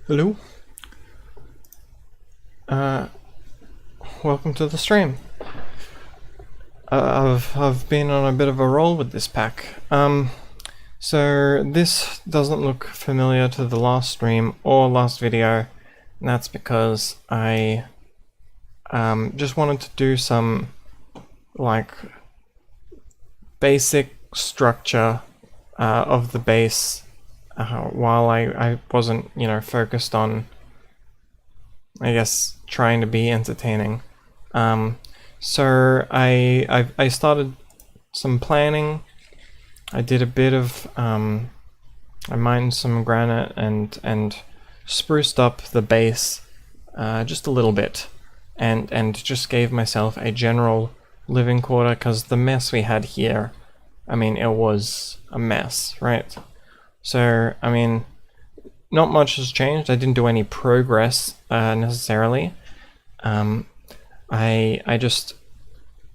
Hello. Welcome to the stream. I've been on a bit of a roll with this pack. So this doesn't look familiar to the last stream or last video, and that's because I just wanted to do some like basic structure of the base while I wasn't, focused on, I guess, trying to be entertaining. So I started some planning. I did a bit of I mined some granite and spruced up the base just a little bit, and just gave myself a general living quarter, because the mess we had here, I mean, it was a mess, right? So I mean, not much has changed. I didn't do any progress necessarily. I just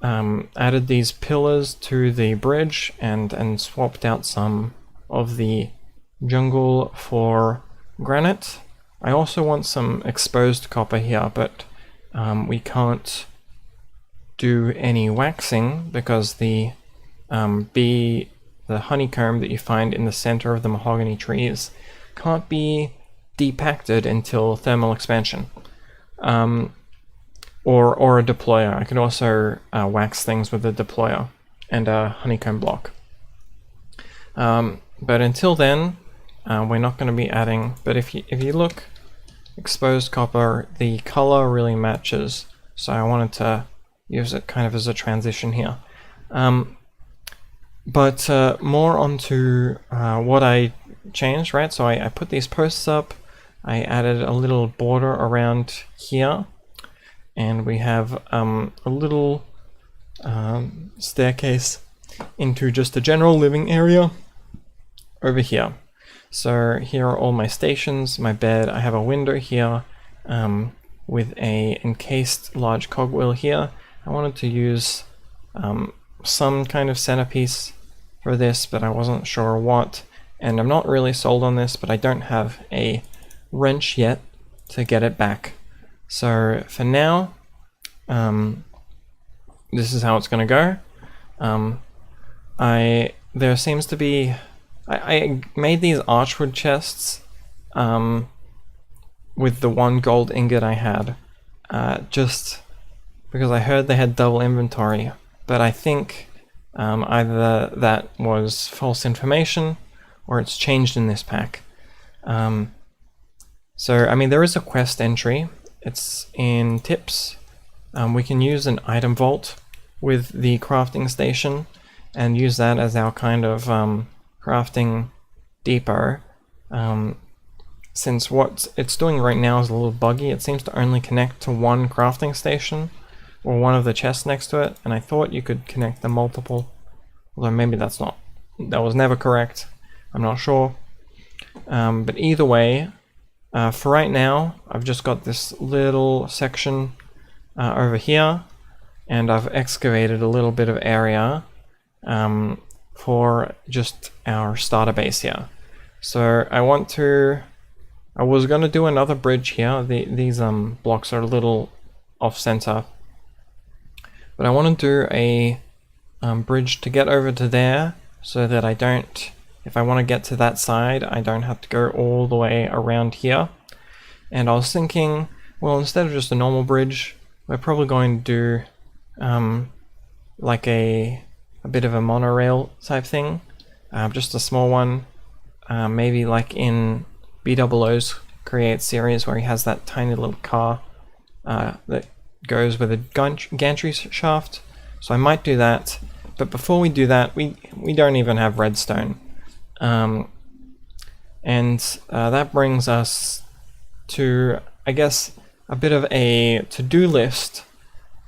added these pillars to the bridge and swapped out some of the jungle for granite. I also want some exposed copper here, but we can't do any waxing because the honeycomb that you find in the center of the mahogany trees can't be depacted until thermal expansion. Or a deployer. I could also wax things with a deployer and a honeycomb block. But until then, we're not going to be adding. But if you look, exposed copper, the color really matches. So I wanted to use it kind of as a transition here. But more onto what I changed, right? So I put these posts up. I added a little border around here. And we have a little staircase into just a general living area over here. So here are all my stations, my bed. I have a window here with a encased large cogwheel here. I wanted to use some kind of centerpiece for this, but I wasn't sure what. And I'm not really sold on this, but I don't have a wrench yet to get it back. So for now, this is how it's going to go. There seems to be, I made these archwood chests with the one gold ingot I had, just because I heard they had double inventory, but I think either that was false information or it's changed in this pack. So I mean, there is a quest entry. It's in tips. We can use an item vault with the crafting station and use that as our kind of crafting depot. Since what it's doing right now is a little buggy, it seems to only connect to one crafting station or one of the chests next to it, and I thought you could connect the multiple, although maybe that was never correct. I'm not sure. But either way, for right now, I've just got this little section over here, and I've excavated a little bit of area for just our starter base here. So I was going to do another bridge here. These blocks are a little off center, but I want to do a bridge to get over to there, so that I don't, if I want to get to that side, I don't have to go all the way around here. And I was thinking, well, instead of just a normal bridge, we're probably going to do like a bit of a monorail type thing, just a small one, maybe like in B00's Create series, where he has that tiny little car that goes with a gantry shaft. So I might do that, but before we do that, we don't even have redstone, and that brings us to, I guess, a bit of a to-do list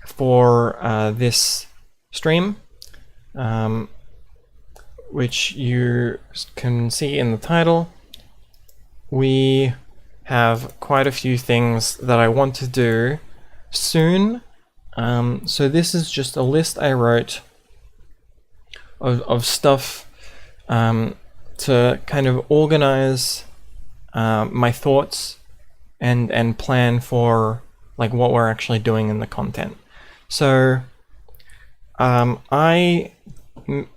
for this stream, which you can see in the title. We have quite a few things that I want to do soon. So this is just a list I wrote of stuff to kind of organize my thoughts and plan for like what we're actually doing in the content. So I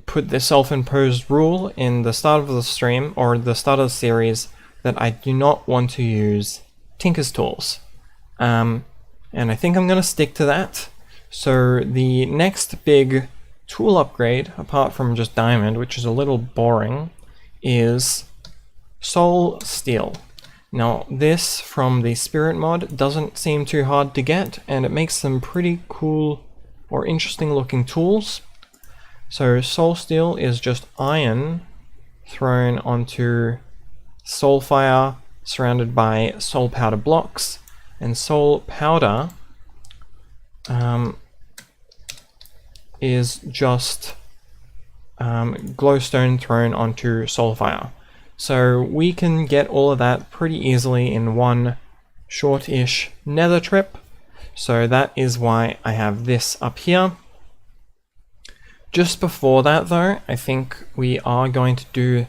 put the self-imposed rule in the start of the stream or the start of the series that I do not want to use Tinker's tools. And I think I'm going to stick to that. So the next big tool upgrade, apart from just diamond, which is a little boring, is soul steel. Now this from the spirit mod doesn't seem too hard to get, and it makes some pretty cool or interesting looking tools. So soul steel is just iron thrown onto soul fire surrounded by soul powder blocks, and soul powder is just glowstone thrown onto soul fire. So we can get all of that pretty easily in one short-ish nether trip. So that is why I have this up here. Just before that though, I think we are going to do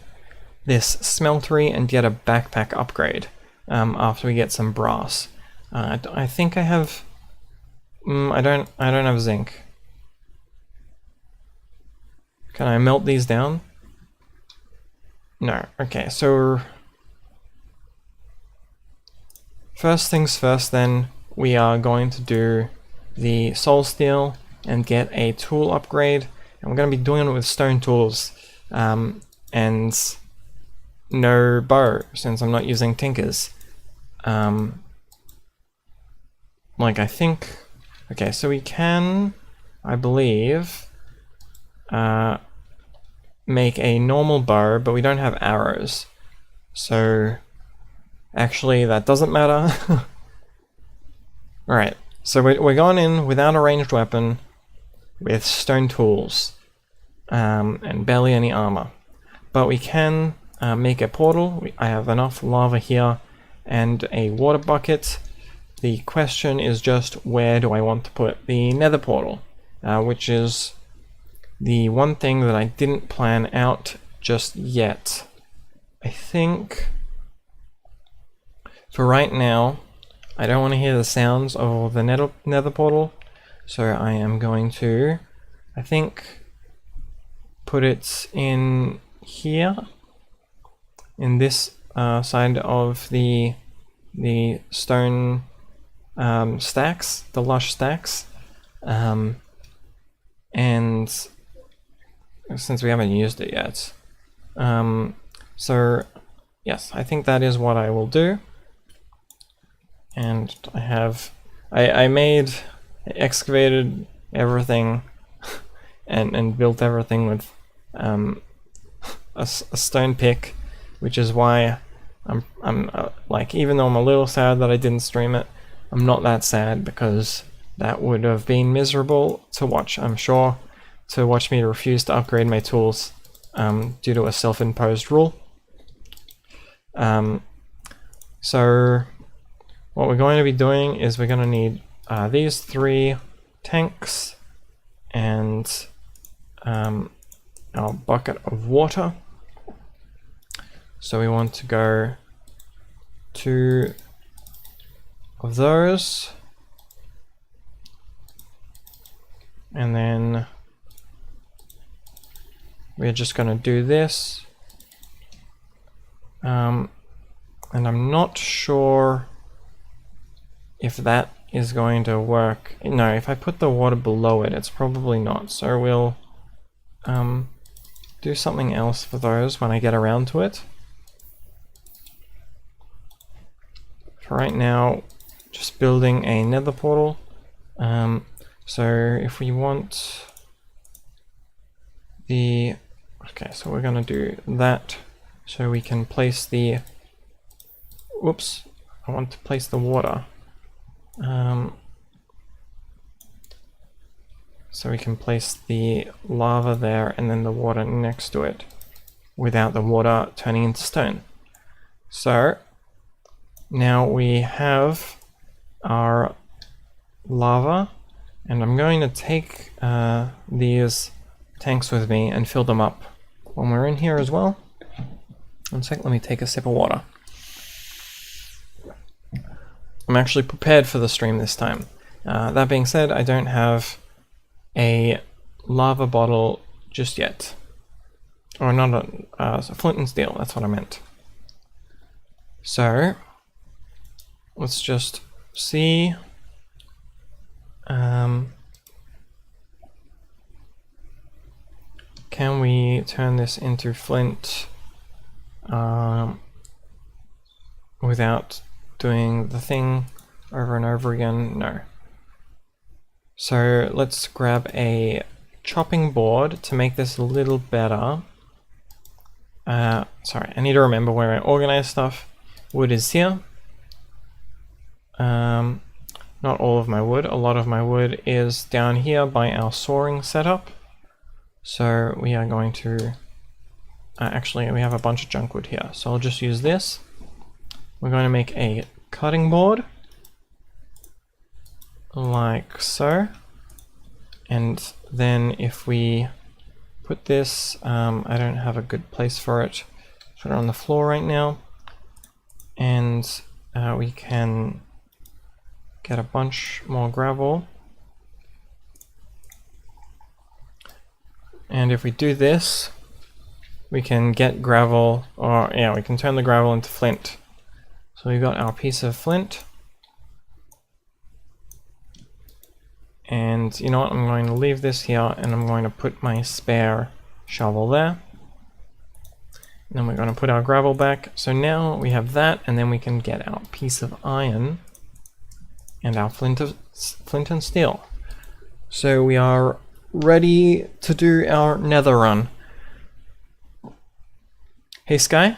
this smeltery and get a backpack upgrade after we get some brass. I think I have... I don't have zinc. Can I melt these down? No. Okay, so first things first then, we are going to do the soul steel and get a tool upgrade, and we're going to be doing it with stone tools and no bow since I'm not using tinkers. Like I think, okay, so we can, I believe, make a normal bow, but we don't have arrows. So actually that doesn't matter. Alright, so we're going in without a ranged weapon with stone tools and barely any armor. But we can make a portal. I have enough lava here and a water bucket. The question is just where do I want to put the nether portal, which is the one thing that I didn't plan out just yet. I think for right now, I don't want to hear the sounds of the nether portal, so I am going to, I think, put it in here, in this side of the stone stacks, the lush stacks, and since we haven't used it yet. So yes, I think that is what I will do. And I excavated everything and built everything with a stone pick, which is why I'm like, even though I'm a little sad that I didn't stream it, I'm not that sad, because that would have been miserable to watch, I'm sure, to watch me refuse to upgrade my tools due to a self-imposed rule. So what we're going to be doing is we're going to need these 3 tanks and our bucket of water. So we want to go 2 of those, and then we're just going to do this, and I'm not sure if that is going to work. No, if I put the water below it, it's probably not, so we'll do something else for those when I get around to it. For right now, just building a nether portal. So if we want the... Okay, so we're going to do that so we can place the... Whoops, I want to place the water. So we can place the lava there and then the water next to it without the water turning into stone. So now we have our lava, and I'm going to take these tanks with me and fill them up when we're in here as well. One sec, let me take a sip of water. I'm actually prepared for the stream this time. That being said, I don't have a lava bottle just yet. Or not a flint and steel, that's what I meant. So, let's just see. Can we turn this into flint without doing the thing over and over again? No. So let's grab a chopping board to make this a little better. Sorry, I need to remember where I organize stuff. Wood is here. Not all of my wood. A lot of my wood is down here by our soaring setup. So we are going to... actually, we have a bunch of junk wood here. So I'll just use this. We're going to make a cutting board. Like so. And then if we put this... I don't have a good place for it. Put it on the floor right now. And we can get a bunch more gravel. And if we do this, we can get gravel, or yeah, we can turn the gravel into flint. So we've got our piece of flint. And you know what, I'm going to leave this here and I'm going to put my spare shovel there. And then we're going to put our gravel back. So now we have that, and then we can get our piece of iron and our flint and steel. So we are ready to do our nether run. Hey Sky?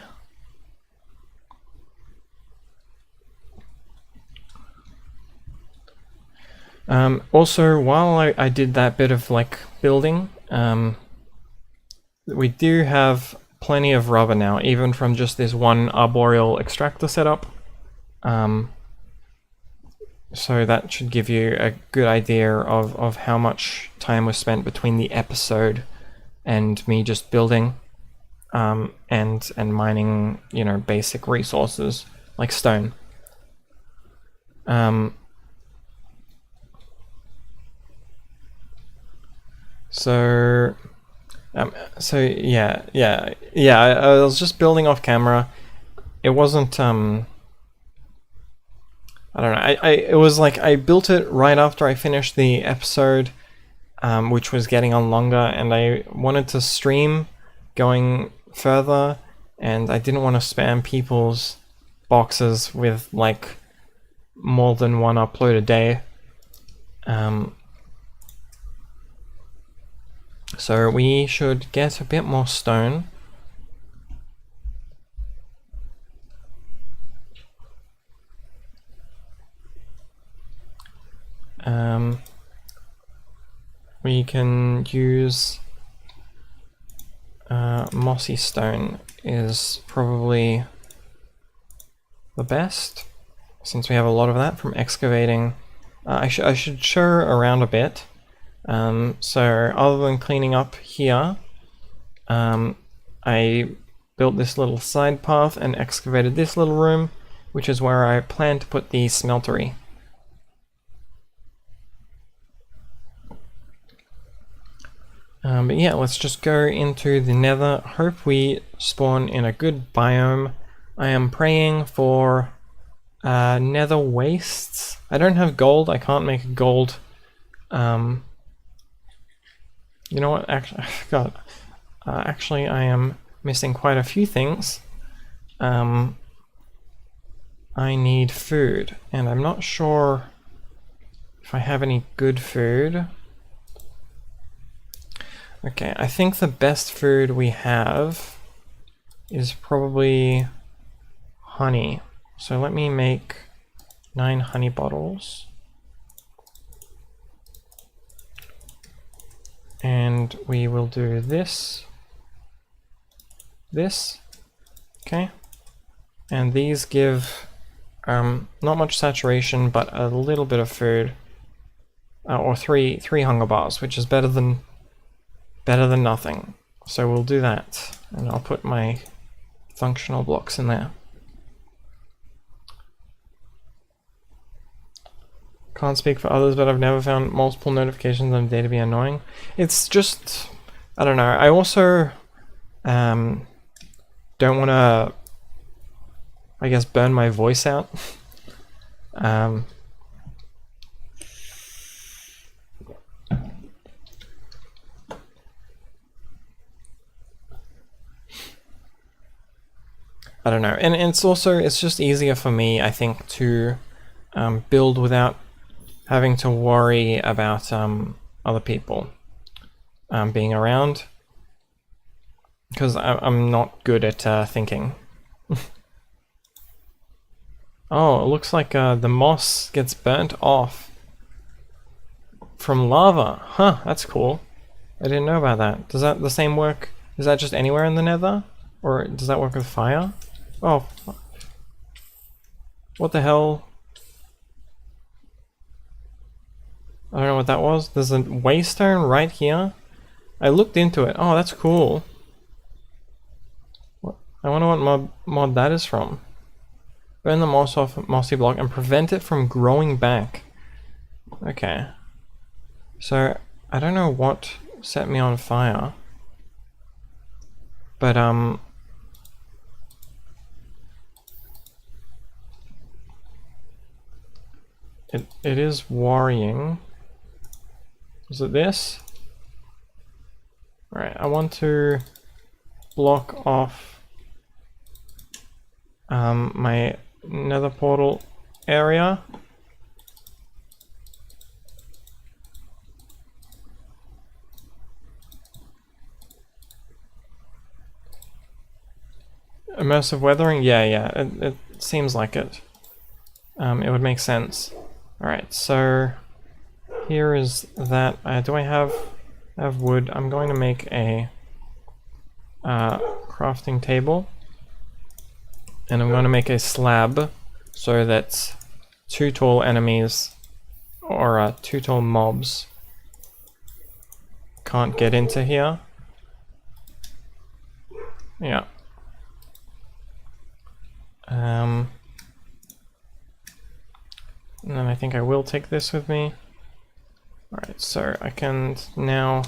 Also, while I did that bit of like building, we do have plenty of rubber now, even from just this one arboreal extractor setup. So that should give you a good idea of how much time was spent between the episode and me just building and mining, you know, basic resources like stone. So yeah, I was just building off camera. It wasn't I don't know. It was like I built it right after I finished the episode, which was getting on longer, and I wanted to stream going further, and I didn't want to spam people's boxes with like more than one upload a day. So we should get a bit more stone. We can use mossy stone is probably the best, since we have a lot of that from excavating. I should show around a bit. So other than cleaning up here, I built this little side path and excavated this little room, which is where I plan to put the smeltery. But yeah, let's just go into the nether. Hope we spawn in a good biome. I am praying for nether wastes. I don't have gold. I can't make gold. You know what? Actually, I forgot. Actually, I am missing quite a few things. I need food, and I'm not sure if I have any good food. Okay, I think the best food we have is probably honey. So let me make 9 honey bottles. And we will do this. Okay. And these give not much saturation, but a little bit of food. Or three hunger bars, which is better than nothing. So we'll do that, and I'll put my functional blocks in there. Can't speak for others, but I've never found multiple notifications on day to be annoying. It's just, I don't know. I also don't want to, I guess, burn my voice out. I don't know, and it's just easier for me, I think, to build without having to worry about other people being around, because I'm not good at thinking. Oh, it looks like the moss gets burnt off from lava. Huh, that's cool. I didn't know about that. Does that the same work? Is that just anywhere in the nether? Or does that work with fire? Oh, what the hell? I don't know what that was. There's a waystone right here. I looked into it. Oh, that's cool. I wonder what mod that is from. Burn the moss off mossy block and prevent it from growing back. Okay. So, I don't know what set me on fire. But, It is worrying. Is it this? Right, I want to block off my nether portal area. Immersive weathering? Yeah, it seems like it. It would make sense. Alright, so here is that. Do I have wood? I'm going to make a crafting table, and I'm going to make a slab so that 2 tall enemies or 2 tall mobs can't get into here. Yeah. And then I think I will take this with me. Alright, so I can now...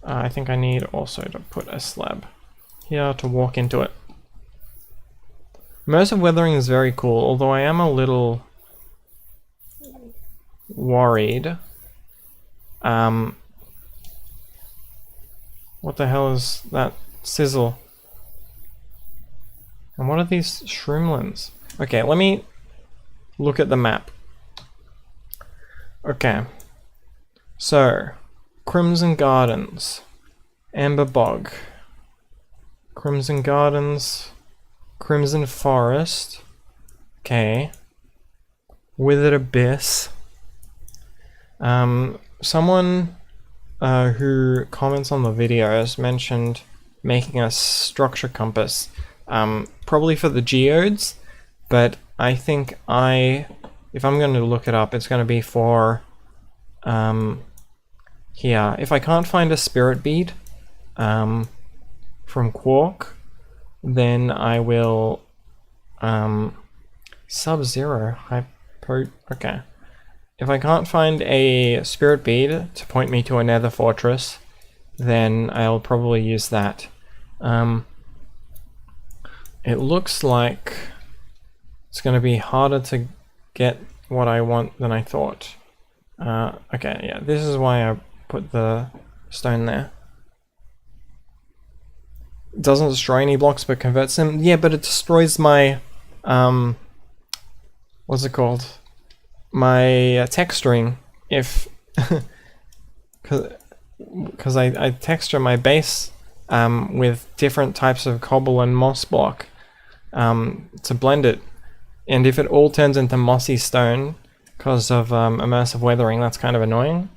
I think I need also to put a slab here to walk into it. Immersive weathering is very cool, although I am a little worried. What the hell is that sizzle? And what are these shroomlins? Okay, let me look at the map. Okay. So, Crimson Gardens, Amber Bog, Crimson Gardens, Crimson Forest, okay, Withered Abyss. Someone who comments on the videos mentioned making a structure compass, probably for the geodes, but I think if I'm going to look it up, it's going to be for here. If I can't find a spirit bead from Quark, then I will Sub-Zero Hypo. Okay. If I can't find a spirit bead to point me to a nether fortress, then I'll probably use that. It looks like it's going to be harder to get what I want than I thought. Okay, yeah, this is why I put the stone there. It doesn't destroy any blocks but converts them. Yeah, but it destroys my what's it called? My texturing, if because I texture my base with different types of cobble and moss block to blend it, and if it all turns into mossy stone because of immersive weathering, that's kind of annoying.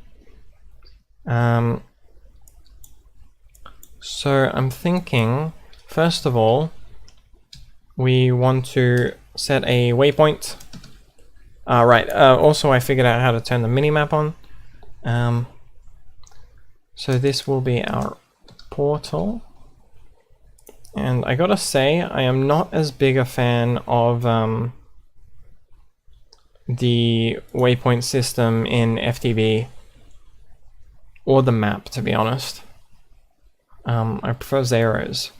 So I'm thinking, first of all, we want to set a waypoint. Right, also I figured out how to turn the minimap on. So this will be our portal. And I gotta say, I am not as big a fan of the waypoint system in FTB or the map, to be honest. I prefer zeros,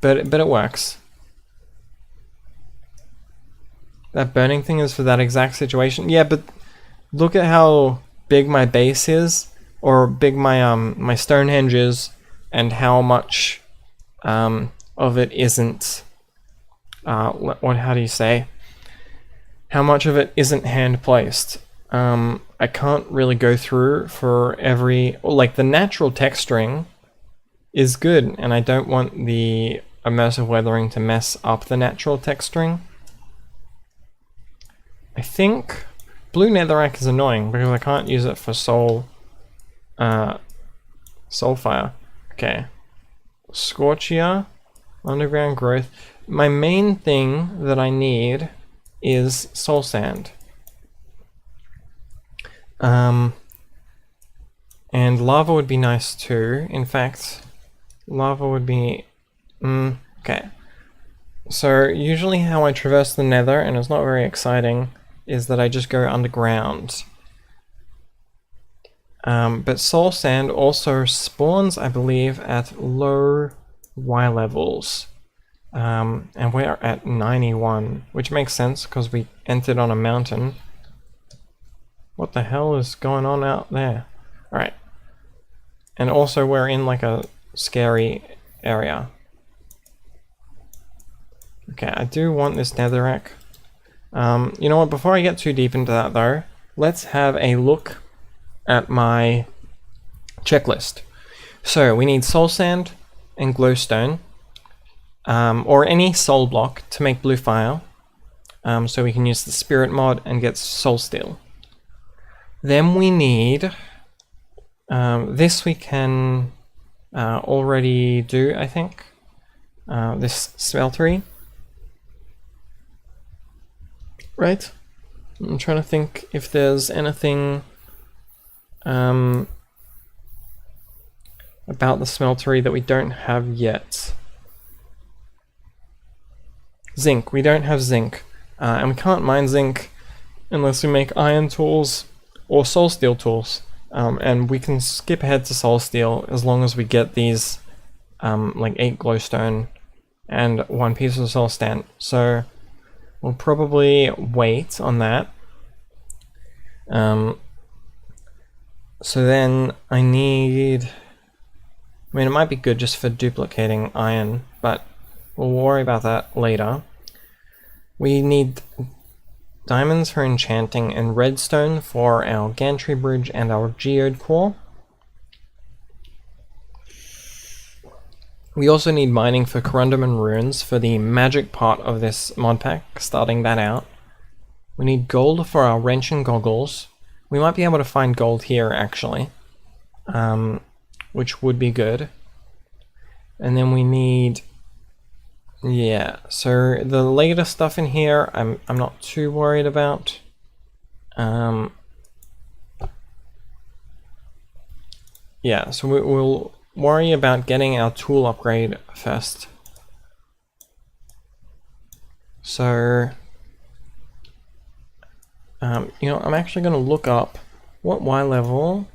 but it works. That burning thing is for that exact situation. Yeah, but look at how big my base is, or big my my Stonehenge is, and how much of it isn't. How do you say? How much of it isn't hand placed? I can't really go through for every, like the natural texturing is good, and I don't want the immersive weathering to mess up the natural texturing. I think blue netherrack is annoying because I can't use it for soul fire. Okay. Scorchia, underground growth. My main thing that I need is soul sand. And lava would be nice too. In fact, lava would be... okay. So usually how I traverse the nether, and it's not very exciting, is that I just go underground. But soul sand also spawns, I believe, at low Y levels. And we're at 91, which makes sense because we entered on a mountain. What the hell is going on out there? Alright. And also we're in like a scary area. Okay, I do want this netherrack. You know what, before I get too deep into that though, let's have a look at my checklist. So we need soul sand and glowstone, or any soul block to make blue fire, so we can use the spirit mod and get soul steel. Then we need, this we can already do, I think, this smeltery. Right? I'm trying to think if there's anything about the smeltery that we don't have yet. Zinc. We don't have zinc. And we can't mine zinc unless we make iron tools or soul steel tools. And we can skip ahead to soul steel as long as we get these like 8 glowstone and 1 piece of soul sand. So we'll probably wait on that. So then I need... I mean, it might be good just for duplicating iron, but we'll worry about that later. We need diamonds for enchanting and redstone for our gantry bridge and our geode core. We also need mining for corundum and runes for the magic part of this mod pack, starting that out. We need gold for our wrench and goggles. We might be able to find gold here actually, which would be good. And then we need, yeah, so the later stuff in here I'm not too worried about. Yeah, so we'll worry about getting our tool upgrade first. So, you know, I'm actually going to look up what Y level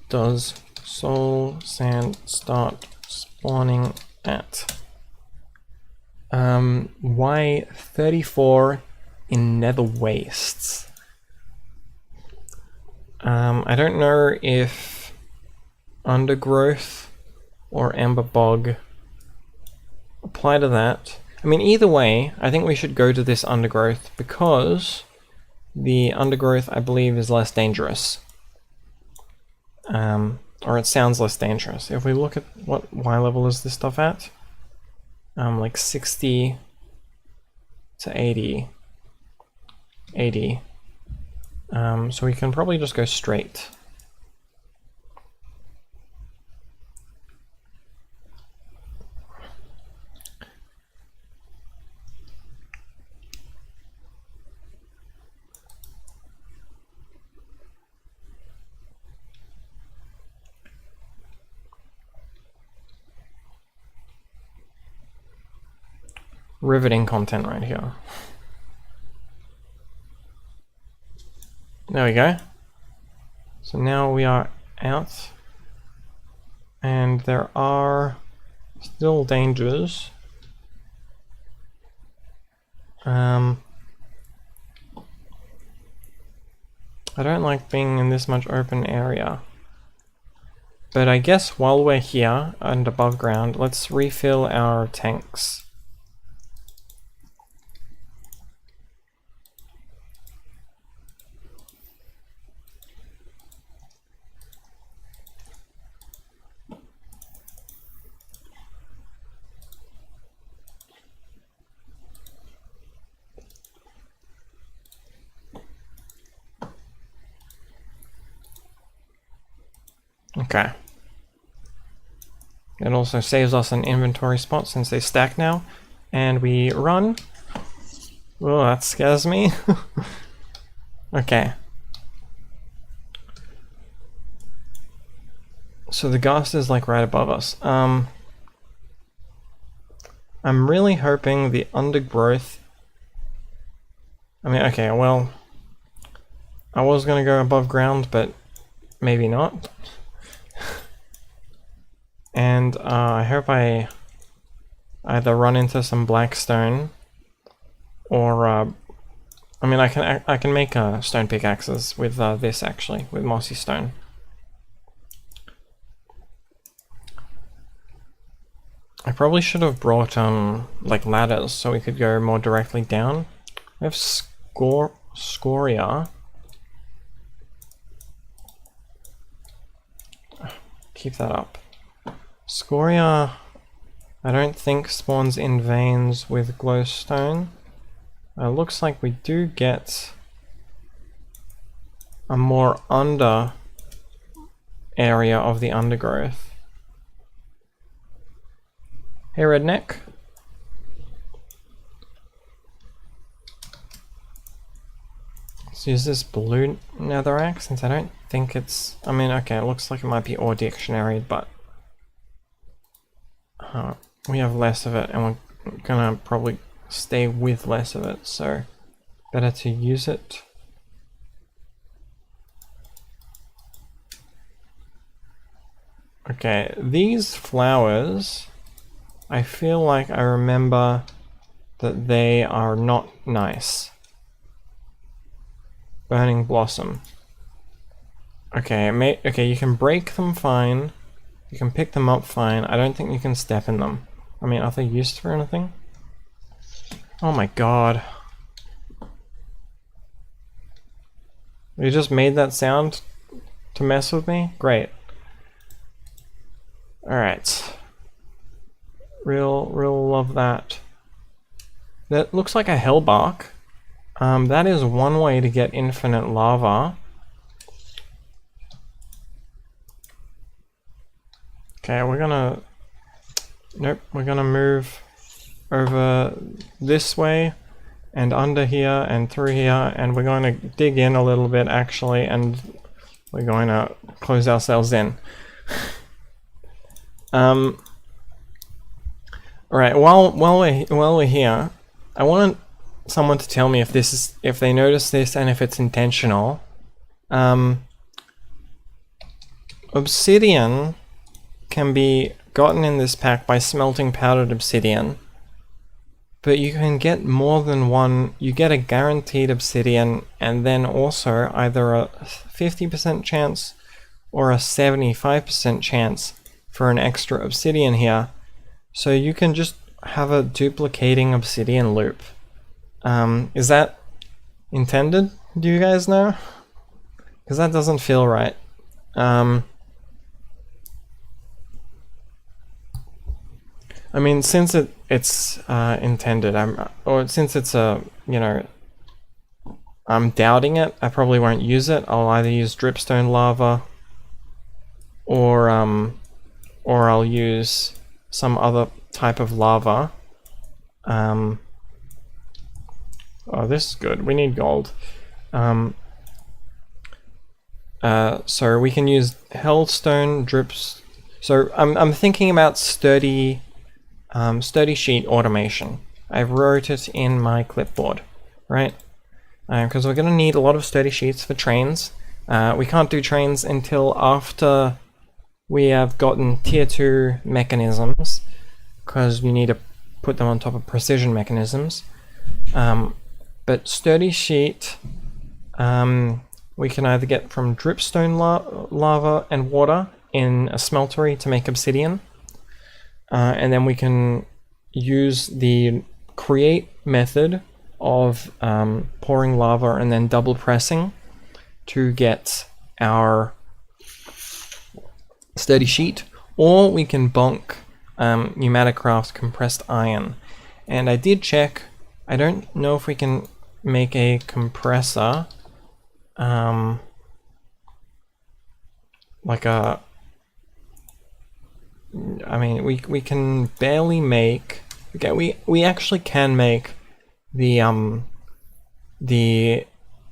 does soul sand start spawning at? Y34 in nether wastes. I don't know if undergrowth or amber bog apply to that. I mean, either way, I think we should go to this undergrowth because the undergrowth, I believe, is less dangerous. Or it sounds less dangerous. If we look at what Y level is this stuff at, like 60 to 80. So we can probably just go straight. Riveting content right here. There we go. So now we are out. And there are still dangers. I don't like being in this much open area. But I guess while we're here and above ground, let's refill our tanks. Okay. It also saves us an inventory spot since they stack now. And we run. Oh, that scares me. Okay. So the ghast is like right above us. I'm really hoping the undergrowth... I mean, okay, well... I was gonna go above ground, but maybe not. And I hope I either run into some black stone, or I mean, I can make stone pickaxes with this actually, with mossy stone. I probably should have brought like ladders so we could go more directly down. We have scoria. Keep that up. Scoria, I don't think spawns in veins with glowstone. Looks like we do get a more under area of the undergrowth. Hey, redneck. Let's use this blue netherrack since I don't think it's... I mean, okay, it looks like it might be ore dictionary, but we have less of it and we're gonna probably stay with less of it, so better to use it. Okay, these flowers, I feel like I remember that they are not nice. Burning blossom. Okay, okay, you can break them fine. You can pick them up fine. I don't think you can step in them. I mean, are they used for anything? Oh my god. You just made that sound to mess with me? Great. Alright. Real love that. That looks like a hellbark. That is one way to get infinite lava. Okay, we're gonna... Nope, we're gonna move over this way and under here and through here, and we're going to dig in a little bit actually, and we're going to close ourselves in. Alright, while we're here, I want someone to tell me if they notice this and if it's intentional. Obsidian can be gotten in this pack by smelting powdered obsidian, but you can get more than one. You get a guaranteed obsidian and then also either a 50% chance or a 75% chance for an extra obsidian here, so you can just have a duplicating obsidian loop. Is that intended? Do you guys know? Because that doesn't feel right. I mean, since it's intended, since it's you know, I'm doubting it. I probably won't use it. I'll either use dripstone lava, or I'll use some other type of lava. Oh, this is good. We need gold. So we can use hellstone drips. So I'm thinking about sturdy sheet automation. I wrote it in my clipboard, right? because we're going to need a lot of sturdy sheets for trains. We can't do trains until after we have gotten tier 2 mechanisms, because you need to put them on top of precision mechanisms. But sturdy sheet, we can either get from dripstone lava and water in a smeltery to make obsidian, and then we can use the create method of pouring lava and then double pressing to get our sturdy sheet, or we can bonk pneumatic craft compressed iron. And I did check, I don't know if we can make a compressor like a, I mean, we can barely make, okay, we actually can make the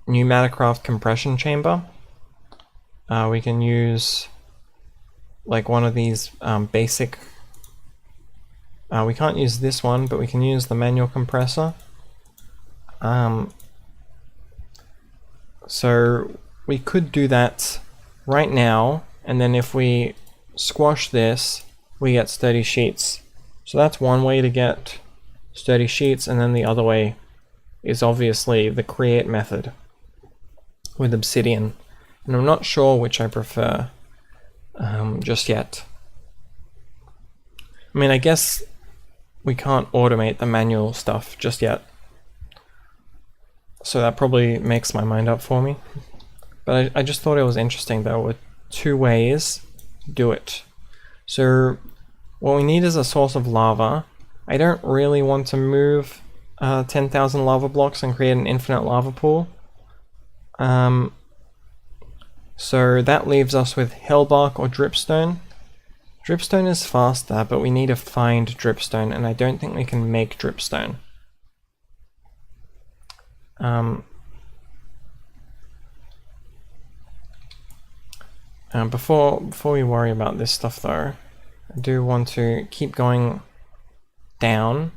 pneumatic craft compression chamber. We can use like one of these basic, we can't use this one, but we can use the manual compressor. So we could do that right now, and then if we squash this, we get sturdy sheets. So that's one way to get sturdy sheets, and then the other way is obviously the create method with obsidian. And I'm not sure which I prefer just yet. I mean, I guess we can't automate the manual stuff just yet, so that probably makes my mind up for me. But I just thought it was interesting though, with two ways to do it. So what we need is a source of lava. I don't really want to move 10,000 lava blocks and create an infinite lava pool. So that leaves us with hellbark or dripstone. Dripstone is faster, but we need to find dripstone, and I don't think we can make dripstone. Before we worry about this stuff though, I do want to keep going down.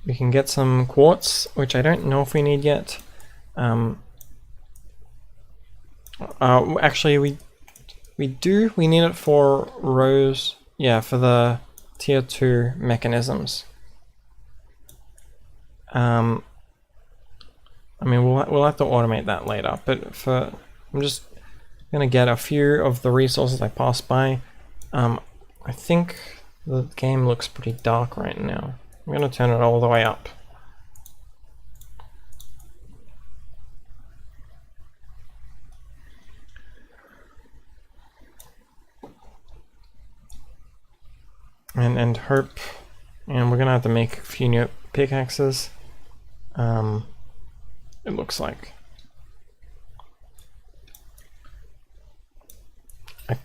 We can get some quartz, which I don't know if we need yet. Actually, we need it for rows, yeah, for the tier 2 mechanisms. I mean, we'll have to automate that later, but I'm just gonna get a few of the resources I passed by. I think the game looks pretty dark right now. I'm gonna turn it all the way up. And hope, and we're gonna have to make a few new pickaxes. It looks like. I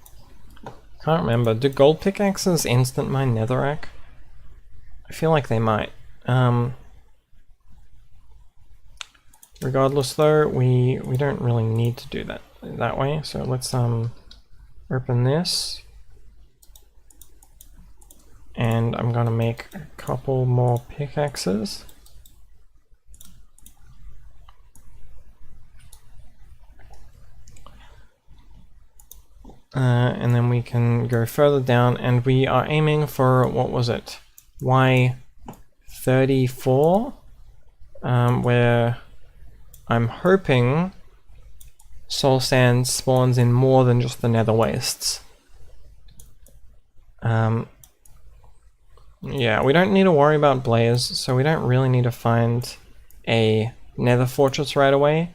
can't remember. Do gold pickaxes instant mine netherrack? I feel like they might. Regardless though, we don't really need to do that way. So let's open this. And I'm gonna make a couple more pickaxes. And then we can go further down, and we are aiming for, what was it? Y34, where I'm hoping soul sand spawns in more than just the nether wastes. Yeah, we don't need to worry about blaze, so we don't really need to find a nether fortress right away.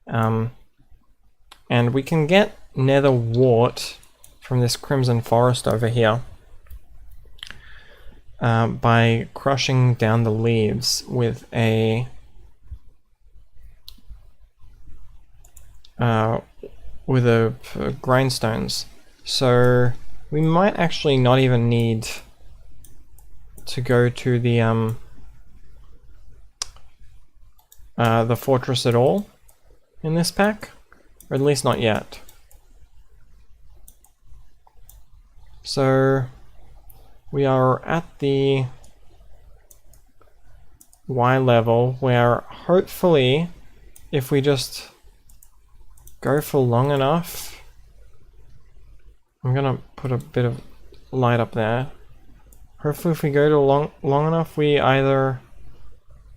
And we can get nether wart from this crimson forest over here by crushing down the leaves with a grindstones. So we might actually not even need to go to the fortress at all in this pack, or at least not yet. So we are at the Y level where hopefully if we just go for long enough, I'm gonna put a bit of light up there. Hopefully if we go to long enough, we either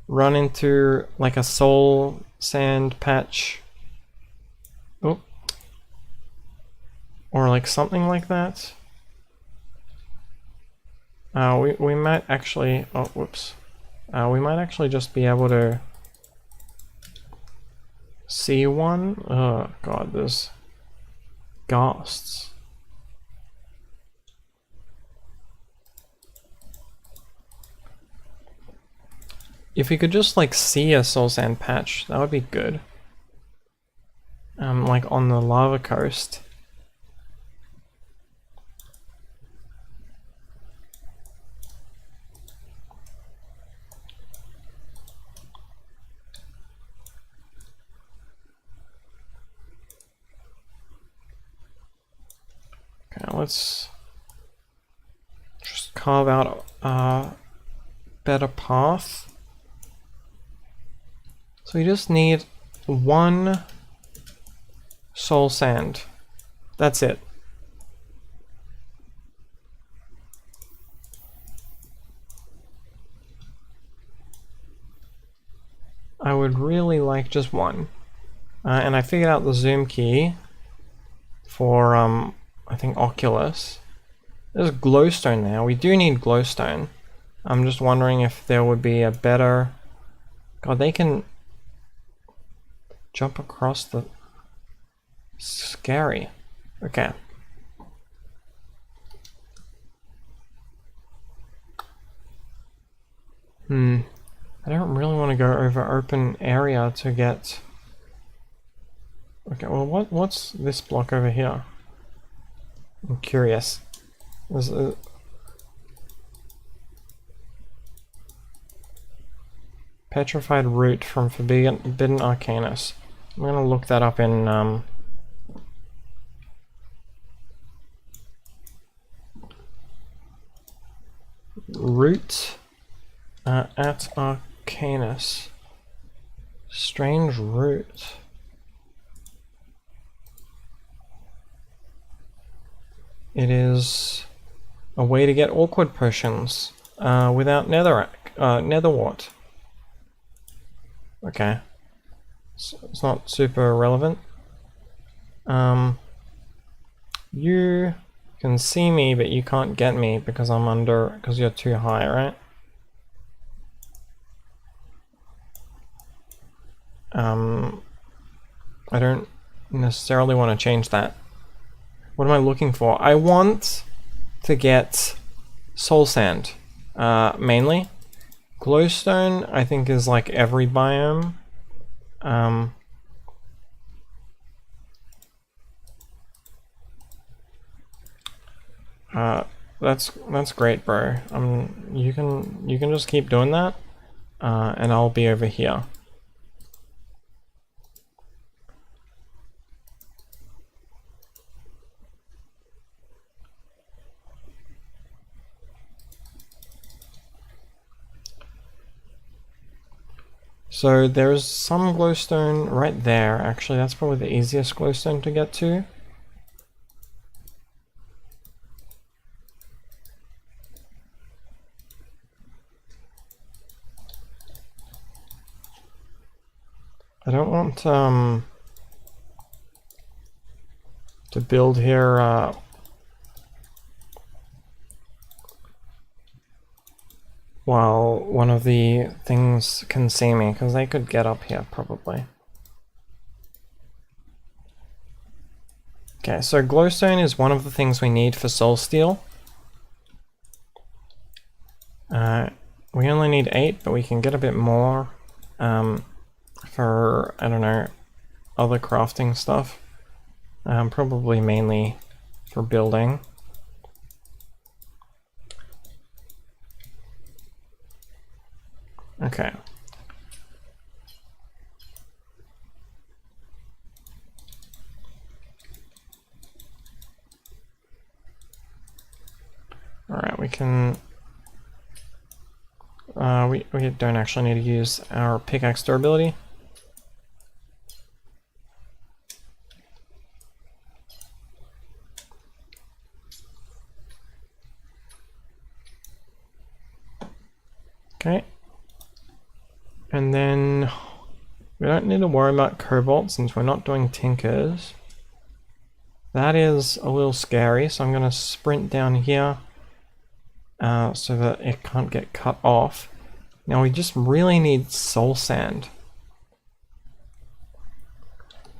run into like a soul sand patch, oh, or like something like that. We might actually, oh whoops, we might actually just be able to see one. Oh god, there's ghasts. If we could just like see a soul sand patch, that would be good. Like on the lava coast. Okay, let's just carve out a better path. So we just need one soul sand. That's it. I would really like just one. And I figured out the zoom key for, I think Oculus. There's glowstone there. We do need glowstone. I'm just wondering if there would be a better... God, they can jump across the... Scary. Okay. I don't really want to go over open area to get... Okay, well what's this block over here? I'm curious. There's a... Petrified root from Forbidden Arcanus. I'm gonna look that up in root at Arcanus. Strange root. It is a way to get awkward potions without netherwort. Okay. It's not super relevant. You can see me, but you can't get me because I'm under, because you're too high, right? I don't necessarily want to change that. What am I looking for? I want to get soul sand, mainly. Glowstone, I think, is like every biome. That's great, bro. You can just keep doing that, and I'll be over here. So there's some glowstone right there. Actually, that's probably the easiest glowstone to get to. I don't want to build here while one of the things can see me, because they could get up here probably. Okay, so glowstone is one of the things we need for soul steel. We only need 8, but we can get a bit more for, I don't know, other crafting stuff. Probably mainly for building. Okay. Alright, we can... We don't actually need to use our pickaxe durability. Okay. And then we don't need to worry about cobalt since we're not doing tinkers. That is a little scary, so I'm going to sprint down here so that it can't get cut off. Now we just really need soul sand.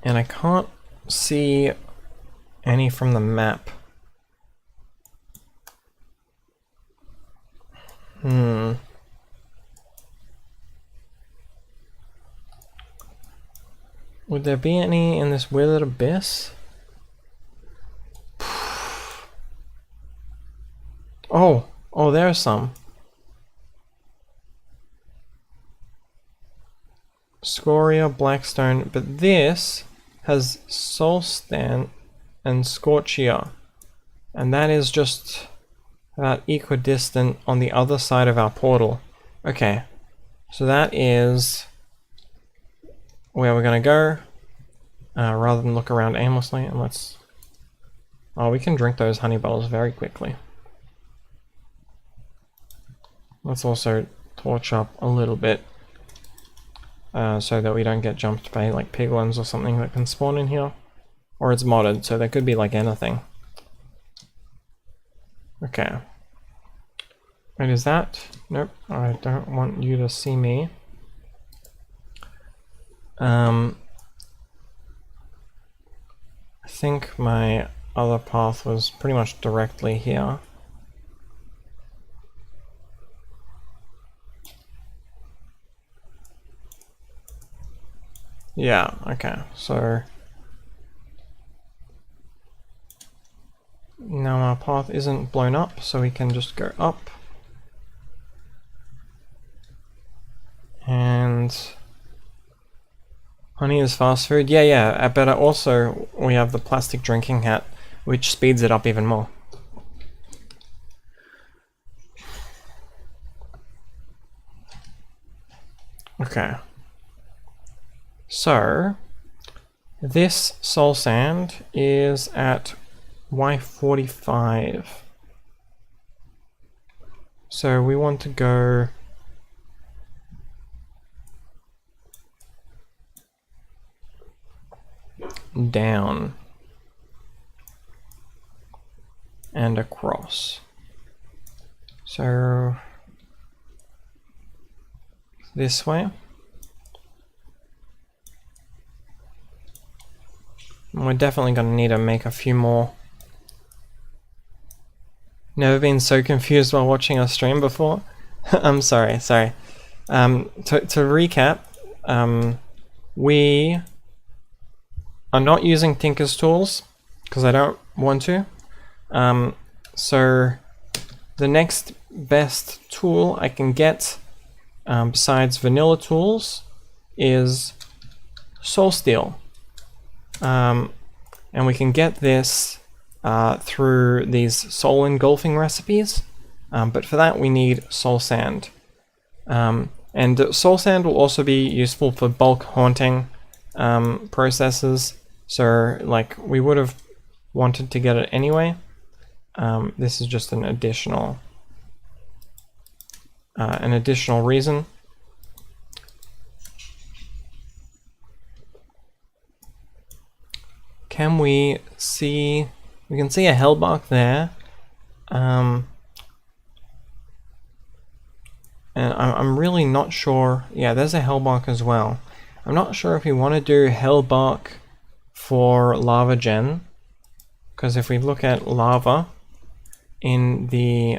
And I can't see any from the map. Would there be any in this withered abyss? Oh, there's some. Scoria, Blackstone, but this has Soul Sand and Scorchia, and that is just about equidistant on the other side of our portal. Okay, so that is where we're gonna go, rather than look around aimlessly. And let's... Oh, we can drink those honey bottles very quickly. Let's also torch up a little bit, so that we don't get jumped by like piglins or something that can spawn in here. Or it's modded, so there could be like anything. Okay. Wait, is that? Nope, I don't want you to see me. I think my other path was pretty much directly here. Yeah, okay, so now our path isn't blown up, so we can just go up. And honey is fast food. Yeah, but also we have the plastic drinking hat, which speeds it up even more. Okay. So, this soul sand is at Y45. So we want to go down and across. So this way. And we're definitely going to need to make a few more. Never been so confused while watching a stream before. I'm sorry. To recap, we are not using Tinker's tools because I don't want to. So the next best tool I can get besides vanilla tools is Soul Steel. And we can get this through these soul engulfing recipes, but for that we need soul sand. And soul sand will also be useful for bulk haunting processes, so like we would have wanted to get it anyway. This is just an additional reason. Can we see? We can see a hellbark there, and I'm really not sure. Yeah, there's a hellbark as well. I'm not sure if we want to do hellbark for lava gen, because if we look at lava in the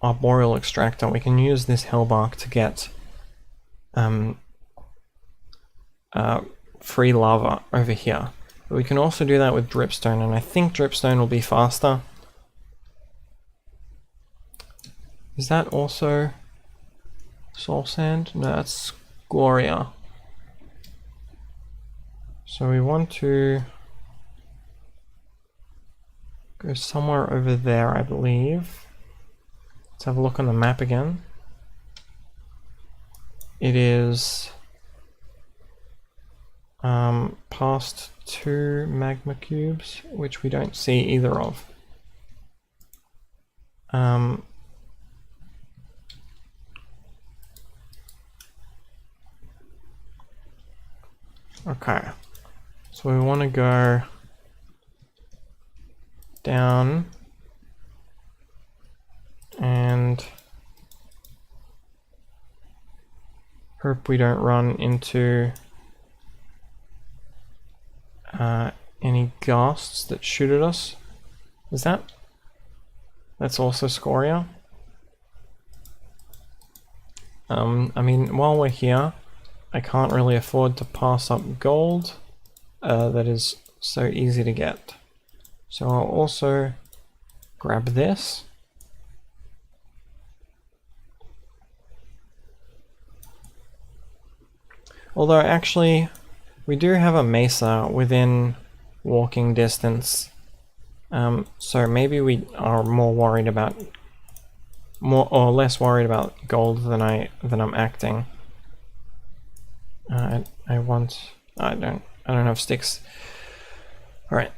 arboreal extractor, we can use this hellbark to get free lava over here. But we can also do that with dripstone, and I think dripstone will be faster. Is that also soul sand? No, that's Scoria. So we want to go somewhere over there, I believe. Let's have a look on the map again. it is past 2 magma cubes, which we don't see either of. Okay, so we want to go down and hope we don't run into any ghasts that shoot at us. Is that? That's also scoria. I mean, while we're here, I can't really afford to pass up gold that is so easy to get. So I'll also grab this. Although actually, we do have a mesa within walking distance. So maybe we are more worried about less worried about gold than I'm acting. I don't have sticks. All right.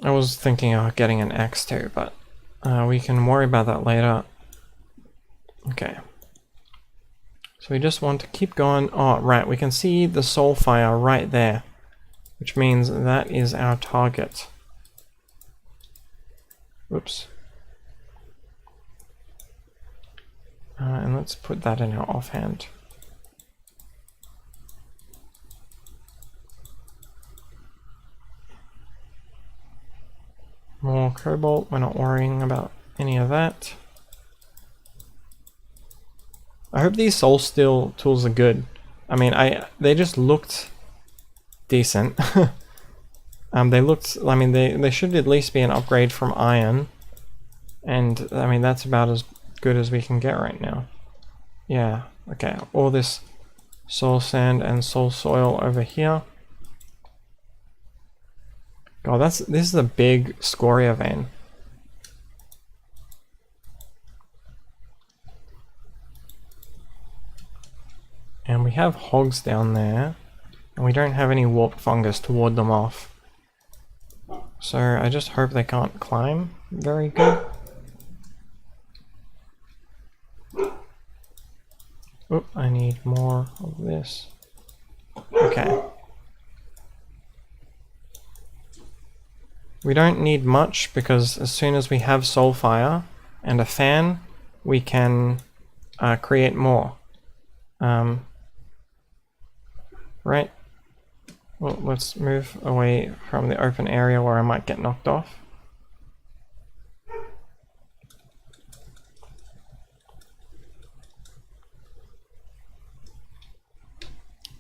I was thinking of getting an axe too, but we can worry about that later. Okay. So we just want to keep going. Oh, right, we can see the soul fire right there, which means that is our target. Whoops. And let's put that in our offhand. More cobalt, we're not worrying about any of that. I hope these soul steel tools are good. I mean, they just looked decent. They should at least be an upgrade from iron. And, I mean, that's about as good as we can get right now. Yeah, okay, all this soul sand and soul soil over here. God, this is a big scoria vein. And we have hogs down there, and we don't have any warped fungus to ward them off. So I just hope they can't climb very good. Oop, I need more of this. Okay. We don't need much because as soon as we have soulfire and a fan, we can create more. Right. Well, let's move away from the open area where I might get knocked off.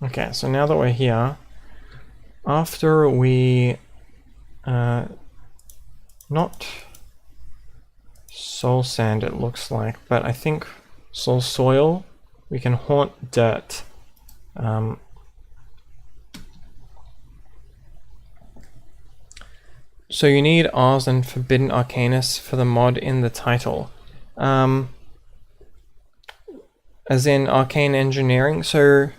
Okay, so now that we're here, after we not soul sand it looks like, but I think soul soil, we can haunt dirt. So you need Ars and Forbidden Arcanus for the mod in the title. As in Arcane Engineering, so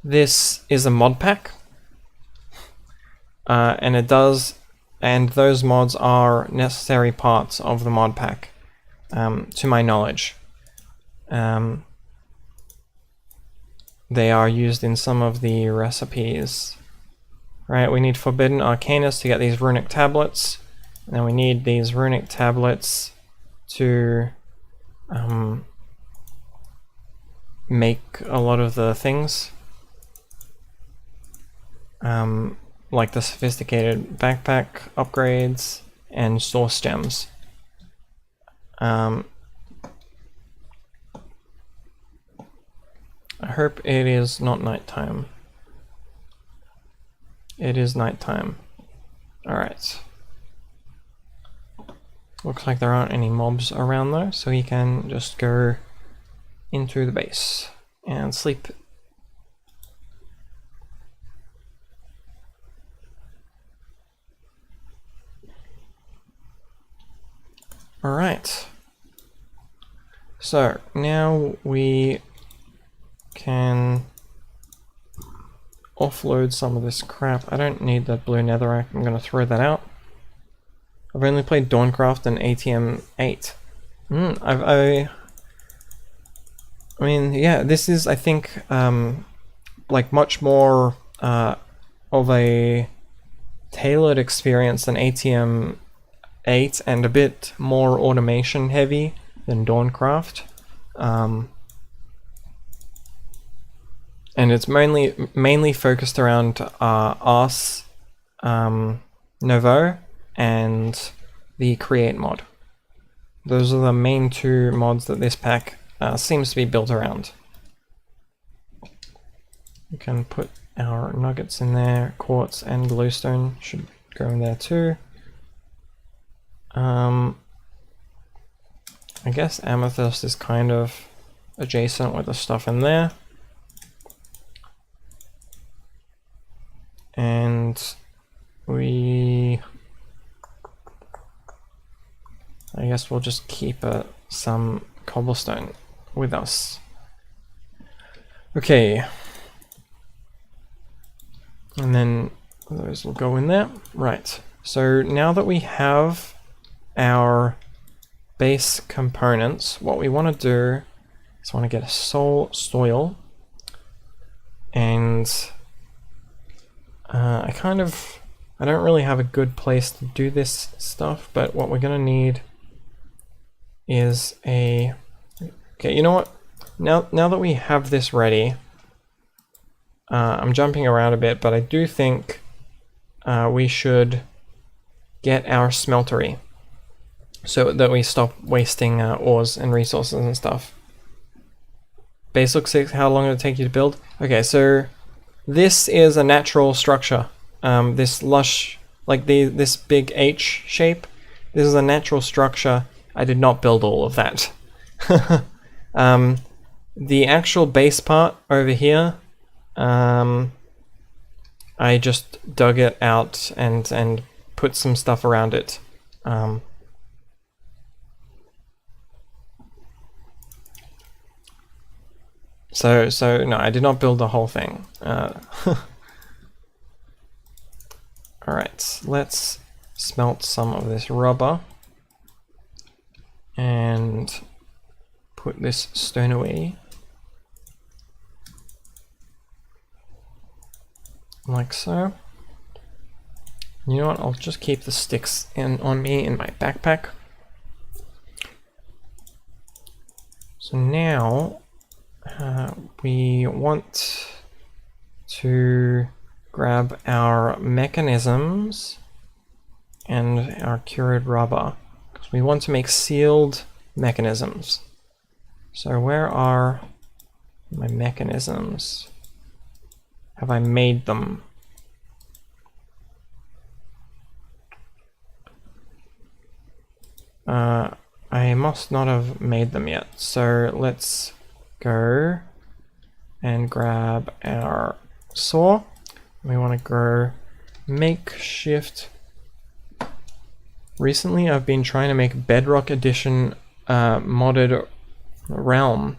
this is a mod pack. And those mods are necessary parts of the mod pack, to my knowledge. They are used in some of the recipes. Right, we need Forbidden Arcanus to get these runic tablets, and then we need these runic tablets to make a lot of the things. Like the sophisticated backpack upgrades and source gems. I hope it is not nighttime. It is nighttime. Alright. Looks like there aren't any mobs around though, so we can just go into the base and sleep. Alright. So now we can offload some of this crap. I don't need that blue netherrack. I'm going to throw that out. I've only played Dawncraft and ATM 8. I mean, yeah, this is, I think, like much more of a tailored experience than ATM 8 and a bit more automation heavy than Dawncraft. And it's mainly focused around Ars Novo and the Create mod. Those are the main two mods that this pack seems to be built around. We can put our nuggets in there. Quartz and glowstone should go in there too. I guess amethyst is kind of adjacent with the stuff in there. And I guess we'll just keep some cobblestone with us. Okay. And then those will go in there. Right. So now that we have our base components, what we want to do is want to get a soil. And I don't really have a good place to do this stuff, but what we're going to need is okay, you know what? Now that we have this ready, I'm jumping around a bit, but I do think we should get our smeltery so that we stop wasting ores and resources and stuff. Base looks 6, how long did it take you to build? Okay, so this is a natural structure. This lush, like this big H shape, this is a natural structure. I did not build all of that. The actual base part over here, I just dug it out and put some stuff around it. So no, I did not build the whole thing. Alright, let's smelt some of this rubber and put this stone away. Like so. You know what, I'll just keep the sticks on me in my backpack. So now we want to grab our mechanisms and our cured rubber, because we want to make sealed mechanisms. So where are my mechanisms? Have I made them? I must not have made them yet, so let's go and grab our saw. We want to go makeshift. Recently I've been trying to make Bedrock Edition modded realm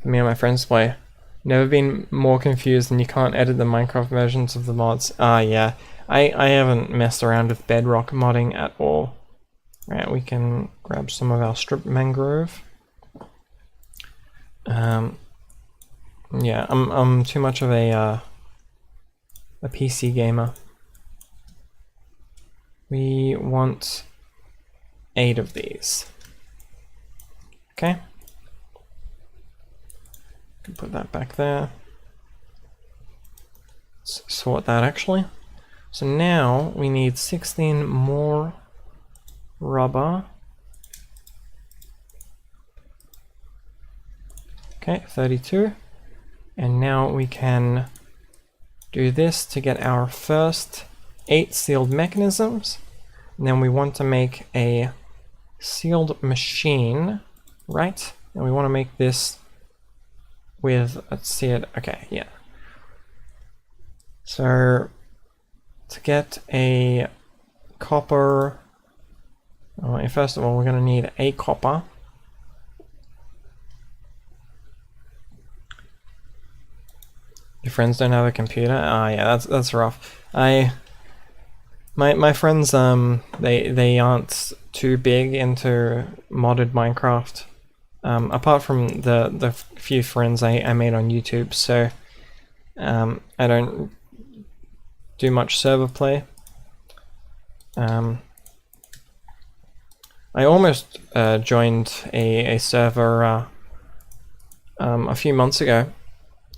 for me and my friends to play. Never been more confused than you can't edit the Minecraft versions of the mods. Yeah, I haven't messed around with Bedrock modding at all. Right, we can grab some of our stripped mangrove. Yeah, I'm too much of a PC gamer. We want 8 of these. Okay. Can put that back there. Let's sort that actually. So now we need 16 more rubber. Okay, 32. And now we can do this to get our first 8 sealed mechanisms. And then we want to make a sealed machine, right? And we want to make this with, let's see it, okay, yeah. So to get a copper, first of all, we're going to need a copper. Your friends don't have a computer? Ah, yeah, that's rough. My friends, they aren't too big into modded Minecraft. Apart from the few friends I made on YouTube, so I don't do much server play. I almost joined a server a few months ago.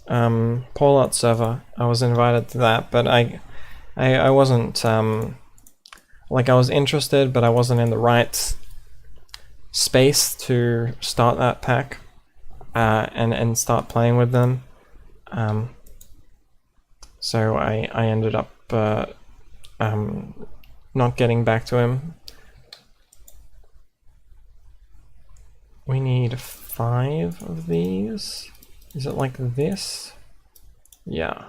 Fallout server. I was invited to that, but I wasn't like, I was interested, but I wasn't in the right space to start that pack and start playing with them. So I ended up not getting back to him. We need 5 of these. Is it like this? Yeah.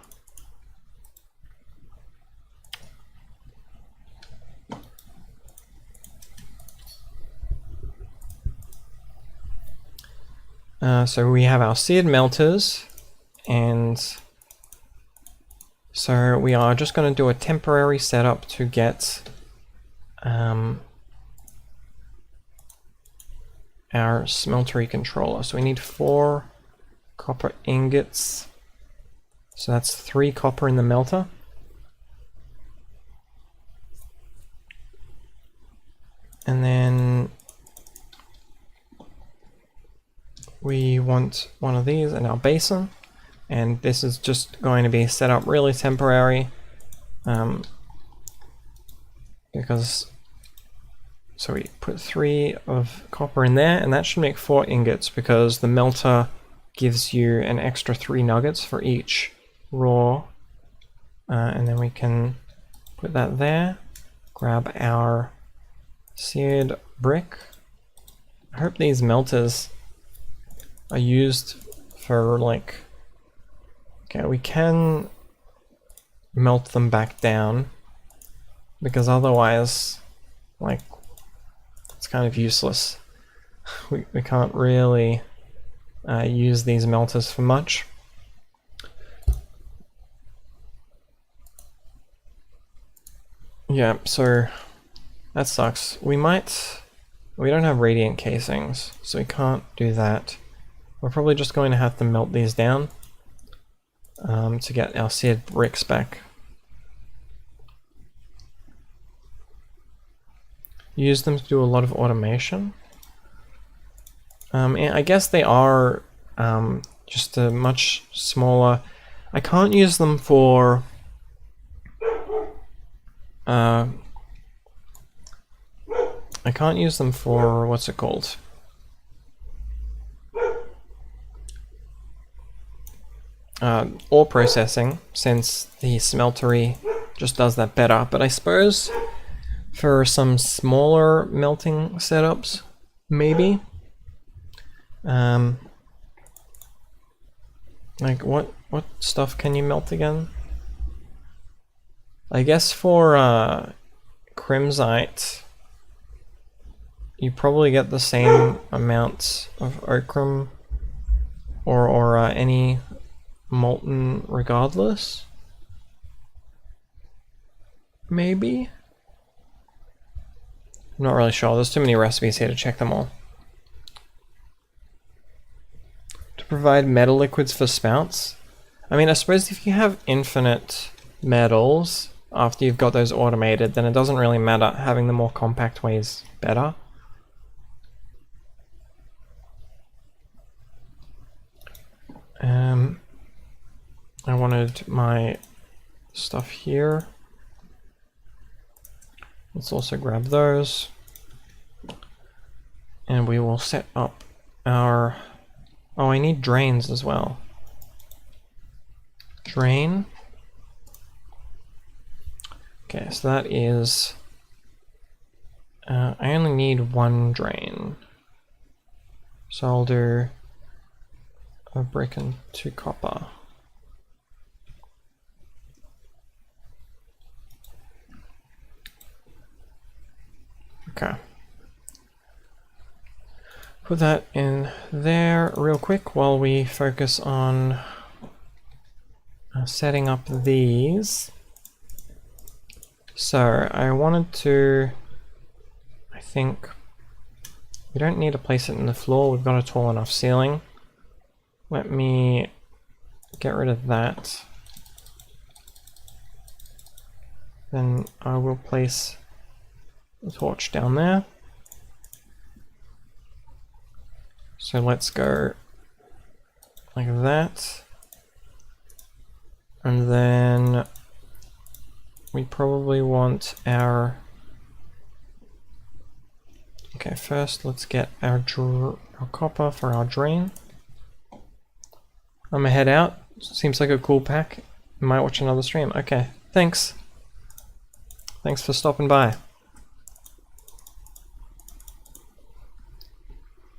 So we have our seared melters, and so we are just going to do a temporary setup to get our smeltery controller. So we need 4 copper ingots. So that's 3 copper in the melter. And then we want one of these in our basin, and this is just going to be set up really temporary because, so we put 3 of copper in there, and that should make 4 ingots because the melter gives you an extra 3 nuggets for each raw, and then we can put that there, grab our seared brick. I hope these melters are used for, like, okay, we can melt them back down because otherwise, like, it's kind of useless. We can't really use these melters for much. Yeah, so that sucks. We don't have radiant casings, so we can't do that. We're probably just going to have to melt these down to get our seared bricks back. Use them to do a lot of automation. And I guess they are just a much smaller. I can't use them for what's it called? Ore processing, since the smeltery just does that better, but I suppose for some smaller melting setups, maybe. Like what stuff can you melt again? I guess for crimsite, you probably get the same amount of ochre or any molten regardless. Maybe? I'm not really sure. There's too many recipes here to check them all. To provide metal liquids for spouts? I mean, I suppose if you have infinite metals after you've got those automated, then it doesn't really matter. Having the more compact way is better. I wanted my stuff here. Let's also grab those. And we will set up our... Oh, I need drains as well. Drain. Okay, so that is... I only need 1 drain. So I'll do a brick and 2 copper. Okay. Put that in there real quick while we focus on setting up these. So I wanted to, I think we don't need to place it in the floor, we've got a tall enough ceiling. Let me get rid of that. Then I will place the torch down there. So let's go like that. And then we probably want our... Okay, first let's get our copper for our drain. I'm gonna head out. Seems like a cool pack. Might watch another stream. Okay, thanks. Thanks for stopping by.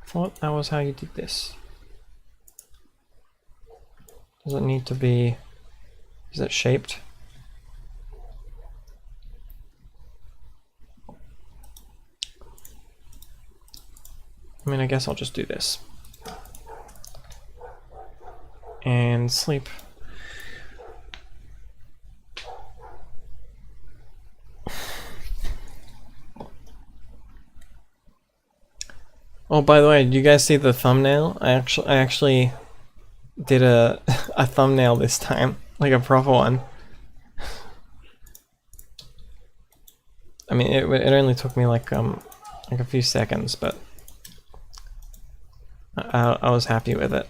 I thought that was how you did this. Does it need to be... Is it shaped? I mean, I guess I'll just do this. And sleep. Oh, by the way, did you guys see the thumbnail? I actually did a a thumbnail this time, like a proper one. I mean, it only took me like a few seconds, but I was happy with it.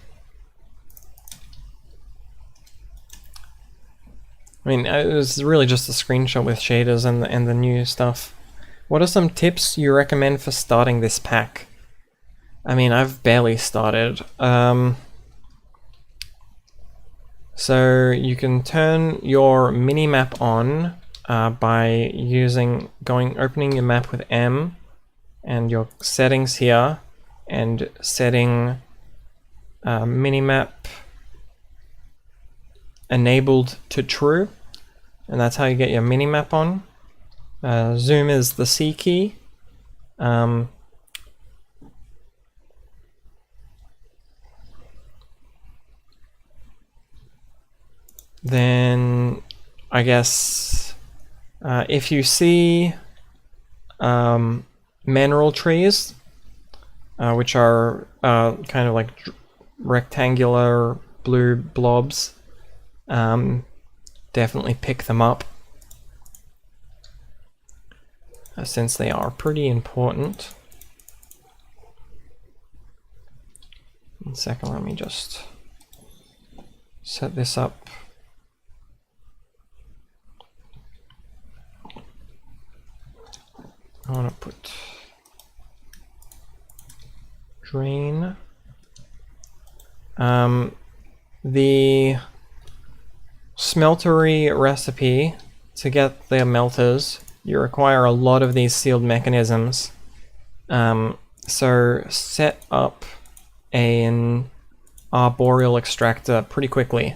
I mean, it was really just a screenshot with shaders and the new stuff. What are some tips you recommend for starting this pack? I mean, I've barely started. So you can turn your mini-map on by opening your map with M and your settings here and setting mini-map enabled to true, and that's how you get your mini-map on. Zoom is the C key. Then I guess if you see mineral trees, which are kind of like rectangular blue blobs, definitely pick them up, since they are pretty important. 1 second, let me just set this up. I want to put drain. The Smeltery recipe, to get the melters, you require a lot of these sealed mechanisms. So set up an arboreal extractor pretty quickly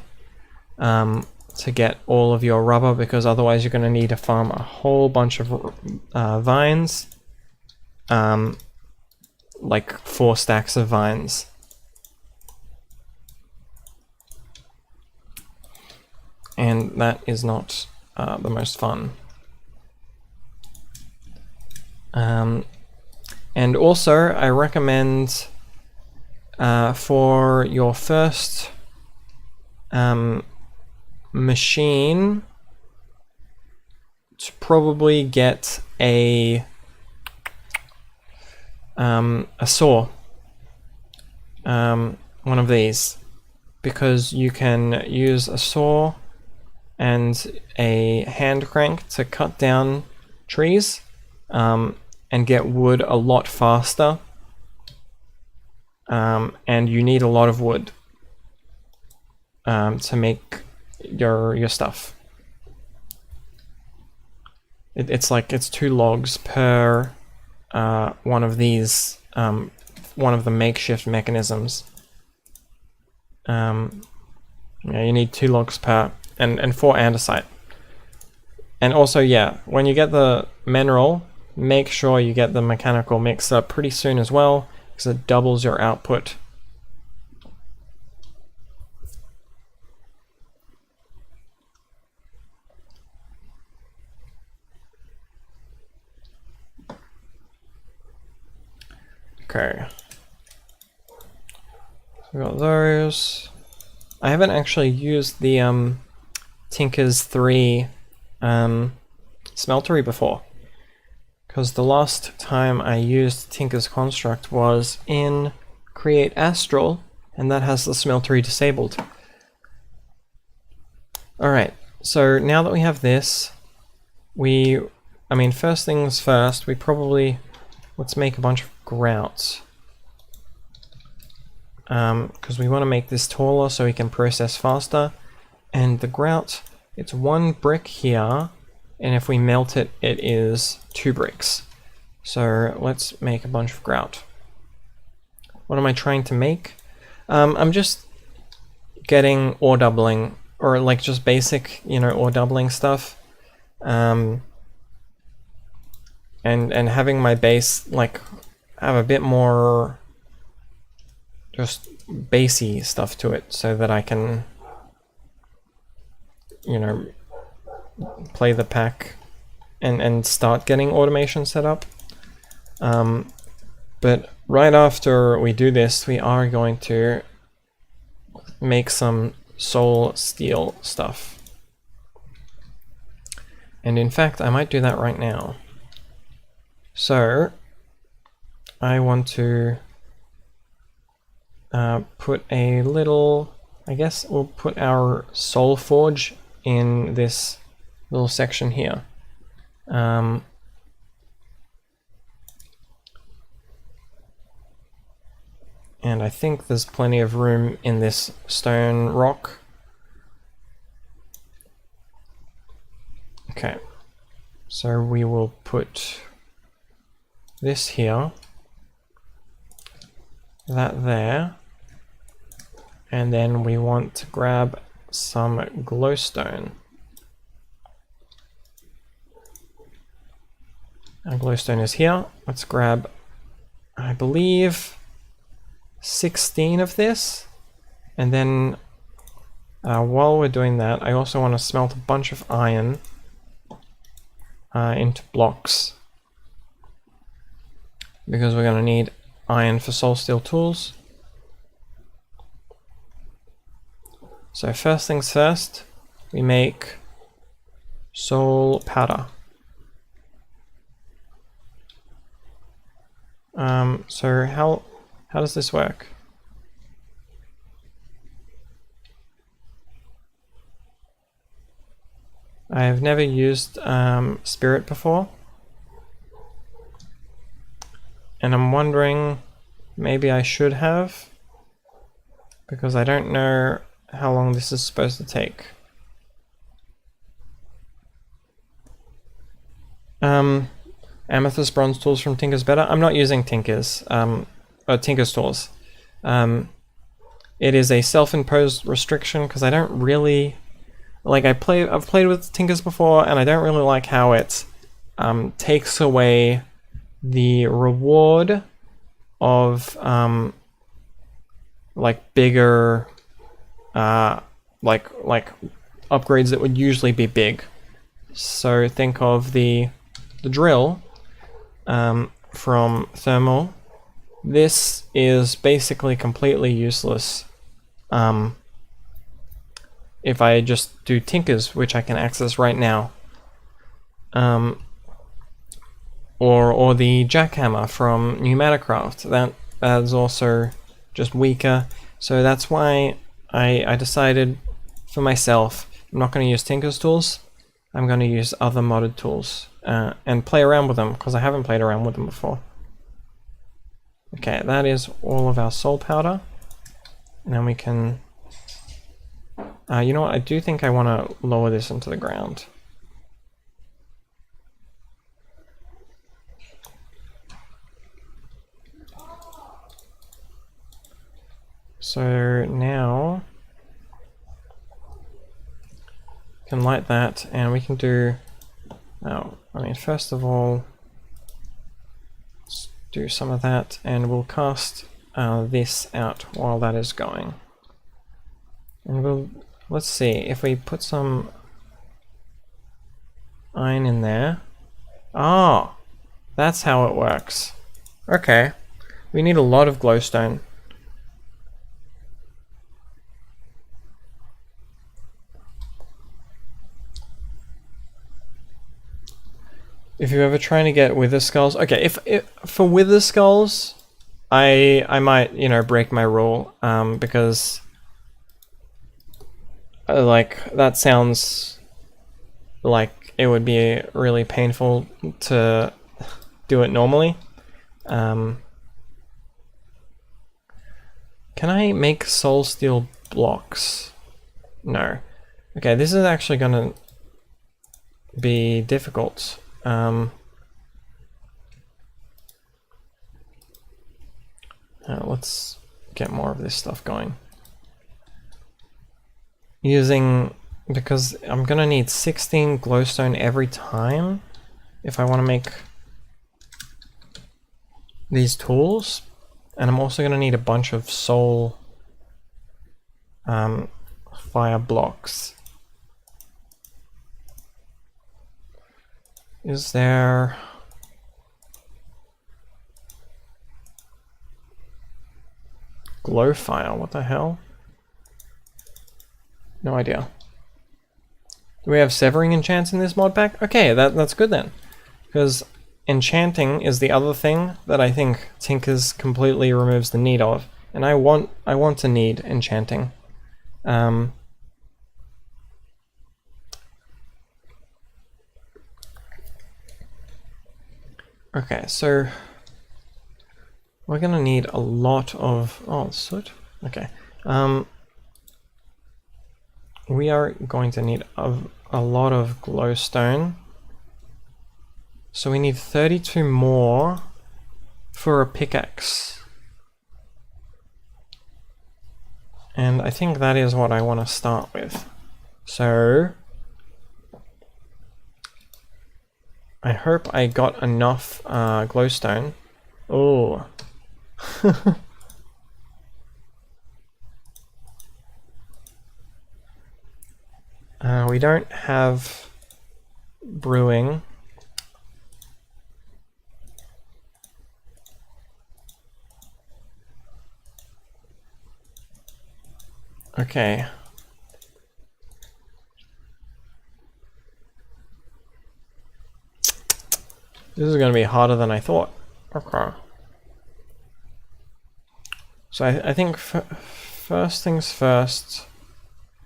to get all of your rubber, because otherwise you're going to need to farm a whole bunch of vines, like 4 stacks of vines. And that is not the most fun. And also, I recommend for your first machine to probably get a saw, one of these, because you can use a saw and a hand crank to cut down trees and get wood a lot faster, and you need a lot of wood to make your stuff. It's like it's 2 logs per one of these, one of the makeshift mechanisms. Yeah, you need 2 logs per, and 4 andesite. And also, yeah, when you get the mineral, make sure you get the mechanical mixer pretty soon as well, because it doubles your output. Okay. So we got those. I haven't actually used the Tinker's 3 Smeltery before, because the last time I used Tinker's Construct was in Create Astral, and that has the Smeltery disabled. Alright, so now that we have this, first things first, let's make a bunch of grouts. Because we want to make this taller so we can process faster. And the grout, it's 1 brick here, and if we melt it, it is 2 bricks. So let's make a bunch of grout. What am I trying to make? I'm just getting ore doubling, or like just basic, ore doubling stuff. And having my base like have a bit more just basey stuff to it, so that I can, play the pack and start getting automation set up. But right after we do this, we are going to make some soul steel stuff. And in fact, I might do that right now. So I want to put a little, I guess we'll put our soul forge in this little section here. And I think there's plenty of room in this stone rock. Okay, so we will put this here, that there, and then we want to grab some glowstone. Our glowstone is here. Let's grab, I believe, 16 of this, and then while we're doing that, I also want to smelt a bunch of iron into blocks, because we're going to need iron for soul steel tools. So first things first, we make soul powder. So how does this work? I have never used Spirit before, and I'm wondering, maybe I should have, because I don't know how long this is supposed to take. Amethyst bronze tools from Tinker's better. I'm not using Tinker's, Tinker's tools. It is a self-imposed restriction, because I don't really like. I've played with Tinker's before, and I don't really like how it takes away the reward of like bigger like upgrades that would usually be big. So think of the drill from thermal. This is basically completely useless if I just do Tinker's, which I can access right now. Or the jackhammer from Pneumaticraft. That is also just weaker. So that's why I decided for myself, I'm not going to use Tinker's tools. I'm going to use other modded tools and play around with them, because I haven't played around with them before. Okay, that is all of our soul powder. And then we can... you know what, I do think I want to lower this into the ground. So now we can light that, and we can do, first of all, let's do some of that, and we'll cast this out while that is going. And let's see, if we put some iron in there. Oh, that's how it works. Okay. We need a lot of glowstone. If you're ever trying to get wither skulls, okay. If for wither skulls, I might, you know, break my rule, because like that sounds like it would be really painful to do it normally. Can I make soul steel blocks? No. Okay, this is actually gonna be difficult. Let's get more of this stuff going. Because I'm gonna need 16 glowstone every time if I want to make these tools, and I'm also gonna need a bunch of soul fire blocks. Is there... glow fire? What the hell? No idea. Do we have severing enchants in this mod pack? Okay, that's good then. Because enchanting is the other thing that I think Tinkers completely removes the need of. And I want to need enchanting. Okay, so we're gonna need a lot of... oh, soot? Okay. We are going to need a lot of glowstone. So we need 32 more for a pickaxe. And I think that is what I want to start with. So I hope I got enough glowstone. Oh. We don't have brewing. Okay. This is going to be harder than I thought. Okay. So I think first things first,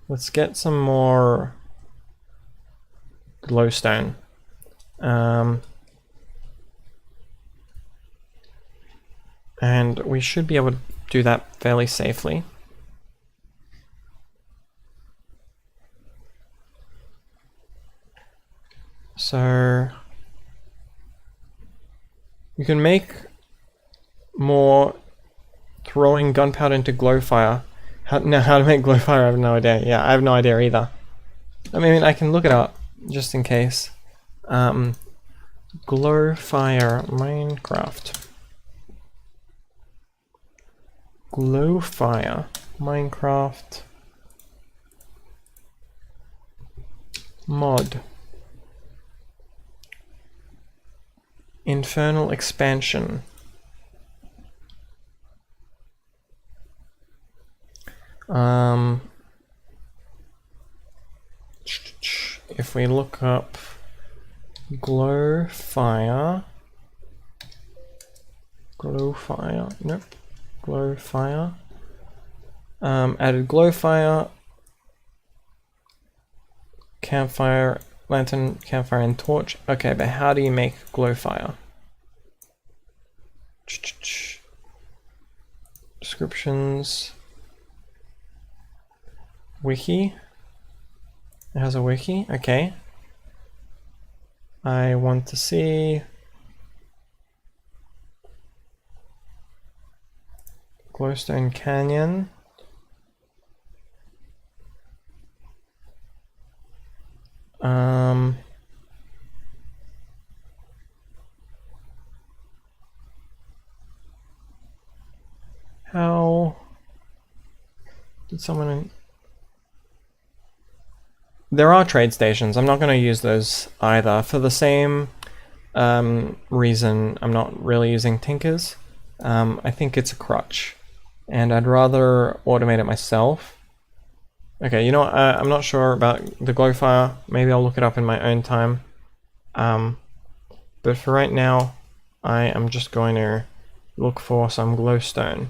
let's get some more glowstone. And we should be able to do that fairly safely. So you can make more throwing gunpowder into glowfire. How to make glowfire, I have no idea. Yeah, I have no idea either. I mean, I can look it up just in case. Glowfire Minecraft. Glowfire Minecraft mod. Infernal expansion. If we look up glowfire, nope, glowfire, added glowfire, campfire, lantern, campfire, and torch. Okay, but how do you make glowfire? Descriptions. Wiki. It has a wiki. Okay. I want to see Glowstone Canyon. How did someone... There are trade stations. I'm not going to use those either. For the same reason, I'm not really using Tinkers. I think it's a crutch, and I'd rather automate it myself. Okay, you know what, I'm not sure about the glowfire. Maybe I'll look it up in my own time. But for right now, I am just going to look for some glowstone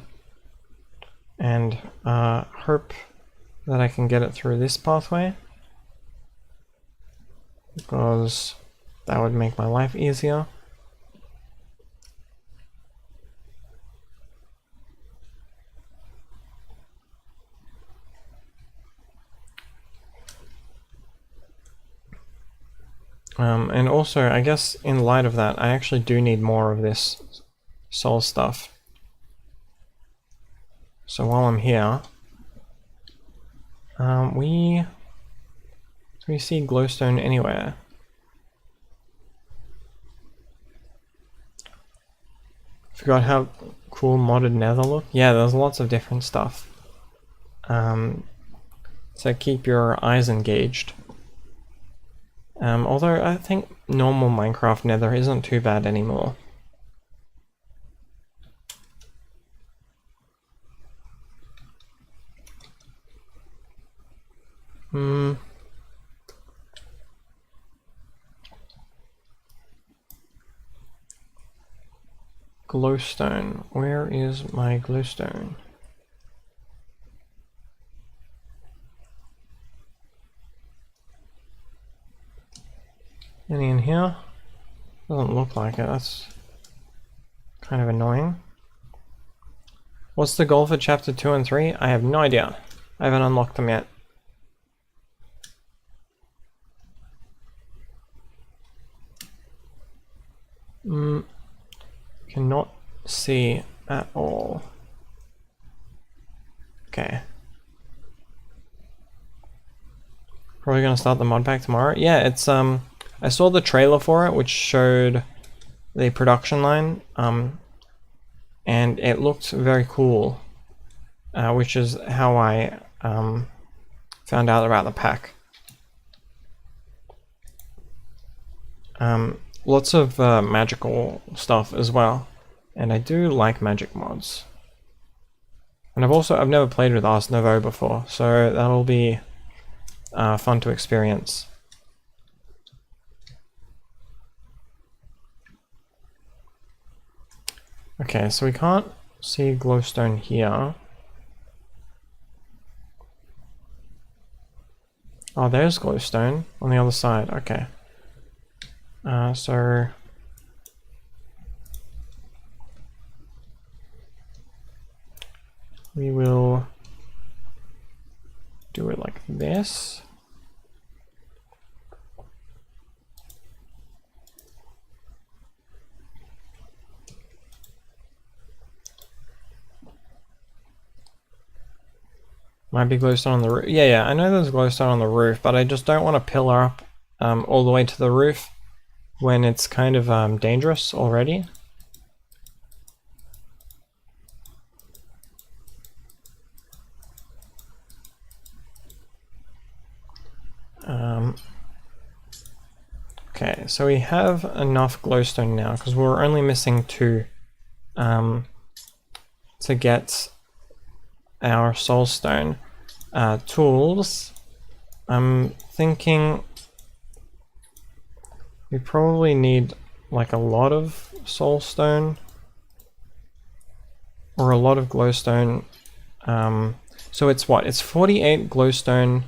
and hope that I can get it through this pathway, because that would make my life easier. And also, I guess in light of that, I actually do need more of this soul stuff. So while I'm here, do we see glowstone anywhere? Forgot how cool modded nether look. Yeah, there's lots of different stuff. So keep your eyes engaged. Although I think normal Minecraft nether isn't too bad anymore. Glowstone. Where is my glowstone? Any in here? Doesn't look like it. That's kind of annoying. What's the goal for chapter 2 and 3? I have no idea. I haven't unlocked them yet. Cannot see at all. Okay. Probably gonna start the mod pack tomorrow. Yeah, it's I saw the trailer for it, which showed the production line, and it looked very cool, which is how I found out about the pack. Lots of magical stuff as well, and I do like magic mods. And I've never played with Ars Nouveau before, so that'll be fun to experience. Okay, so we can't see glowstone here. Oh, there's glowstone on the other side. Okay. So we will do it like this. Might be glowstone on the roof. Yeah, I know there's glowstone on the roof, but I just don't want to pillar up all the way to the roof when it's kind of dangerous already. Okay, so we have enough glowstone now, because we're only missing 2 to get our soulstone. Tools, I'm thinking we probably need like a lot of soulstone or a lot of glowstone. So it's what? It's 48 glowstone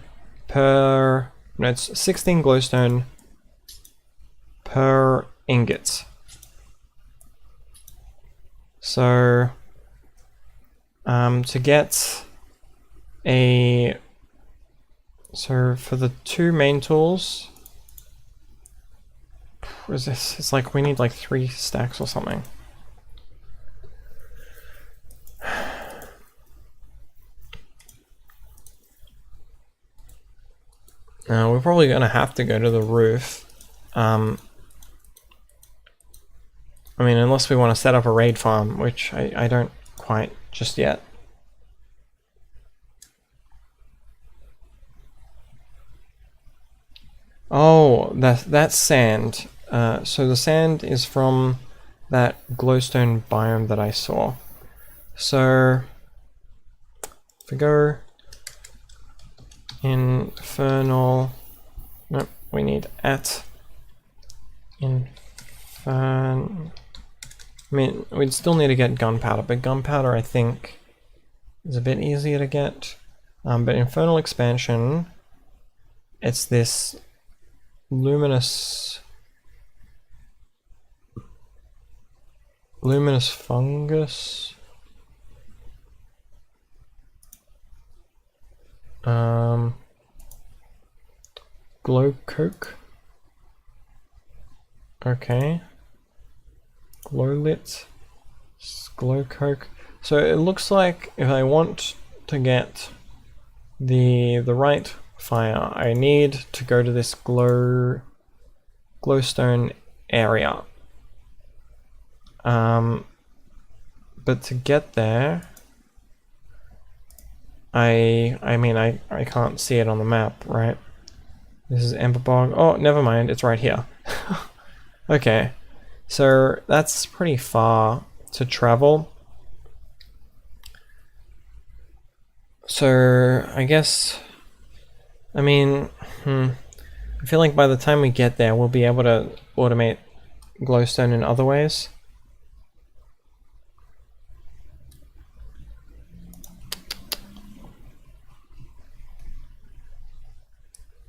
per... No, it's 16 glowstone per ingot. So to get a... So for the 2 main tools, what is this? It's like we need like 3 stacks or something. We're probably going to have to go to the roof. I mean, unless we want to set up a raid farm, which I don't quite just yet. Oh, that's sand. So the sand is from that glowstone biome that I saw. So if we go infernal, nope, we need at infern. I mean, we'd still need to get gunpowder, but gunpowder I think is a bit easier to get. But infernal expansion, it's this luminous fungus. Glow coke. Okay. Glow lit. Glow coke. So it looks like if I want to get the right fire, I need to go to this glowstone area. But to get there, I mean I can't see it on the map, right? This is Ember Bog. Oh, never mind, it's right here. Okay, so that's pretty far to travel. So I guess, I mean, I feel like by the time we get there, we'll be able to automate glowstone in other ways.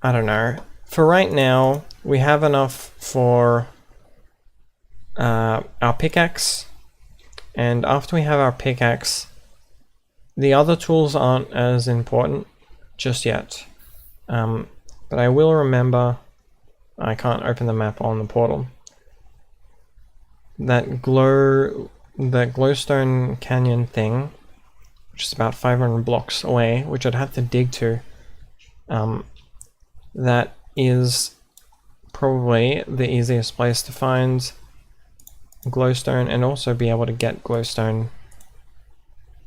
I don't know. For right now, we have enough for our pickaxe, and after we have our pickaxe, the other tools aren't as important just yet. But I will remember, I can't open the map on the portal, that glowstone canyon thing, which is about 500 blocks away, which I'd have to dig to. That is probably the easiest place to find glowstone and also be able to get glowstone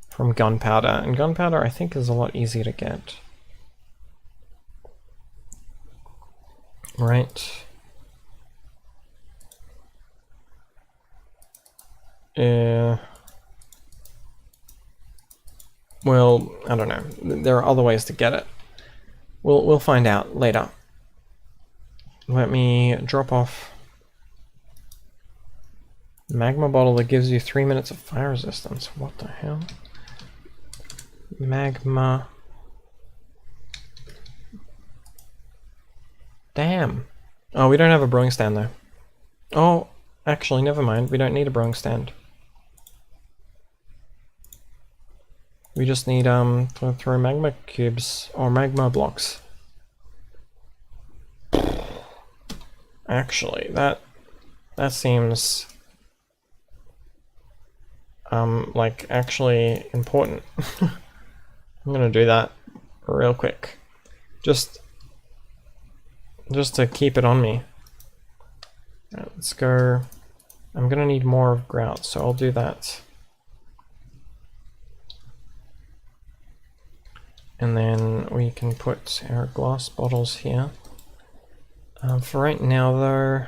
from gunpowder. And gunpowder I think is a lot easier to get. Right. Well, I don't know. There are other ways to get it. We'll find out later. Let me drop off magma bottle that gives you 3 minutes of fire resistance. What the hell? Magma. Damn. Oh, we don't have a brewing stand though. Oh, actually, never mind. We don't need a brewing stand. We just need to throw magma cubes or magma blocks. Actually, that seems like actually important. I'm gonna do that real quick. Just to keep it on me. Right, let's go. I'm gonna need more of grout, so I'll do that. And then we can put our glass bottles here. For right now though,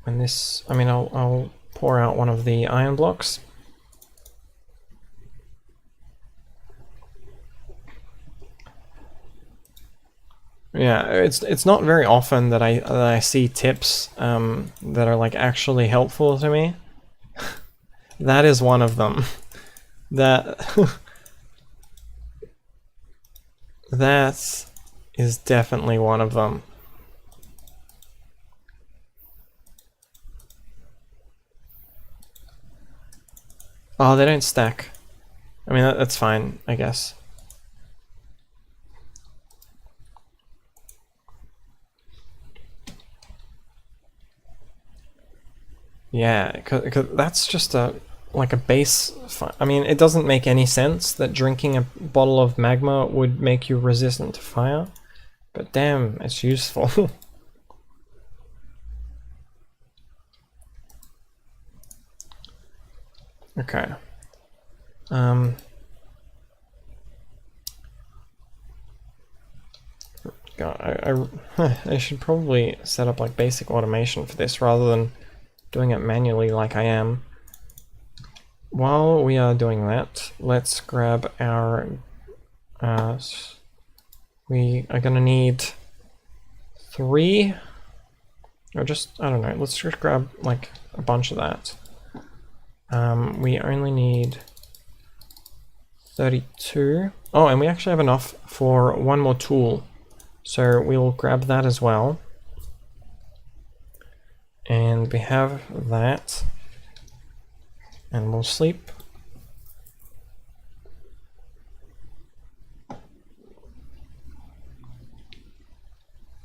when this, I mean I'll pour out one of the iron blocks. Yeah, it's not very often that I see tips that are like actually helpful to me. That is one of them. That is definitely one of them. Oh, they don't stack. I mean, that's fine, I guess. Yeah, cause that's just like a base. I mean, it doesn't make any sense that drinking a bottle of magma would make you resistant to fire, but damn, it's useful. Okay. God, I should probably set up like basic automation for this rather than doing it manually like I am. While we are doing that, let's grab our... we are gonna need 3, or just, I don't know, let's just grab like a bunch of that. We only need 32. Oh, and we actually have enough for one more tool. So we'll grab that as well. And we have that. And we'll sleep.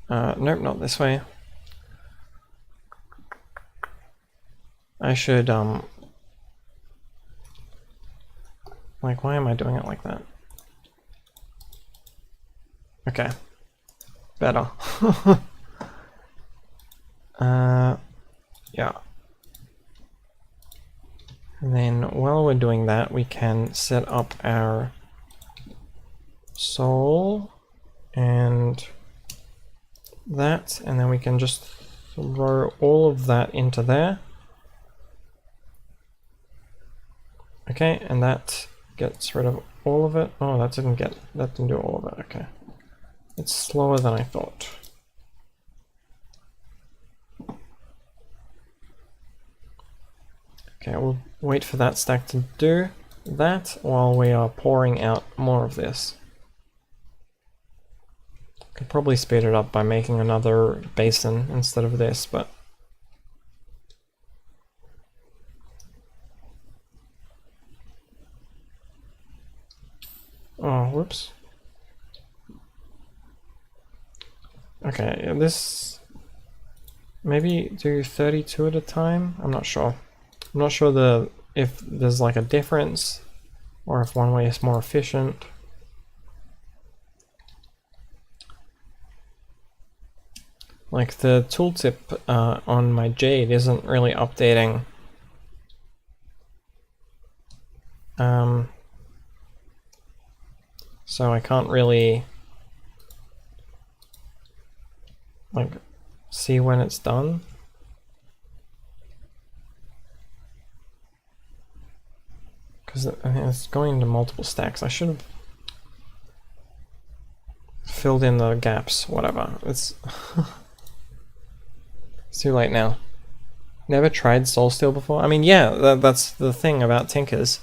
Nope, not this way. I should, like, why am I doing it like that? Okay. Better. Yeah. And then while we're doing that, we can set up our soul and that, and then we can just throw all of that into there. Okay, and that gets rid of all of it. Oh, that didn't do all of it. Okay. It's slower than I thought. Okay, we'll wait for that stack to do that while we are pouring out more of this. Could probably speed it up by making another basin instead of this, but... Oh, whoops. Okay, this... Maybe do 32 at a time? I'm not sure. I'm not sure if there's like a difference, or if one way is more efficient. Like the tooltip on my Jade isn't really updating. So I can't really like see when it's done. Because it's going into multiple stacks. I should have filled in the gaps, whatever. It's it's too late now. Never tried soul steel before? I mean, yeah, that's the thing about Tinkers.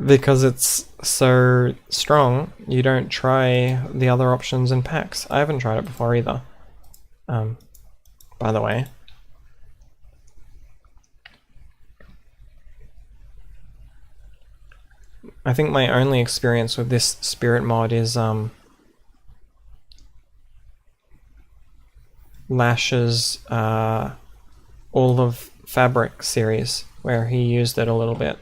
Because it's so strong, you don't try the other options in packs. I haven't tried it before either. By the way. I think my only experience with this spirit mod is Lash's All of Fabric series, where he used it a little bit.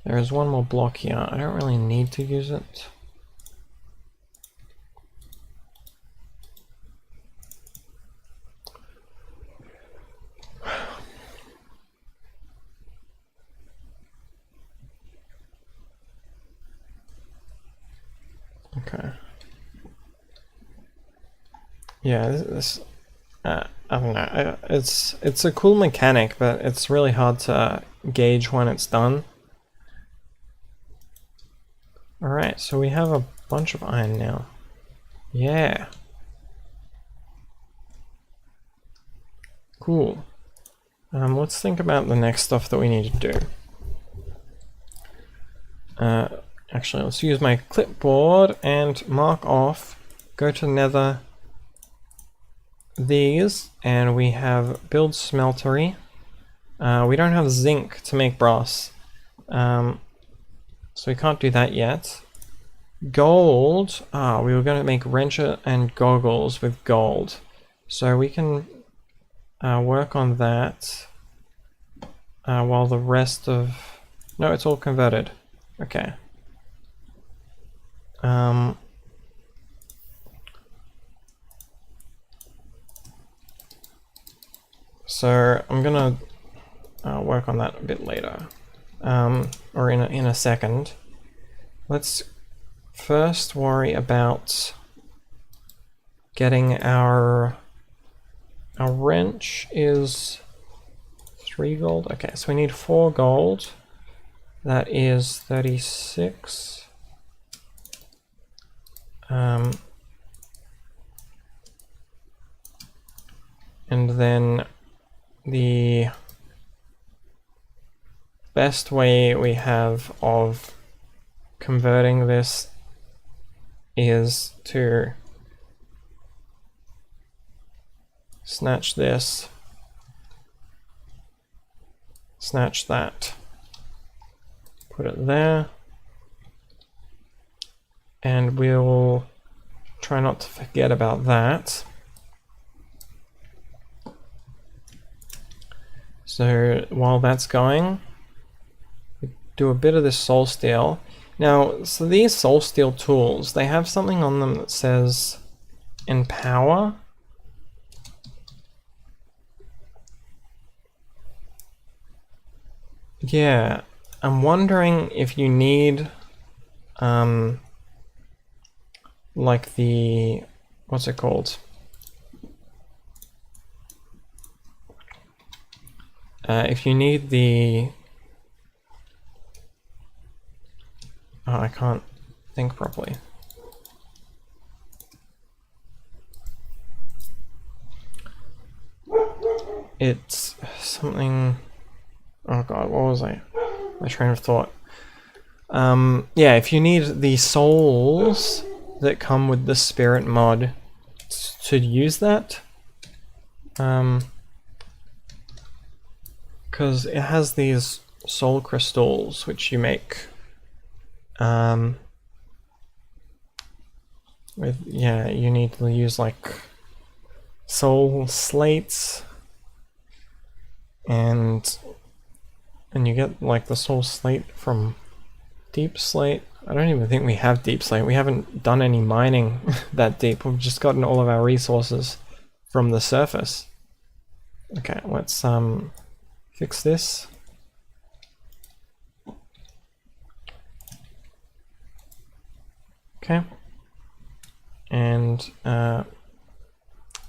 There is one more block here. I don't really need to use it. Okay. Yeah, I don't know. It's a cool mechanic, but it's really hard to gauge when it's done. Alright, so we have a bunch of iron now. Yeah. Cool. Let's think about the next stuff that we need to do. Actually, let's use my clipboard and mark off, go to nether these, and we have build smeltery. We don't have zinc to make brass. So we can't do that yet. Gold, we were going to make wrencher and goggles with gold. So we can work on that while the rest of... No, it's all converted. Okay. So I'm gonna work on that a bit later, or in a second. Let's first worry about getting our wrench is 3 gold. Okay, so we need 4 gold. That is 36. And then the best way we have of converting this is to snatch this, snatch that, put it there, and we'll try not to forget about that. So while that's going, we do a bit of this soul steel. Now, so these soul steel tools, they have something on them that says empower. Yeah, I'm wondering if you need like the, what's it called? If you need the, oh, I can't think properly. It's something, oh god, what was my train of thought? Yeah, if you need the souls that come with the spirit mod to use that, because it has these soul crystals which you make with, yeah, you need to use like soul slates, and you get like the soul slate from deep slate. I don't even think we have deep slate. We haven't done any mining that deep. We've just gotten all of our resources from the surface. Okay, let's fix this. Okay. And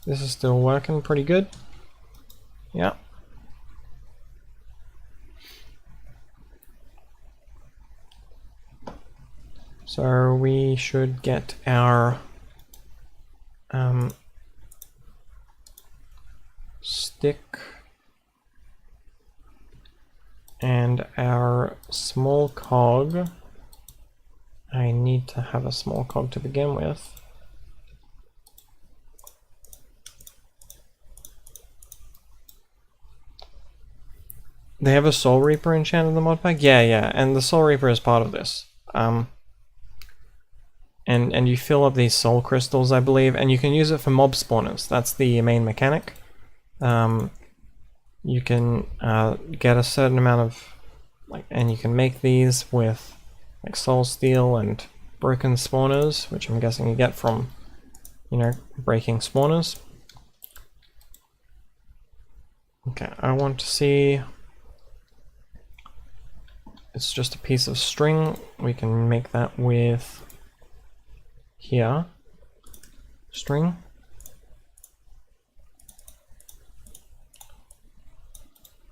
this is still working pretty good. Yeah. So we should get our stick and our small cog. I need to have a small cog to begin with. They have a Soul Reaper enchanted in the mod pack? Yeah, and the Soul Reaper is part of this. And you fill up these soul crystals, I believe, and you can use it for mob spawners. That's the main mechanic. You can get a certain amount of, like, and you can make these with like soul steel and broken spawners, which I'm guessing you get from, you know, breaking spawners. Okay, I want to see. It's just a piece of string. We can make that with here, string.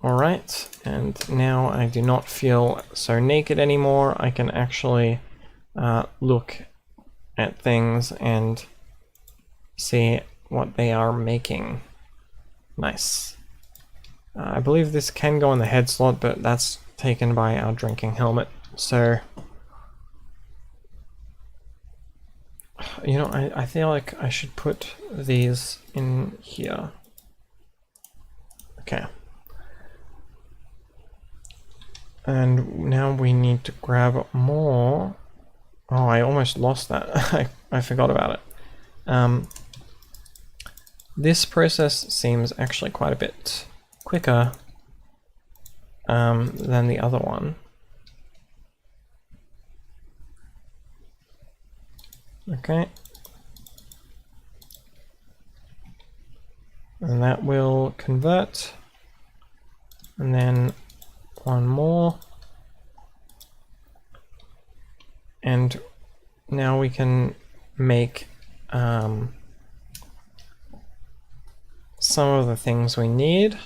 Alright, and now I do not feel so naked anymore. I can actually look at things and see what they are making. Nice. I believe this can go in the head slot, but that's taken by our drinking helmet. So, you know, I feel like I should put these in here. Okay. And now we need to grab more. Oh, I almost lost that. I forgot about it. This process seems actually quite a bit quicker than the other one. Okay. And that will convert. And then one more. And now we can make some of the things we need.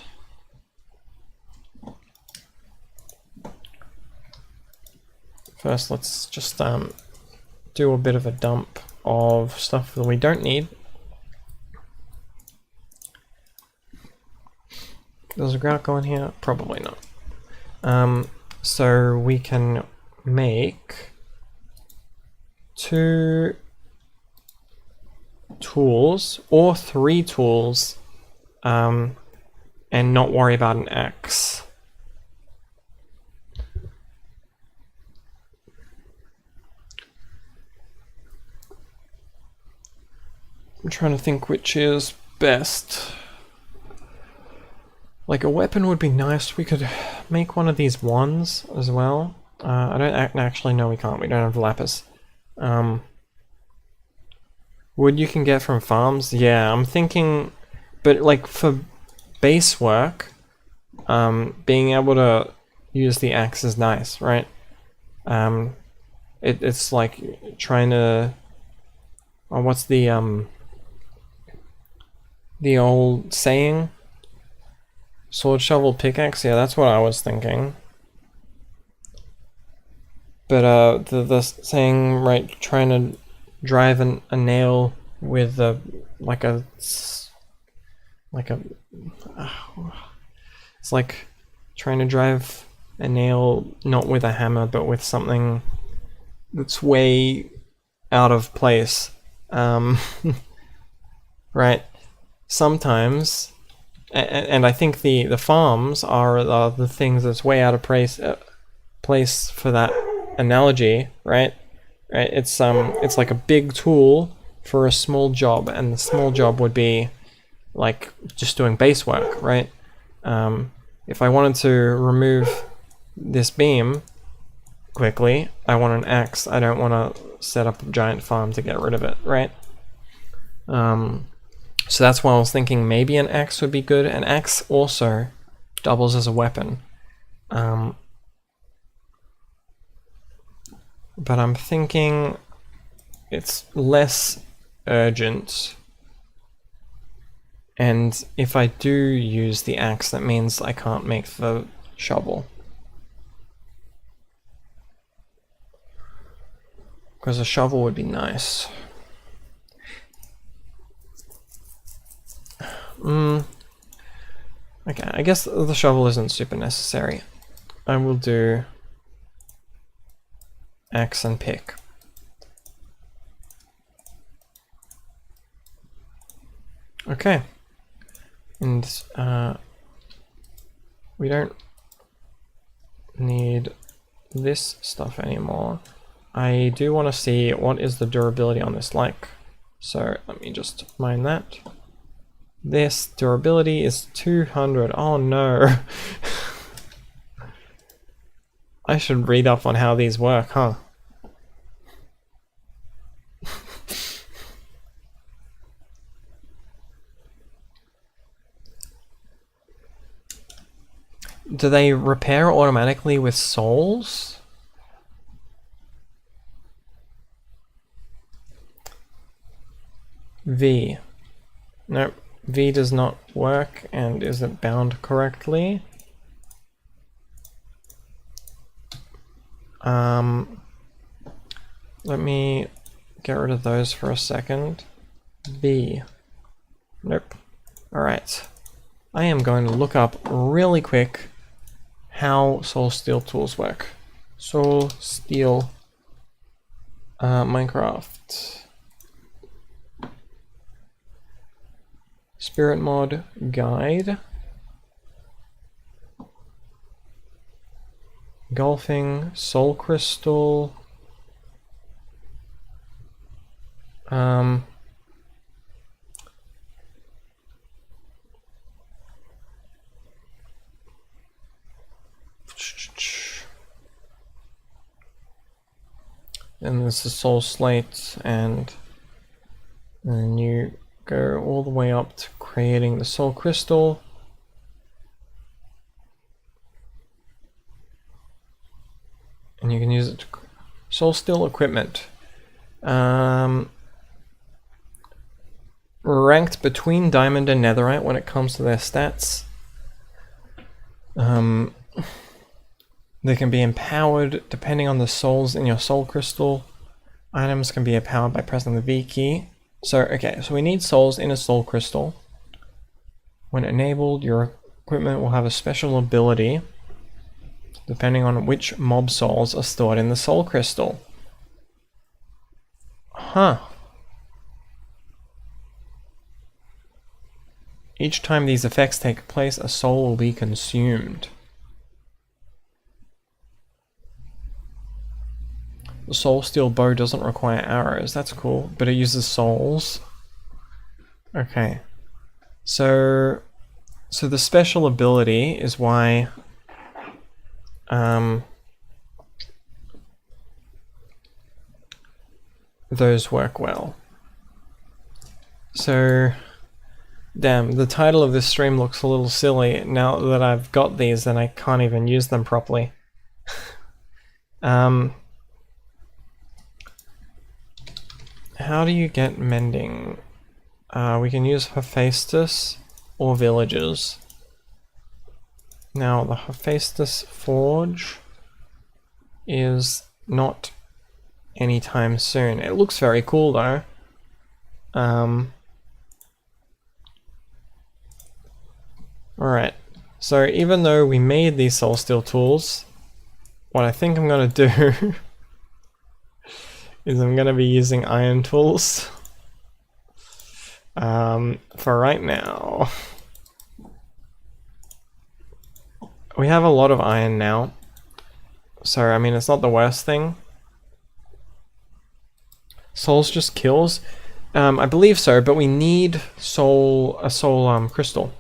First, let's just do a bit of a dump of stuff that we don't need. Does a grout go in here? Probably not. So we can make 2 tools or 3 tools and not worry about an axe. I'm trying to think which is best. Like a weapon would be nice. We could make one of these wands as well. I don't actually, no, we can't. We don't have lapis. Wood you can get from farms. Yeah, I'm thinking, but like for base work, being able to use the axe is nice, right? It's like trying to. Oh, what's the old saying? Sword, shovel, pickaxe? Yeah, that's what I was thinking. But the saying, right, trying to drive a nail with it's like trying to drive a nail not with a hammer but with something that's way out of place. Right. Sometimes, and I think the farms are the things that's way out of place for that analogy, right? Right. It's like a big tool for a small job, and the small job would be like just doing base work, right? If I wanted to remove this beam quickly, I want an axe. I don't want to set up a giant farm to get rid of it, right? So that's why I was thinking maybe an axe would be good. An axe also doubles as a weapon. But I'm thinking it's less urgent. And if I do use the axe, that means I can't make the shovel. Because a shovel would be nice. Okay, I guess the shovel isn't super necessary. I will do axe and pick. Okay. And we don't need this stuff anymore. I do want to see what is the durability on this like. So let me just mine that. This durability is 200. Oh no. I should read up on how these work, huh? Do they repair automatically with souls? V. Nope. V does not work and isn't bound correctly. Let me get rid of those for a second. B. Nope. Alright. I am going to look up really quick how soul steel tools work. Soul steel Minecraft. Spirit mod guide. Golfing, soul crystal. And this is soul slate, and then you go all the way up to creating the soul crystal. And you can use it to soul steel equipment. Ranked between diamond and netherite when it comes to their stats. They can be empowered depending on the souls in your soul crystal. Items can be empowered by pressing the V key. So, okay, so we need souls in a soul crystal. When enabled, your equipment will have a special ability depending on which mob souls are stored in the soul crystal. Huh. Each time these effects take place, a soul will be consumed. The soul steel bow doesn't require arrows, that's cool, but it uses souls. Okay. So the special ability is why those work well. So damn, the title of this stream looks a little silly. Now that I've got these, then I can't even use them properly. How do you get mending? We can use Hephaestus or villagers. Now the Hephaestus Forge is not anytime soon. It looks very cool though. Alright, so even though we made these soul steel tools, what I think I'm gonna do is I'm gonna be using iron tools for right now. We have a lot of iron now, so I mean it's not the worst thing. Souls just kills? I believe so, but we need a soul crystal.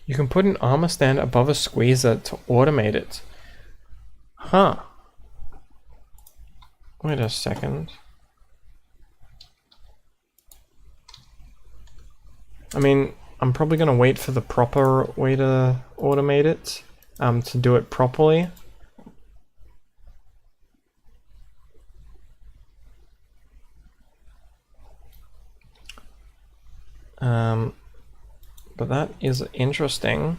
You can put an armor stand above a squeezer to automate it. Huh. Wait a second. I mean, I'm probably gonna wait for the proper way to automate it, to do it properly. But that is interesting.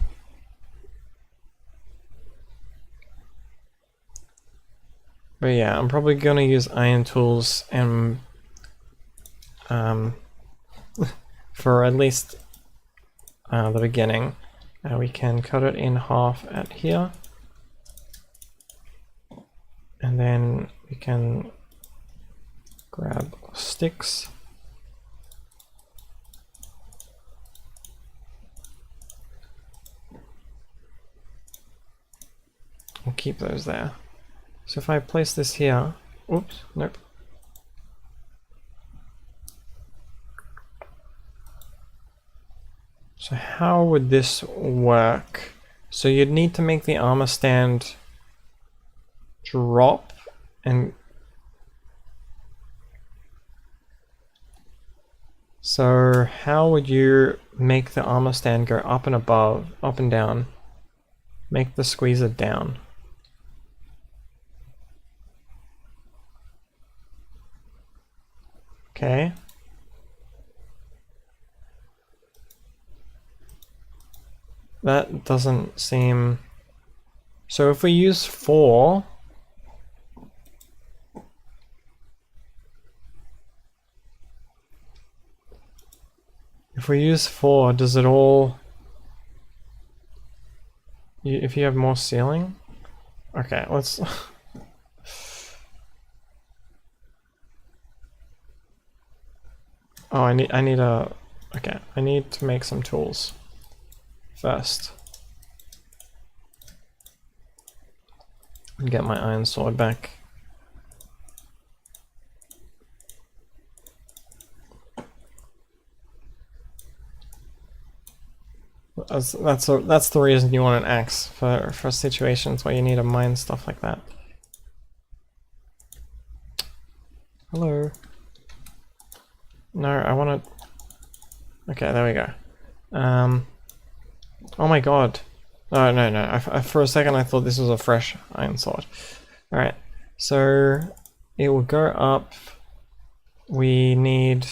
But yeah, I'm probably gonna use iron tools and for at least the beginning. We can cut it in half at here, and then we can grab sticks. We'll keep those there. So if I place this here, oops, nope. So how would this work? So you'd need to make the armor stand drop and... So how would you make the armor stand go up and above, up and down? Make the squeezer down. Okay. That doesn't seem... So if we use 4... If we use 4, does it all... If you have more ceiling? Okay, let's... Oh, I need a... Okay, I need to make some tools first. And get my iron sword back. That's the reason you want an axe, for situations where you need to mine stuff like that. Hello. No, I want to... Okay, there we go. Oh my god. Oh, no, no. For a second I thought this was a fresh iron sword. Alright, so it will go up. We need...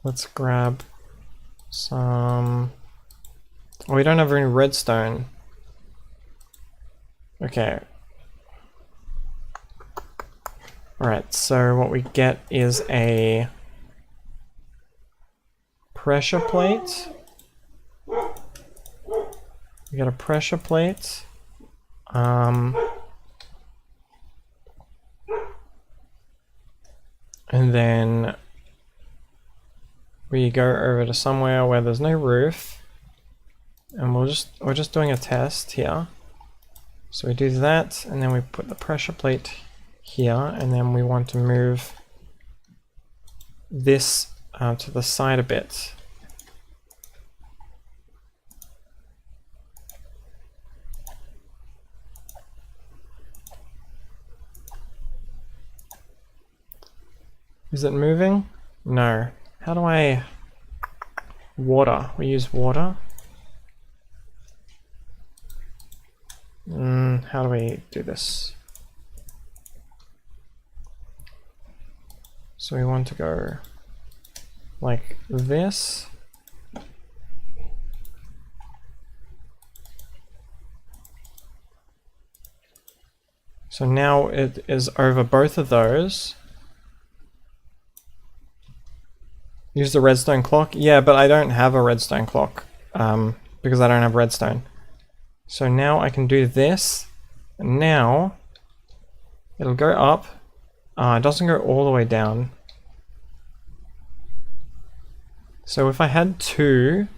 let's grab some... Oh, we don't have any redstone. Okay. Alright, so what we get is a pressure plate. We get a pressure plate. And then we go over to somewhere where there's no roof. And we're just doing a test here. So we do that, and then we put the pressure plate here, and then we want to move this to the side a bit. Is it moving? No. How do I... Water. We use water. How do we do this? So we want to go like this. So now it is over both of those. Use the redstone clock? Yeah, but I don't have a redstone clock because I don't have redstone. So now I can do this, and now it'll go up. It doesn't go all the way down. So if I had two,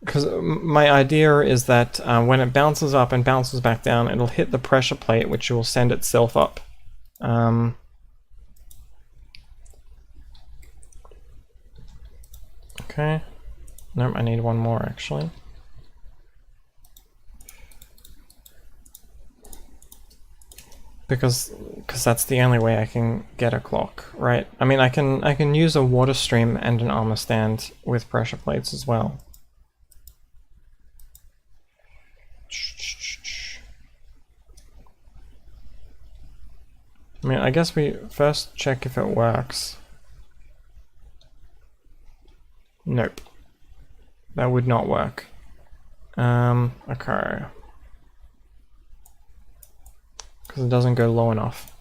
because my idea is that when it bounces up and bounces back down, it'll hit the pressure plate, which will send itself up. Okay. Nope, I need one more actually. Because that's the only way I can get a clock, right? I mean, I can use a water stream and an armor stand with pressure plates as well. I mean, I guess we first check if it works. Nope. That would not work. Okay. Because it doesn't go low enough.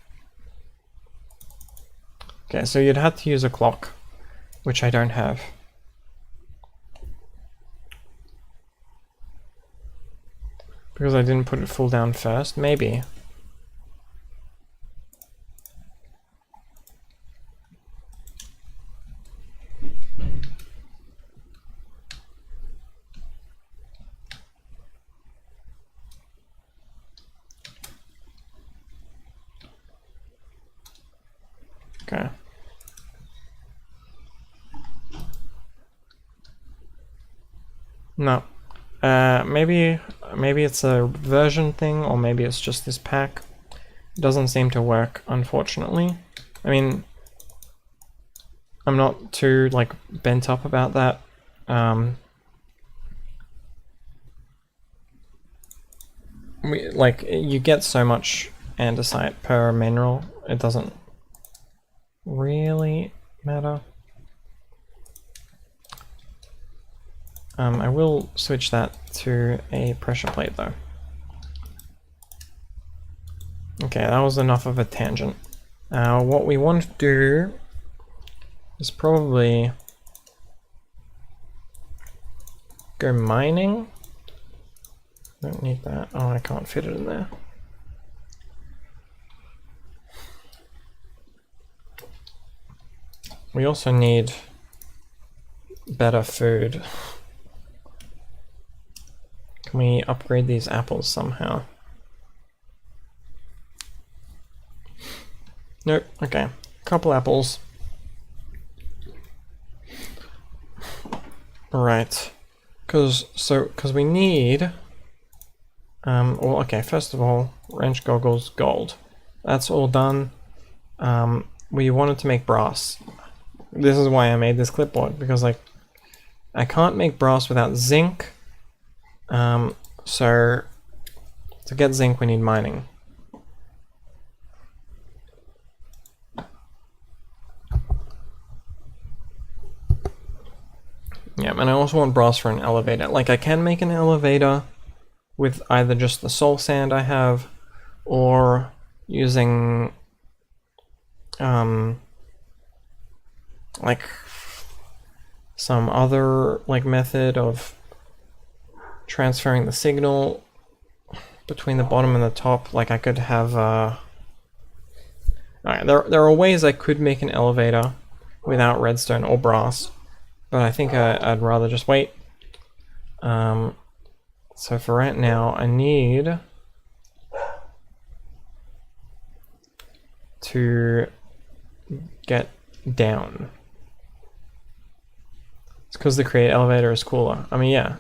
Okay, so you'd have to use a clock, which I don't have. Because I didn't put it full down first, maybe. Okay. No. Maybe it's a version thing, or maybe it's just this pack. It doesn't seem to work, unfortunately. I mean, I'm not too like bent up about that. Like you get so much andesite per mineral, it doesn't really matter. I will switch that to a pressure plate though. Okay, that was enough of a tangent. What we want to do is probably go mining. Don't need that. Oh, I can't fit it in there. We also need better food. Can we upgrade these apples somehow? Nope. Okay. Couple apples. Right. Because we need Well, okay, first of all, wrench goggles, gold. That's all done. We wanted to make brass. This is why I made this clipboard, because like I can't make brass without zinc. So to get zinc we need mining. Yeah, and I also want brass for an elevator. Like I can make an elevator with either just the soul sand I have or using like some other like method of transferring the signal between the bottom and the top. Like I could have alright, there are ways I could make an elevator without redstone or brass, but I think I'd rather just wait. So for right now I need to get down. It's because the create elevator is cooler. I mean, yeah.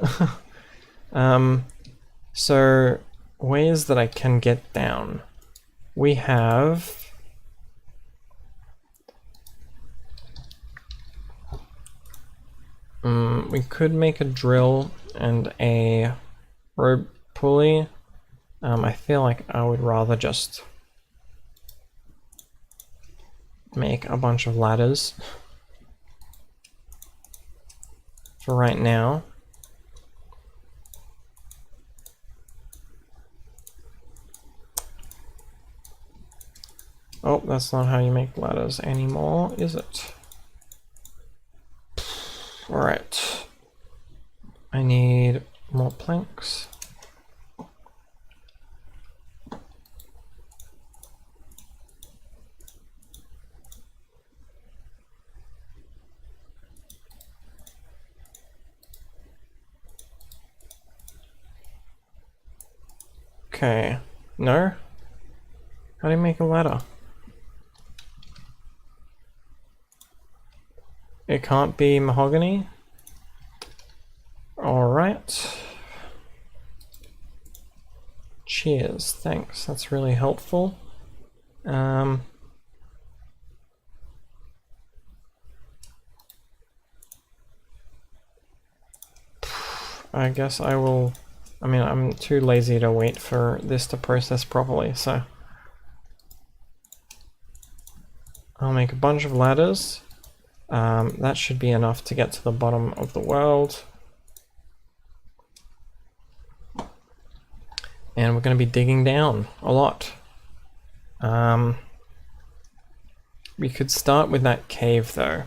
So ways that I can get down. We have we could make a drill and a rope pulley. I feel like I would rather just make a bunch of ladders for right now. Oh, that's not how you make ladders anymore, is it? Alright. I need more planks. Okay. No? How do you make a ladder? It can't be mahogany? Alright. Cheers, thanks, that's really helpful. I guess I will... I mean, I'm too lazy to wait for this to process properly, so... I'll make a bunch of ladders. That should be enough to get to the bottom of the world. And we're going to be digging down a lot. We could start with that cave though.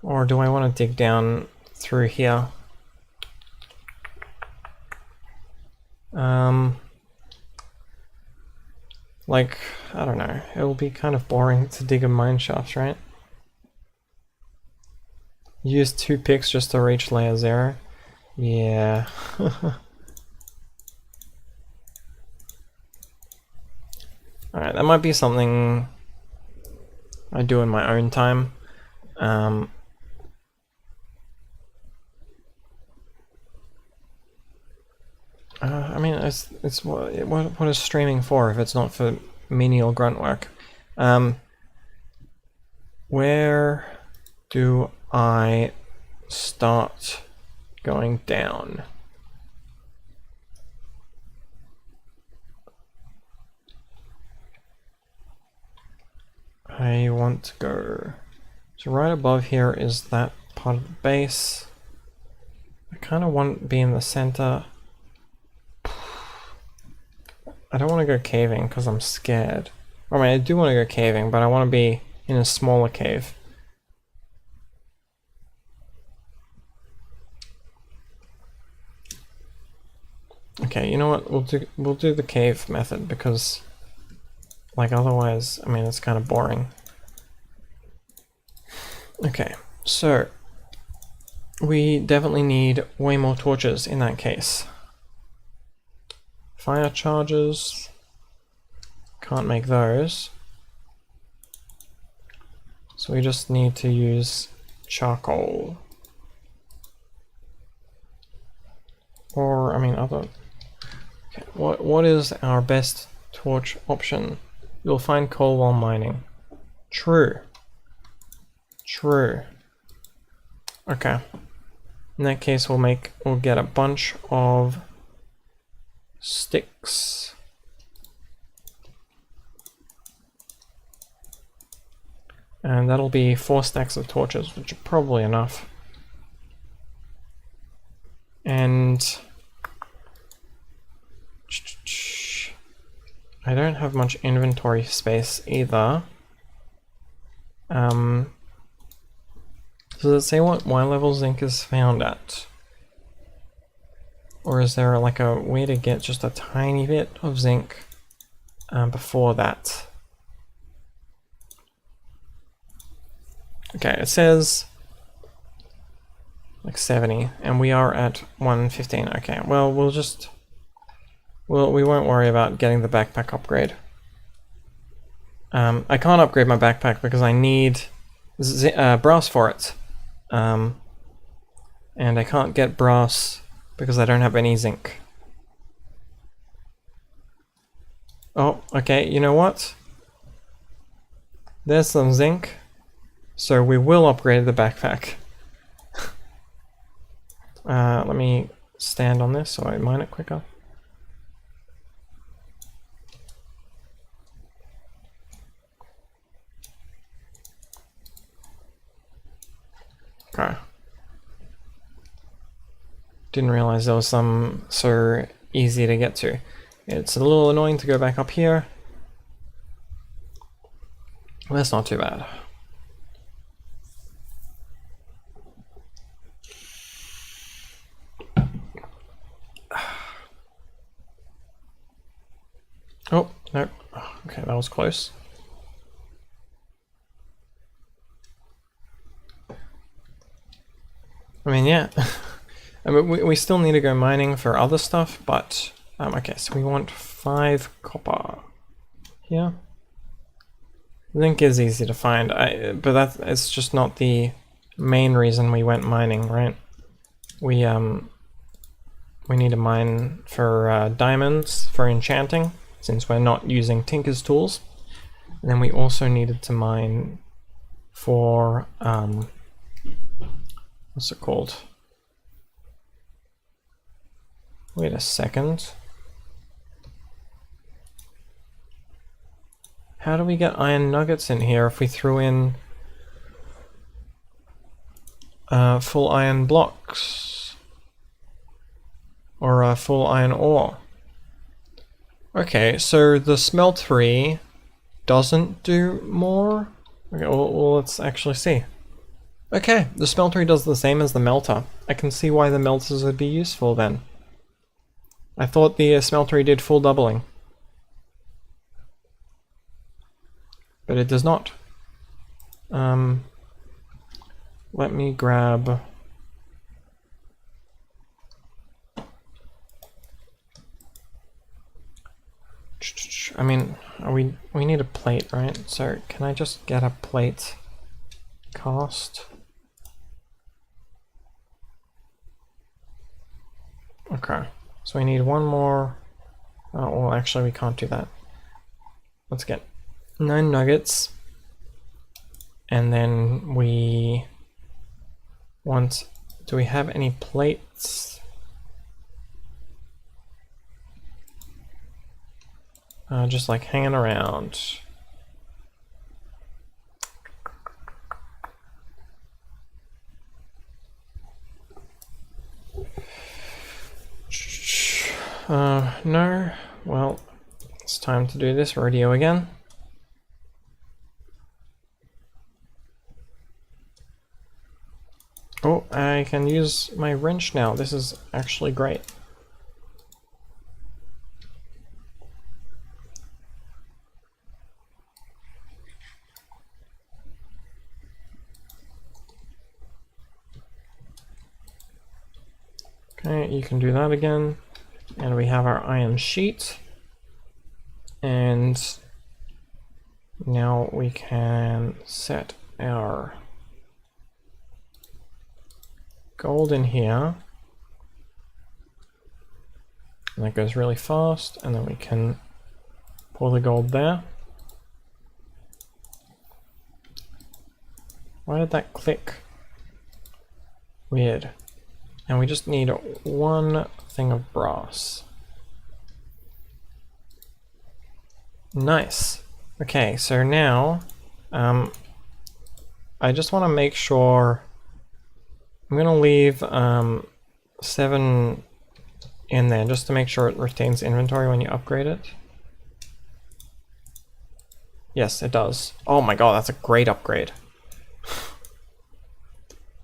Or do I want to dig down through here? Like, I don't know, it'll be kind of boring to dig a mine shaft, right? Use 2 picks just to reach layer 0? Yeah. Alright, that might be something I do in my own time. I mean, it's what is streaming for if it's not for menial grunt work? Where do I start going down? I want to go... So right above here is that part of the base. I kind of want to be in the center. I don't want to go caving because I'm scared. I mean, I do want to go caving, but I want to be in a smaller cave. Okay, you know what? We'll do the cave method because, like, otherwise, I mean, it's kind of boring. Okay, so we definitely need way more torches in that case. Fire charges, can't make those. So we just need to use charcoal. Or, I mean, other What is our best torch option? You'll find coal while mining. True. True. Okay. In that case, we'll get a bunch of sticks. And that'll be 4 stacks of torches, which are probably enough. And I don't have much inventory space either. Does it say what Y level zinc is found at? Or is there like a way to get just a tiny bit of zinc before that? Okay, it says like 70, and we are at 115. Okay, well, we won't worry about getting the backpack upgrade. I can't upgrade my backpack because I need brass for it. And I can't get brass because I don't have any zinc. Oh, okay, you know what? There's some zinc. So we will upgrade the backpack. Let me stand on this so I mine it quicker. Okay. Didn't realize there was some so easy to get to. It's a little annoying to go back up here. That's not too bad. Oh, no. Okay, that was close. I mean, yeah. I mean, we still need to go mining for other stuff, but... okay, so we want 5 copper here. Zinc is easy to find, but it's just not the main reason we went mining, right? We need to mine for diamonds for enchanting, since we're not using Tinker's tools. And then we also needed to mine for what's it called? Wait a second. How do we get iron nuggets in here if we threw in full iron blocks? Or full iron ore? Okay, so the smeltery doesn't do more? Okay, well, let's actually see. Okay, the smeltery does the same as the melter. I can see why the melters would be useful then. I thought the smeltery did full doubling. But it does not. Let me grab... I mean, we need a plate, right? So can I just get a plate cast? Okay, so we need one more. Oh, well, actually, we can't do that. Let's get 9 nuggets, and then we want. Do we have any plates? Just like hanging around. No. Well, it's time to do this rodeo again. Oh, I can use my wrench now. This is actually great. Okay, you can do that again. And we have our iron sheet. And now we can set our gold in here. And that goes really fast, and then we can pour the gold there. Why did that click? Weird. And we just need one thing of brass. Nice. Okay, so now I just want to make sure I'm going to leave 7 in there just to make sure it retains inventory when you upgrade it. Yes, it does. Oh my god, that's a great upgrade.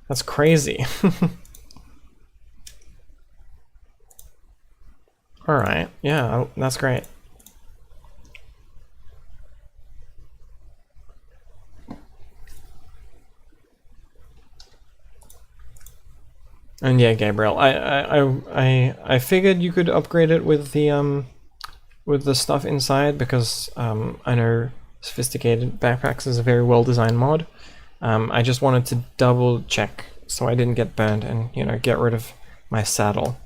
That's crazy. Alright, yeah, that's great. And yeah, Gabriel, I figured you could upgrade it with the stuff inside because I know Sophisticated Backpacks is a very well designed mod. I just wanted to double check so I didn't get burned and, you know, get rid of my saddle.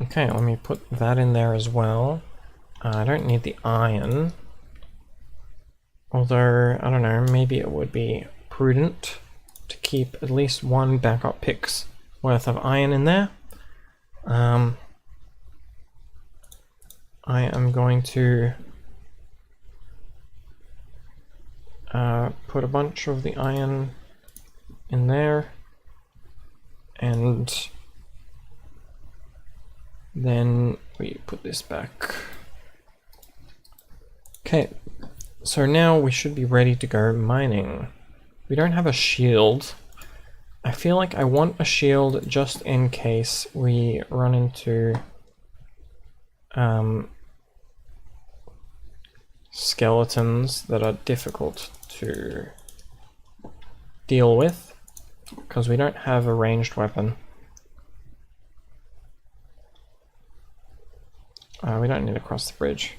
Okay, let me put that in there as well. I don't need the iron. Although, I don't know, maybe it would be prudent to keep at least one backup pick's worth of iron in there. I am going to put a bunch of the iron in there, and then we put this back. Okay. So now we should be ready to go mining. We don't have a shield. I feel like I want a shield just in case we run into skeletons that are difficult to deal with, because we don't have a ranged weapon. We don't need to cross the bridge.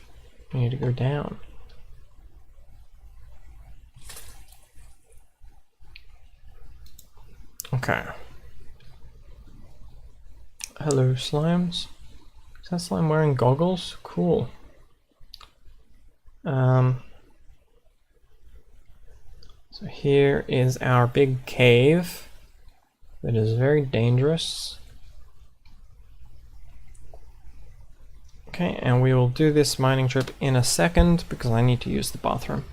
We need to go down. Okay. Hello, slimes. Is that slime wearing goggles? Cool. So here is our big cave that is very dangerous. Okay, and we will do this mining trip in a second because I need to use the bathroom.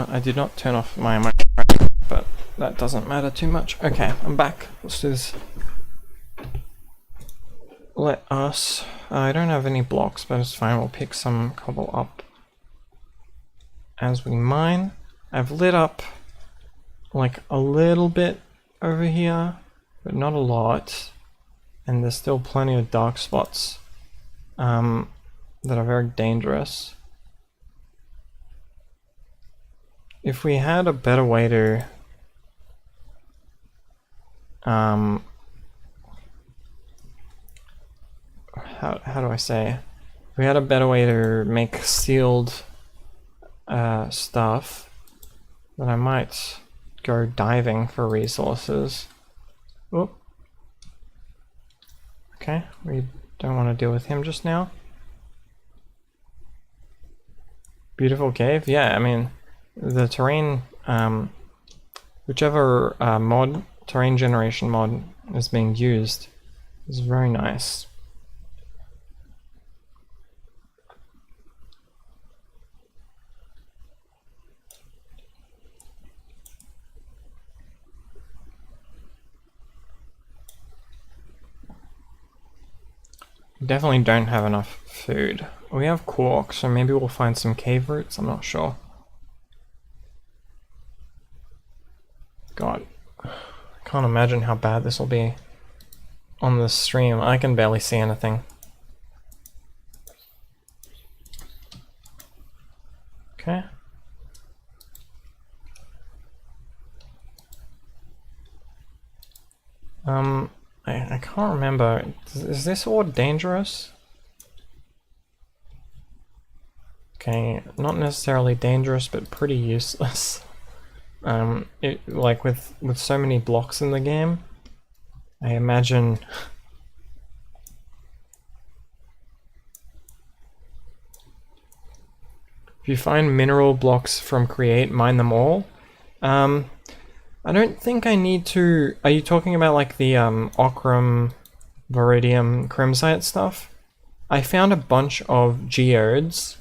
I did not turn off my microphone, but that doesn't matter too much. Okay, I'm back. Let's do this. Let us... I don't have any blocks, but it's fine. We'll pick some cobble up as we mine. I've lit up like a little bit over here, but not a lot. And there's still plenty of dark spots that are very dangerous. If we had a better way to how do I say? If we had a better way to make sealed stuff, then I might go diving for resources. Oop. Okay, we don't want to deal with him just now. Beautiful cave. Yeah, I mean, the terrain, whichever terrain generation mod is being used is very nice. Definitely don't have enough food. We have quark, so maybe we'll find some cave roots, I'm not sure. God, I can't imagine how bad this will be on the stream. I can barely see anything. Okay. I can't remember. Is this ore dangerous? Okay, not necessarily dangerous, but pretty useless. Like with so many blocks in the game, I imagine. If you find mineral blocks from Create, mine them all. I don't think I need to. Are you talking about like the ochrum, viridium, chromosite stuff? I found a bunch of geodes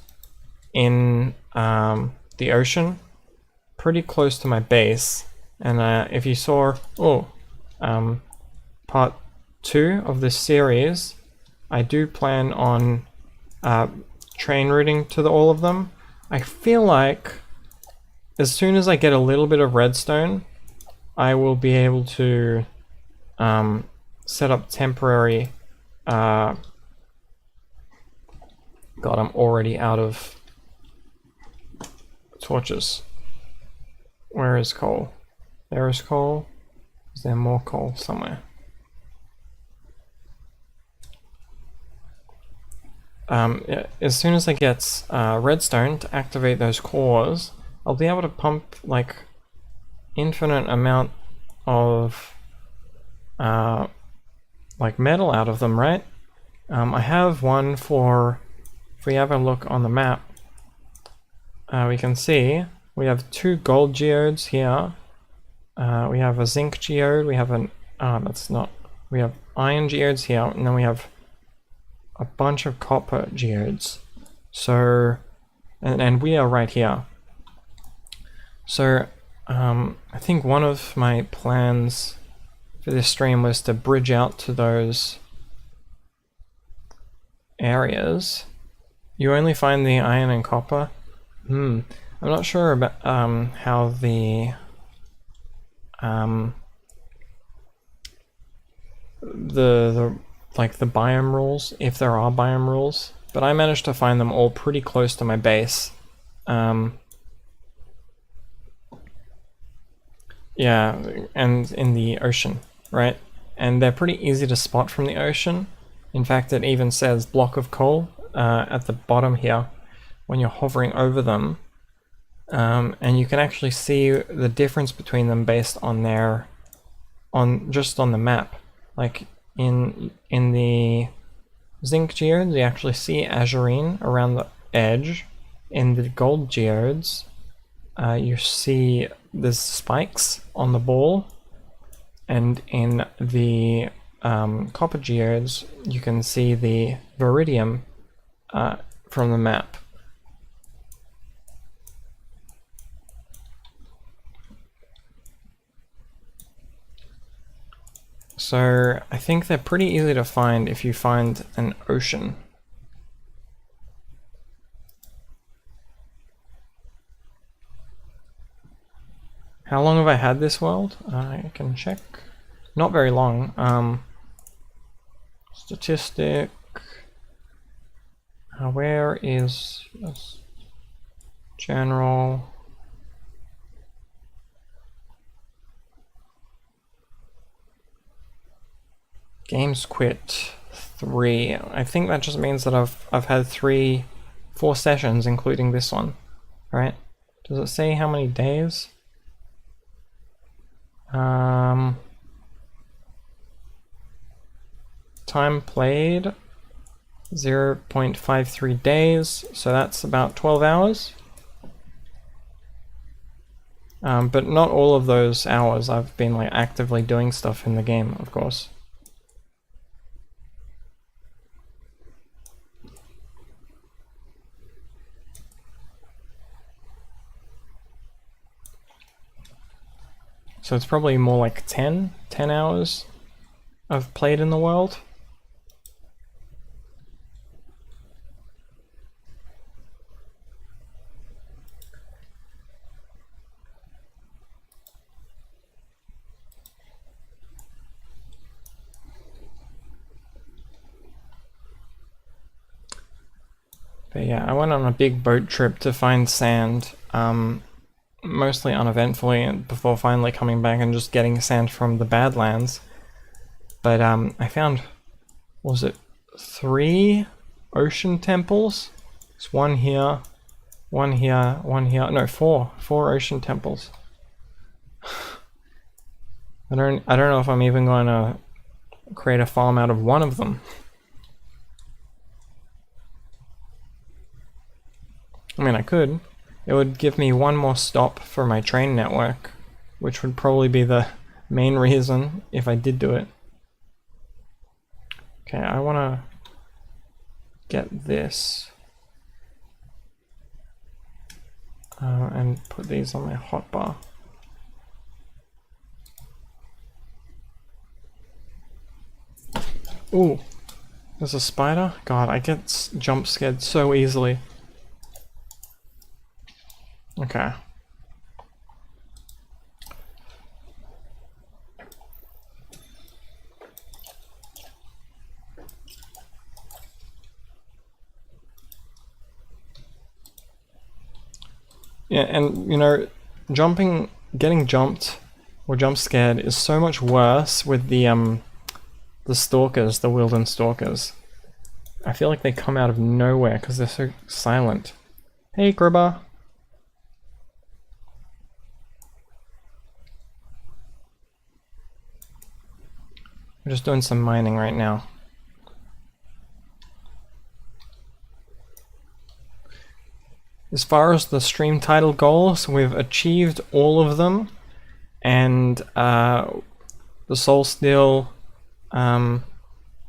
in the ocean, pretty close to my base. And if you saw, part 2 of this series, I do plan on train routing to all of them. I feel like as soon as I get a little bit of redstone, I will be able to set up temporary. God, I'm already out of torches. Where is coal? There is coal. Is there more coal somewhere? As soon as I get redstone to activate those cores, I'll be able to pump like infinite amount of like metal out of them, right? I have one for, if we have a look on the map, we can see we have 2 gold geodes here. We have a zinc geode, we have an, we have iron geodes here, and then we have a bunch of copper geodes. So, and we are right here. So, I think one of my plans for this stream was to bridge out to those areas. You only find the iron and copper? I'm not sure about how the like the biome rules, if there are biome rules, but I managed to find them all pretty close to my base. Yeah, and in the ocean, right? And they're pretty easy to spot from the ocean. In fact, it even says block of coal at the bottom here when you're hovering over them. And you can actually see the difference between them based on their, just on the map. Like in the zinc geodes, you actually see azurine around the edge. In the gold geodes, you see there's spikes on the ball, and in the copper geodes, you can see the viridium from the map. So I think they're pretty easy to find if you find an ocean. How long have I had this world? I can check. Not very long. Statistic. Where is this? General. Games quit 3. I think that just means that I've had 4 sessions, including this one, right? Does it say how many days? Time played 0.53 days, so that's about 12 hours. But not all of those hours I've been like actively doing stuff in the game, of course. So it's probably more like 10 hours I've played in the world. But yeah, I went on a big boat trip to find sand, mostly uneventfully, before finally coming back and just getting sand from the Badlands. But I found, what was it, 3 ocean temples? There's one here, one here, one here. No, 4 ocean temples. I don't know if I'm even going to create a farm out of one of them. I mean, I could. It would give me one more stop for my train network, which would probably be the main reason if I did do it. Okay, I want to get this and put these on my hotbar. Ooh, there's a spider? God, I get jump scared so easily. Okay. Yeah, and you know, getting jumped or jump scared is so much worse with the stalkers, the Wilden stalkers. I feel like they come out of nowhere because they're so silent. Hey, Grubber. We're just doing some mining right now. As far as the stream title goals, we've achieved all of them, and the Soul Steel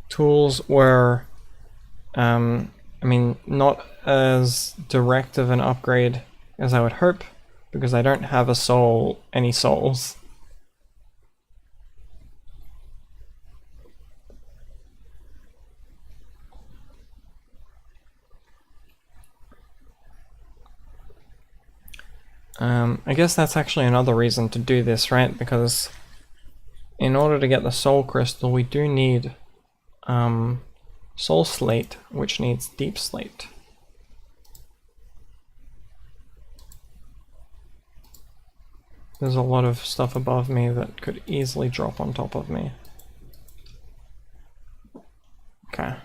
tools were, I mean, not as direct of an upgrade as I would hope, because I don't have any souls. I guess that's actually another reason to do this, right? Because in order to get the soul crystal, we do need soul slate, which needs deep slate. There's a lot of stuff above me that could easily drop on top of me. Okay.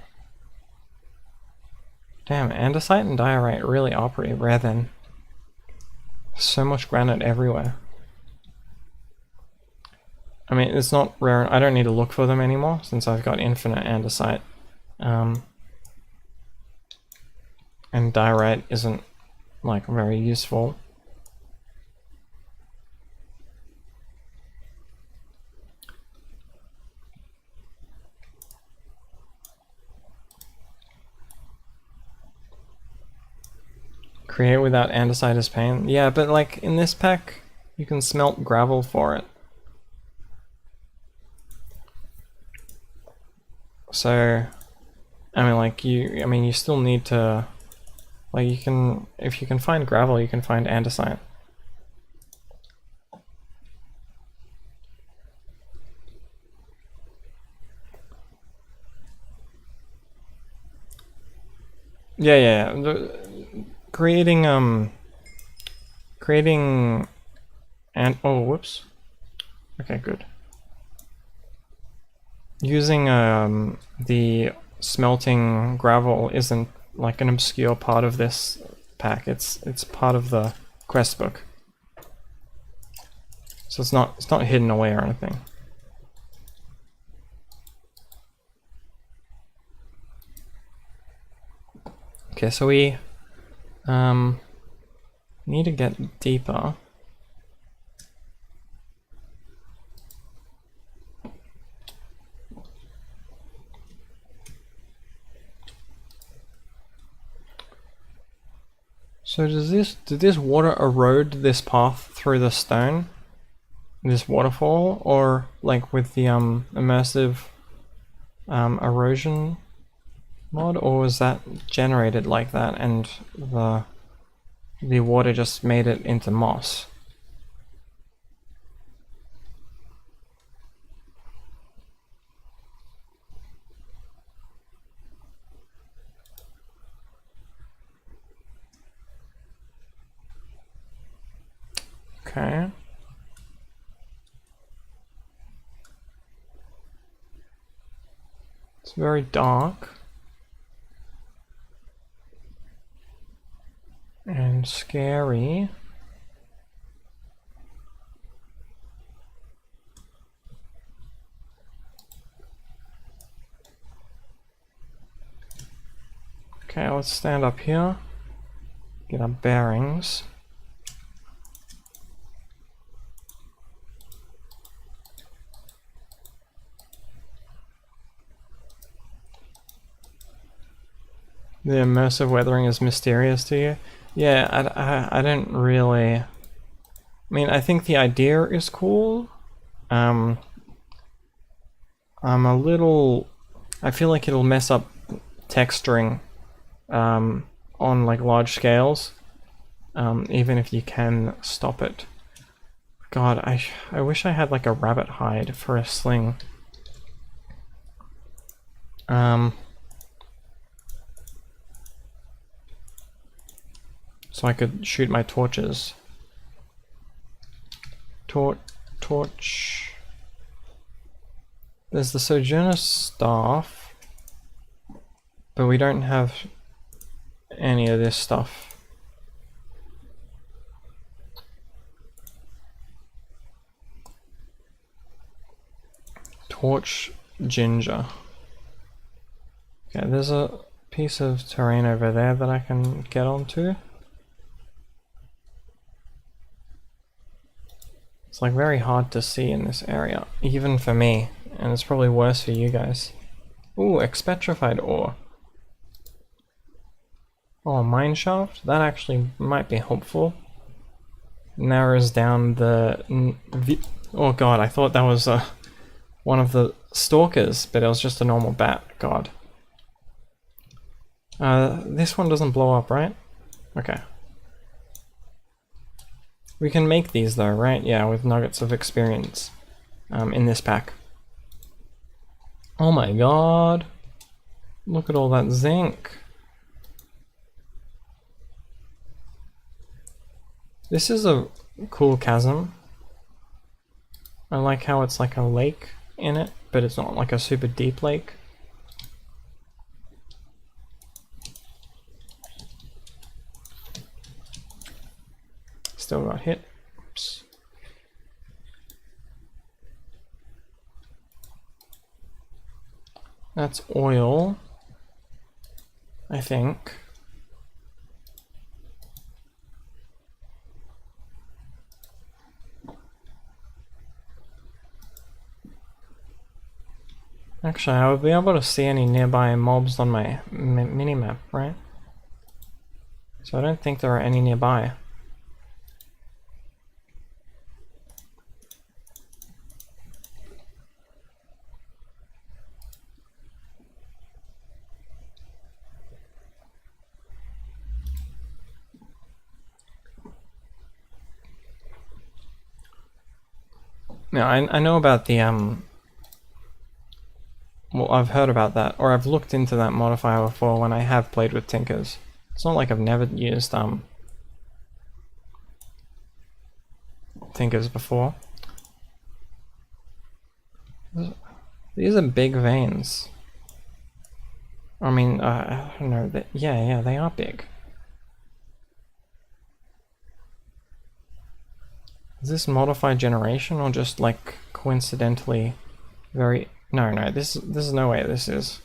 Damn, andesite and diorite really are pretty rare then. So much granite everywhere. I mean, it's not rare. I don't need to look for them anymore since I've got infinite andesite. And diorite isn't like very useful. Create without andesite is pain. Yeah, but like in this pack, you can smelt gravel for it. So, I mean, like you still need to, like if you can find gravel, you can find andesite. Yeah. Creating and oh, whoops. Okay, good. Using the smelting gravel isn't like an obscure part of this pack. It's part of the quest book. So it's not hidden away or anything. Okay, so we need to get deeper. So did this water erode this path through the stone? This waterfall? Or like with the immersive erosion mod? Or was that generated like that and the water just made it into moss? Okay. It's very dark. And scary. Okay, let's stand up here. Get our bearings. The immersive weathering is mysterious to you? Yeah, I don't really... I mean, I think the idea is cool. I'm a little... I feel like it'll mess up texturing on like large scales, even if you can stop it. God, I wish I had like a rabbit hide for a sling. So I could shoot my torches. Torch. There's the Sojourner Staff, but we don't have any of this stuff. Torch ginger. Okay, there's a piece of terrain over there that I can get onto. It's like very hard to see in this area, even for me, and it's probably worse for you guys. Ooh, expetrified ore. Oh, mine shaft? That actually might be helpful. Narrows down the... Oh god, I thought that was one of the stalkers, but it was just a normal bat. God. This one doesn't blow up, right? Okay. We can make these though, right? Yeah, with nuggets of experience in this pack. Oh my god. Look at all that zinc. This is a cool chasm. I like how it's like a lake in it, but it's not like a super deep lake. Still got hit. Oops. That's oil, I think. Actually, I would be able to see any nearby mobs on my minimap, right? So I don't think there are any nearby. Now, I know about the, well, I've heard about that, or I've looked into that modifier before when I have played with Tinkers. It's not like I've never used, Tinkers before. These are big veins. I mean, I don't know, yeah, they are big. Is this modified generation or just like coincidentally very... No, this is no way this is.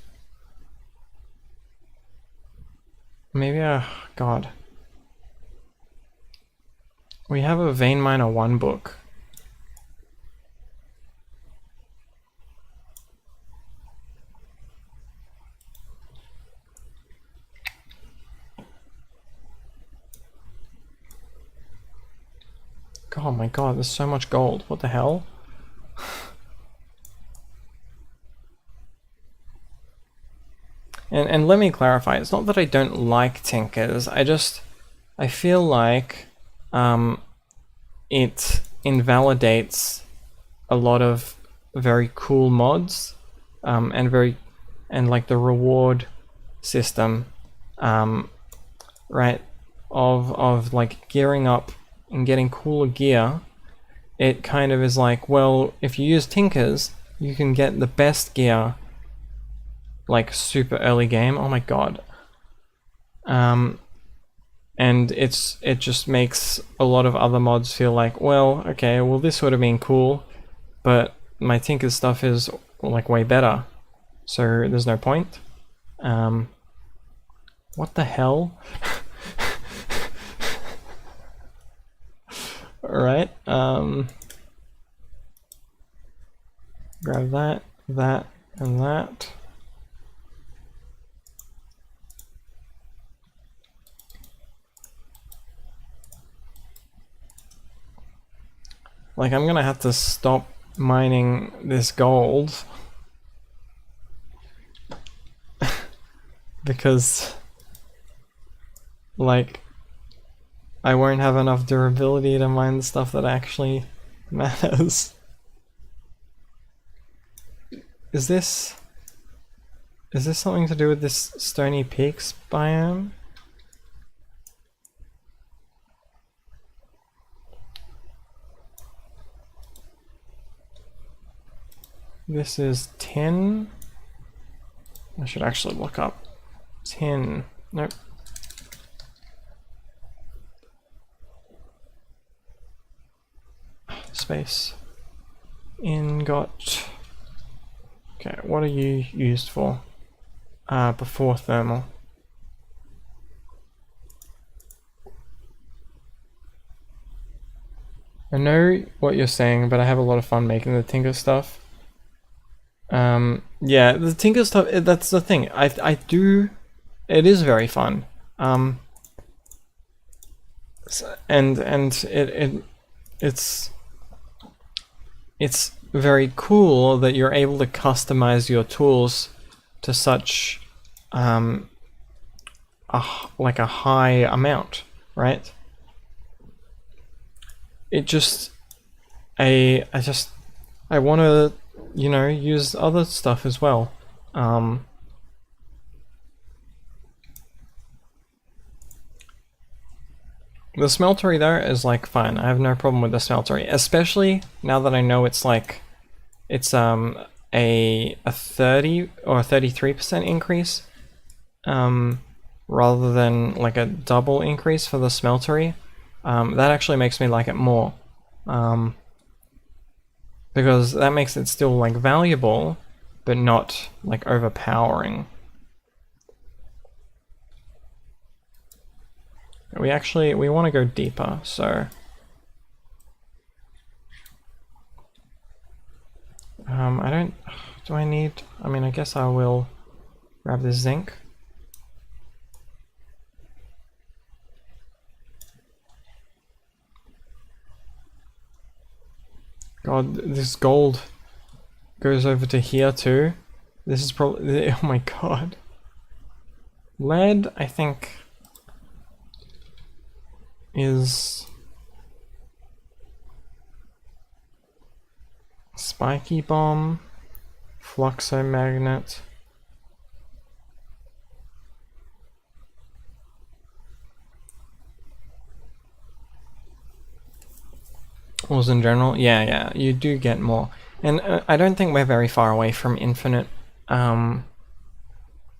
Maybe god. We have a Vein Miner 1 book. Oh my god, there's so much gold. What the hell? And let me clarify, it's not that I don't like Tinkers, I feel like it invalidates a lot of very cool mods, and like the reward system, right, of like gearing up and getting cooler gear, it kind of is like, well, if you use Tinkers, you can get the best gear, like super early game. Oh my god. And it just makes a lot of other mods feel like, well, okay, well this would have been cool, but my Tinker stuff is like way better, so there's no point. What the hell? Alright, grab that, that, and that. Like, I'm gonna have to stop mining this gold because, like, I won't have enough durability to mine the stuff that actually matters. Is this something to do with this Stony Peaks biome? This is 10. I should actually look up. 10. Nope. Space. Ingot. Okay, what are you used for? Before thermal. I know what you're saying, but I have a lot of fun making the Tinker stuff. Yeah, the Tinker stuff, that's the thing. I do, it is very fun. And it's very cool that you're able to customize your tools to such like a high amount, right? It just I want to, you know, use other stuff as well. The Smeltery though is like fine. I have no problem with the Smeltery, especially now that I know it's like it's a 30 or 33% increase rather than like a double increase for the Smeltery. That actually makes me like it more. Because that makes it still like valuable, but not like overpowering. We want to go deeper, so I mean, I guess I will grab this zinc. God, this gold goes over to here too. This is probably, oh my god. Lead, I think, is spiky bomb, fluxomagnet. Ores in general, yeah, you do get more. And I don't think we're very far away from infinite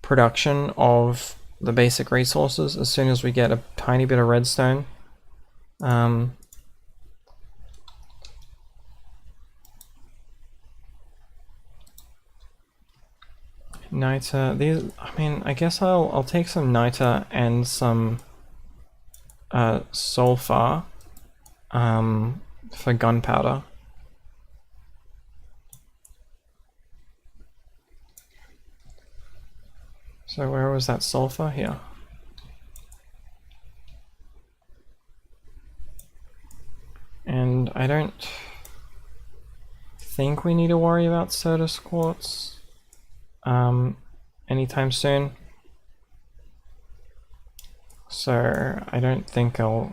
production of the basic resources as soon as we get a tiny bit of redstone. Niter, these, I mean, I guess I'll take some niter and some sulfur for gunpowder. So where was that sulfur? Here. And I don't think we need to worry about Certus quartz anytime soon. So I don't think I'll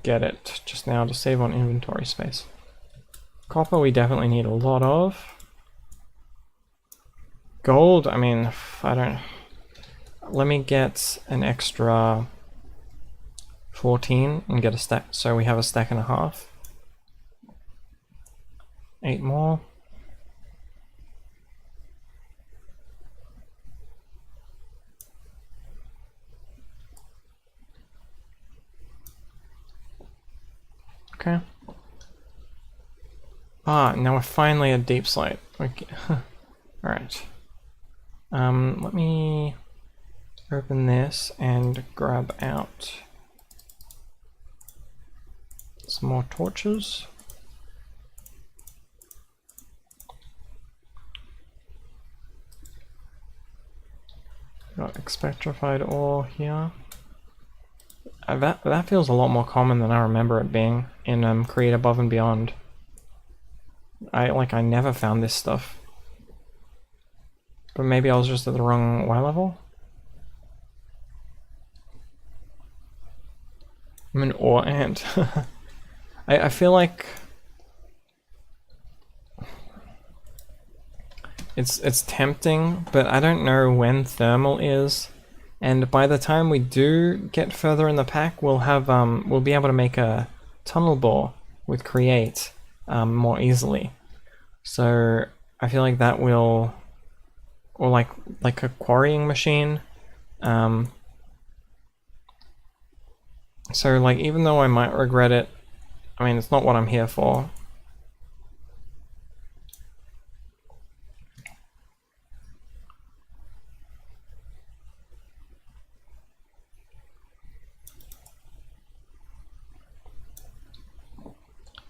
get it just now to save on inventory space. Copper we definitely need a lot of. Gold, I mean, I don't... Let me get an extra 14 and get a stack. So we have a stack and a half. 8 more. Okay. Ah, now we're finally at deep slate. Okay. Alright. Let me open this and grab out some more torches. Got expetrified ore here. That feels a lot more common than I remember it being in Create Above and Beyond. I never found this stuff. But maybe I was just at the wrong Y level? I'm an ore ant. I feel like it's tempting, but I don't know when thermal is. And by the time we do get further in the pack, we'll have we'll be able to make a tunnel bore with Create more easily. So I feel like that will, or like a quarrying machine. So like even though I might regret it, I mean it's not what I'm here for.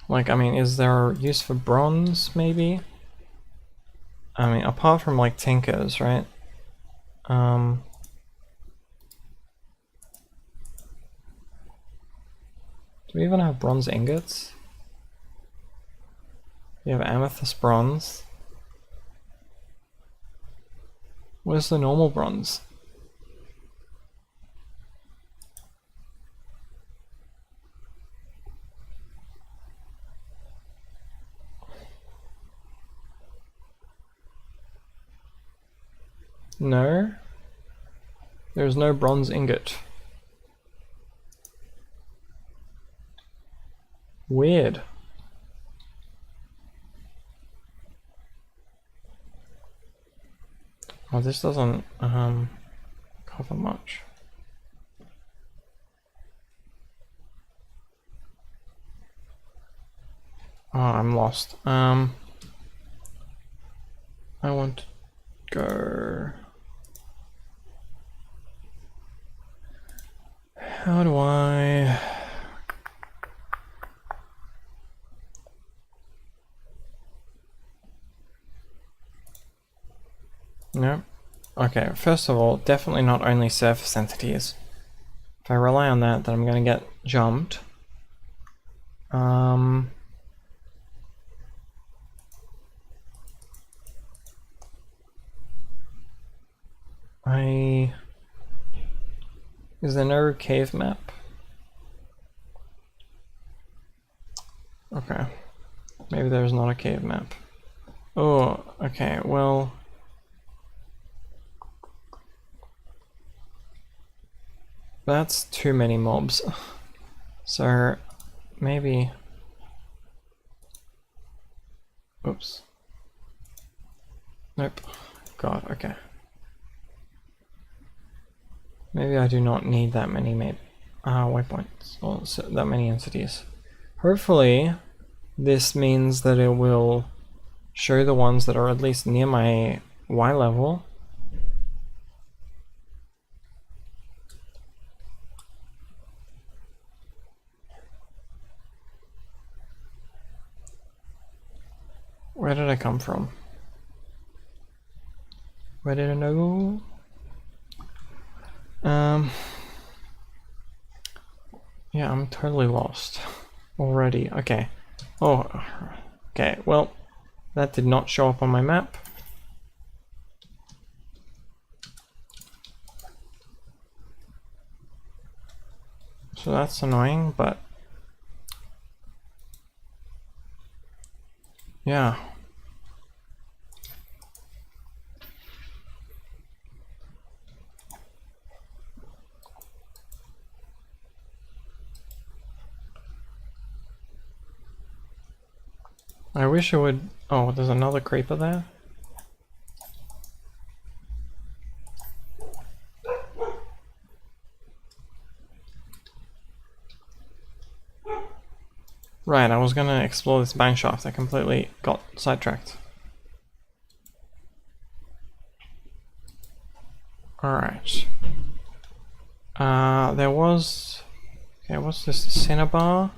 Like, I mean, is there use for bronze, maybe? I mean, apart from, like, tinkers, right? Do we even have bronze ingots? We have amethyst bronze. Where's the normal bronze? No? There's no bronze ingot. Weird. Oh, this doesn't cover much. Oh, I'm lost. I want to go. How do I? No. Okay, first of all, definitely not only surface entities. If I rely on that, then I'm gonna get jumped. Is there no cave map? Okay. Maybe there's not a cave map. Oh, okay, well... That's too many mobs. So, maybe... Oops. Nope. God, okay. Maybe I do not need that many waypoints, or that many entities. Hopefully, this means that it will show the ones that are at least near my Y level. Where did I come from? Where did I go? Yeah, I'm totally lost already. Okay. Oh, okay. Well, that did not show up on my map. So that's annoying, but yeah. I wish it would... Oh, there's another creeper there. Right, I was gonna explore this mine shaft. I completely got sidetracked. Alright. There was... Okay, what's this? Cinnabar?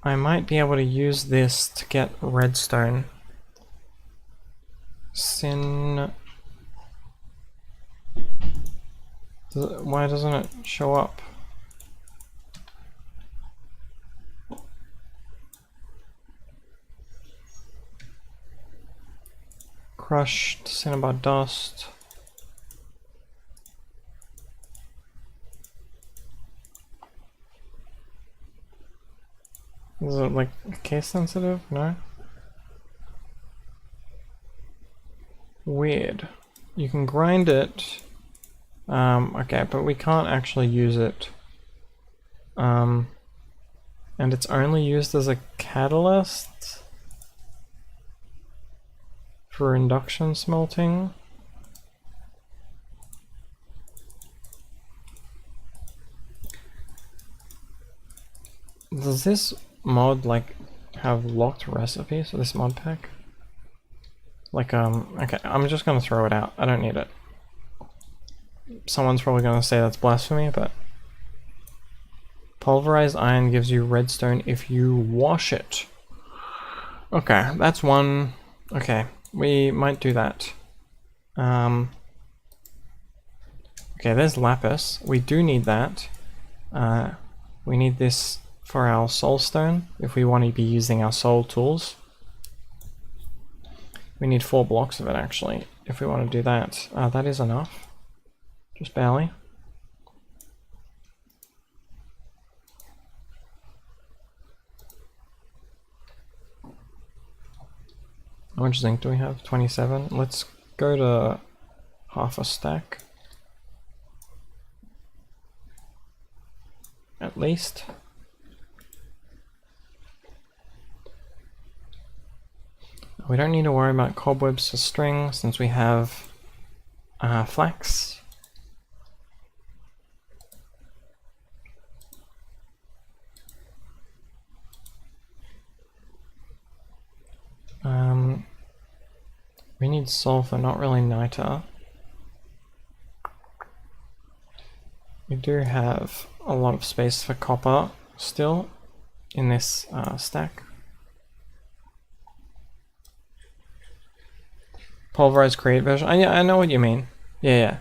I might be able to use this to get redstone. Why doesn't it show up? Crushed cinnabar dust. Is it like case sensitive? No? Weird. You can grind it. Okay, but we can't actually use it. And it's only used as a catalyst for induction smelting. Does this mod like have locked recipes, this mod pack? Like, okay, I'm just gonna throw it out. I don't need it. Someone's probably gonna say that's blasphemy, but pulverized iron gives you redstone if you wash it. Okay, that's one. Okay, we might do that. Okay, there's lapis. We do need that. We need this for our soul stone if we want to be using our soul tools. We need 4 blocks of it actually if we want to do that. That is enough. Just barely. How much zinc do we have? 27. Let's go to half a stack. At least. We don't need to worry about cobwebs for string since we have flax. We need sulfur, not really niter. We do have a lot of space for copper still in this stack. Pulverized create version. Yeah, I know what you mean. Yeah.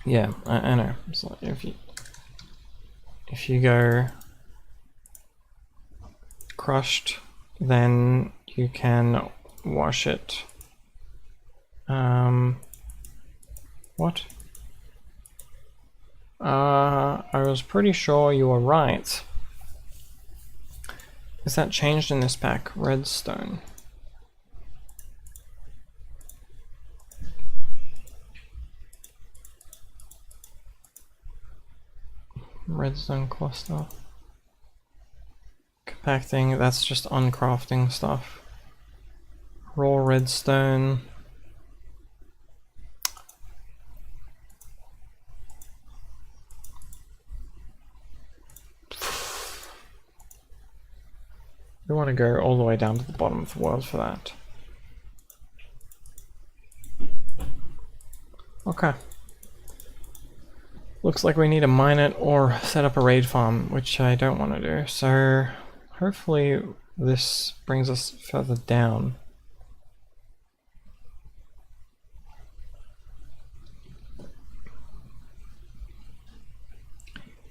Yeah, I know. So if you go crushed, then you can wash it. What? I was pretty sure you were right. Is that changed in this pack? Redstone. Redstone cluster. Compacting, that's just uncrafting stuff. Raw redstone. We want to go all the way down to the bottom of the world for that. Okay. Looks like we need to mine it or set up a raid farm, which I don't want to do. So hopefully this brings us further down.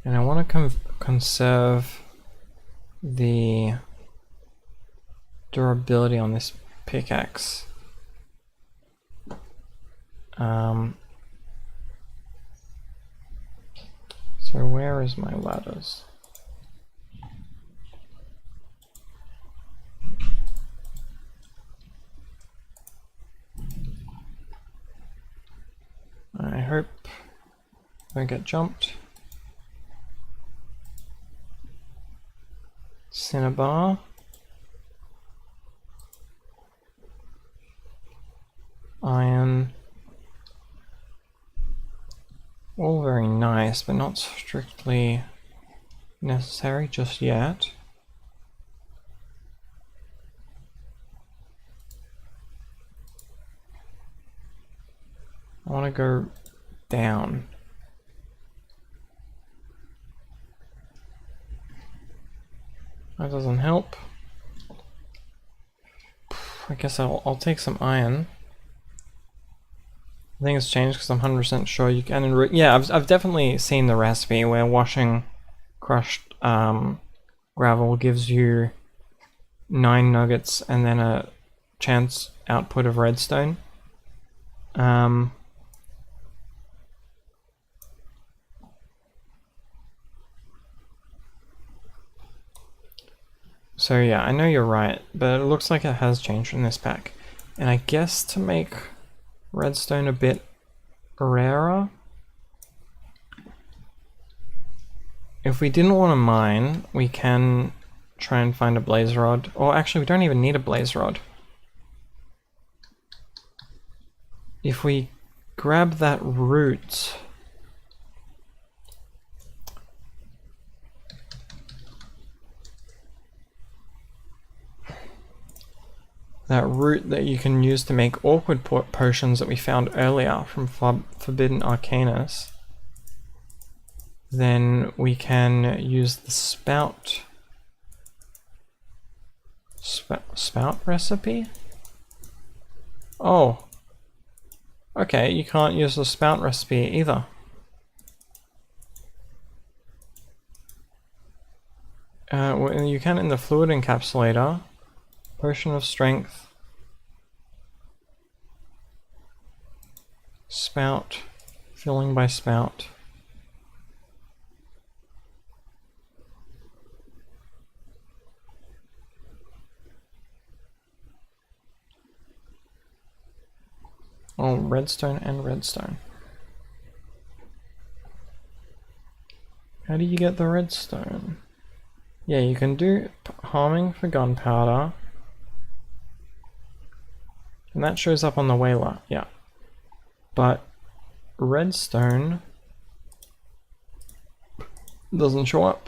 And I want to conserve the durability on this pickaxe. So where is my ladders? Don't get jumped. Cinnabar. Iron. All very nice, but not strictly necessary just yet. I want to go down. That doesn't help. I guess I'll take some iron. I think it's changed because I'm 100% sure you can. Yeah, I've definitely seen the recipe where washing crushed gravel gives you 9 nuggets and then a chance output of redstone. So yeah, I know you're right, but it looks like it has changed in this pack. And I guess to make redstone a bit rarer, if we didn't want to mine, we can try and find a blaze rod. Or actually, we don't even need a blaze rod. If we grab that root, that you can use to make awkward potions that we found earlier from Forbidden Arcanus, then we can use the spout recipe? Oh. Okay, you can't use the spout recipe either. Well, you can in the fluid encapsulator. Potion of strength. Spout. Filling by spout. Oh, redstone and redstone. How do you get the redstone? Yeah, you can do harming for gunpowder. And that shows up on the whaler, yeah. But redstone doesn't show up.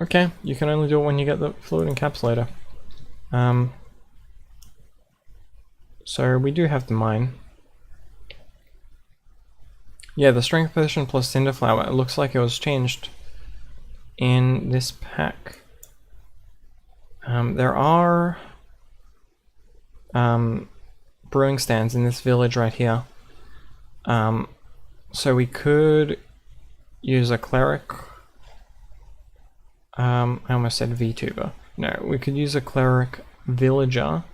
Okay, you can only do it when you get the fluid encapsulator. So we do have to mine. Yeah, the strength potion plus cinder flower, it looks like it was changed in this pack. There are brewing stands in this village right here. So we could use a cleric. I almost said VTuber. No, we could use a cleric villager.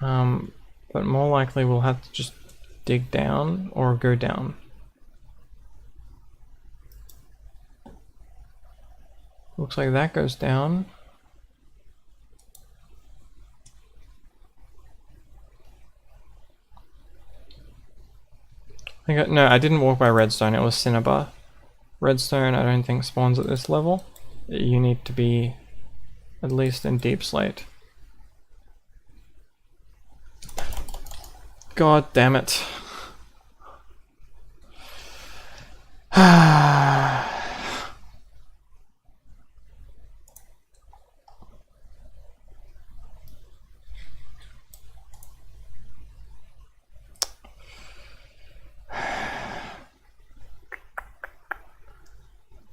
But more likely we'll have to just dig down or go down. Looks like that goes down. No, I didn't walk by redstone, it was cinnabar. Redstone I don't think spawns at this level. You need to be at least in deep slate. God damn it.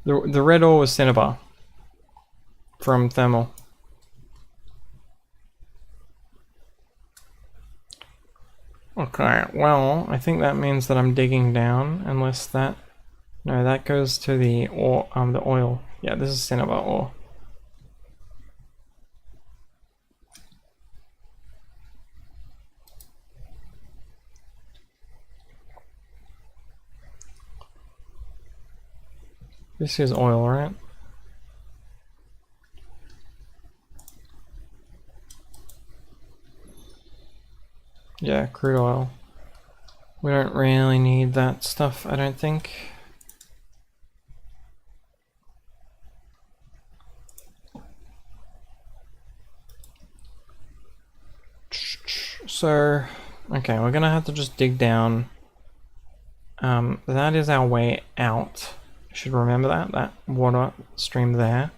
The red ore was cinnabar from thermal. Okay, well, I think that means that I'm digging down, unless that... No, that goes to the ore, the oil. Yeah, this is cinnabar ore. This is oil, right? Yeah, crude oil. We don't really need that stuff, I don't think. So, okay, we're gonna have to just dig down. That is our way out. You should remember that water stream there.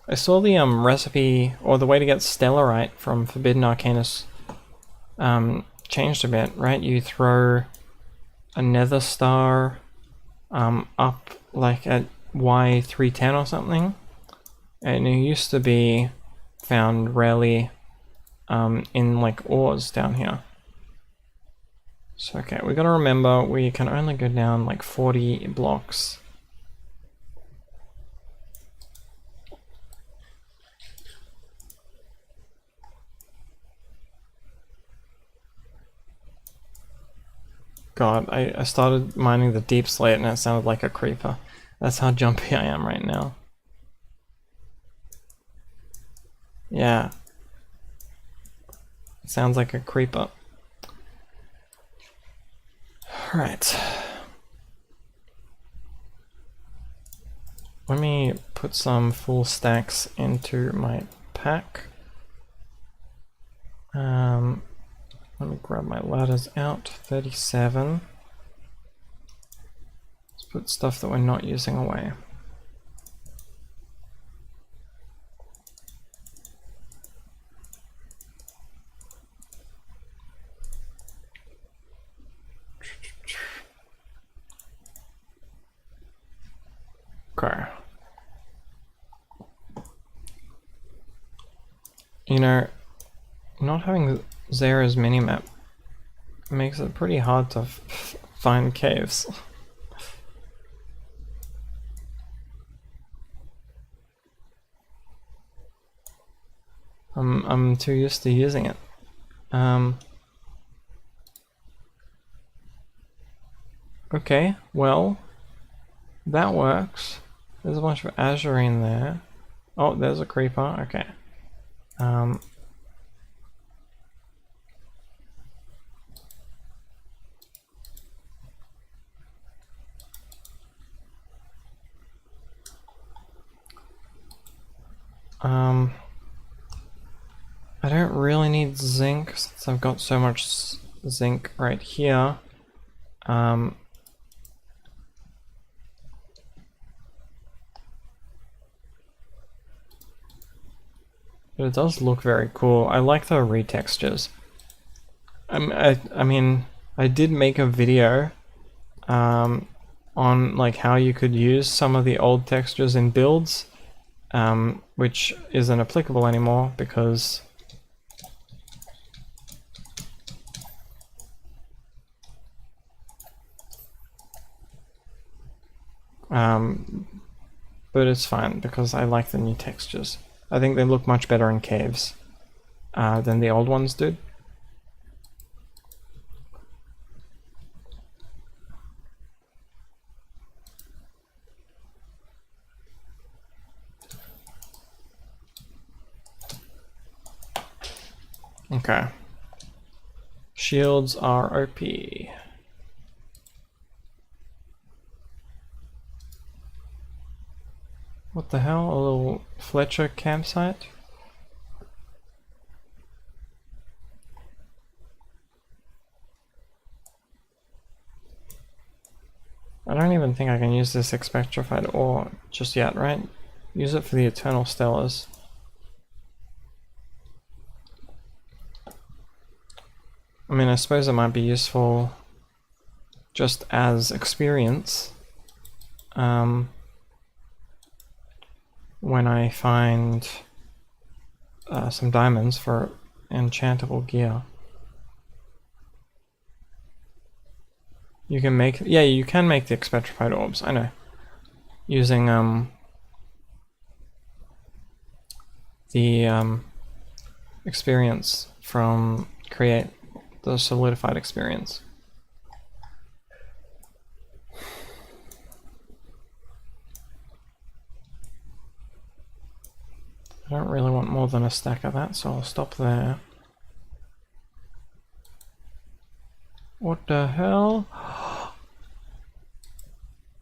I saw the recipe, or the way to get stellarite from Forbidden Arcanus changed a bit, right? You throw a nether star up like at Y310 or something, and it used to be found rarely in like ores down here. So okay, we gotta remember we can only go down like 40 blocks. God, I started mining the deep slate and it sounded like a creeper. That's how jumpy I am right now. Yeah. It sounds like a creeper. Alright. Let me put some full stacks into my pack. Let me grab my ladders out. 37. Let's put stuff that we're not using away. Okay. You know, not having Zera's minimap makes it pretty hard to find caves. I'm too used to using it. Okay, well, that works. There's a bunch of azurine there. Oh, there's a creeper. Okay. I don't really need zinc since I've got so much zinc right here. But it does look very cool. I like the retextures. I mean, I did make a video on like how you could use some of the old textures in builds, which isn't applicable anymore because but it's fine because I like the new textures. I think they look much better in caves than the old ones did. Okay. Shields are OP. What the hell? A little Fletcher campsite? I don't even think I can use this expectrified ore just yet, right? Use it for the eternal stellars. I mean, I suppose it might be useful just as experience when I find some diamonds for enchantable gear. You can make, yeah, you can make the expectrified orbs, I know. Using the experience from create the solidified experience. I don't really want more than a stack of that, so I'll stop there. What the hell?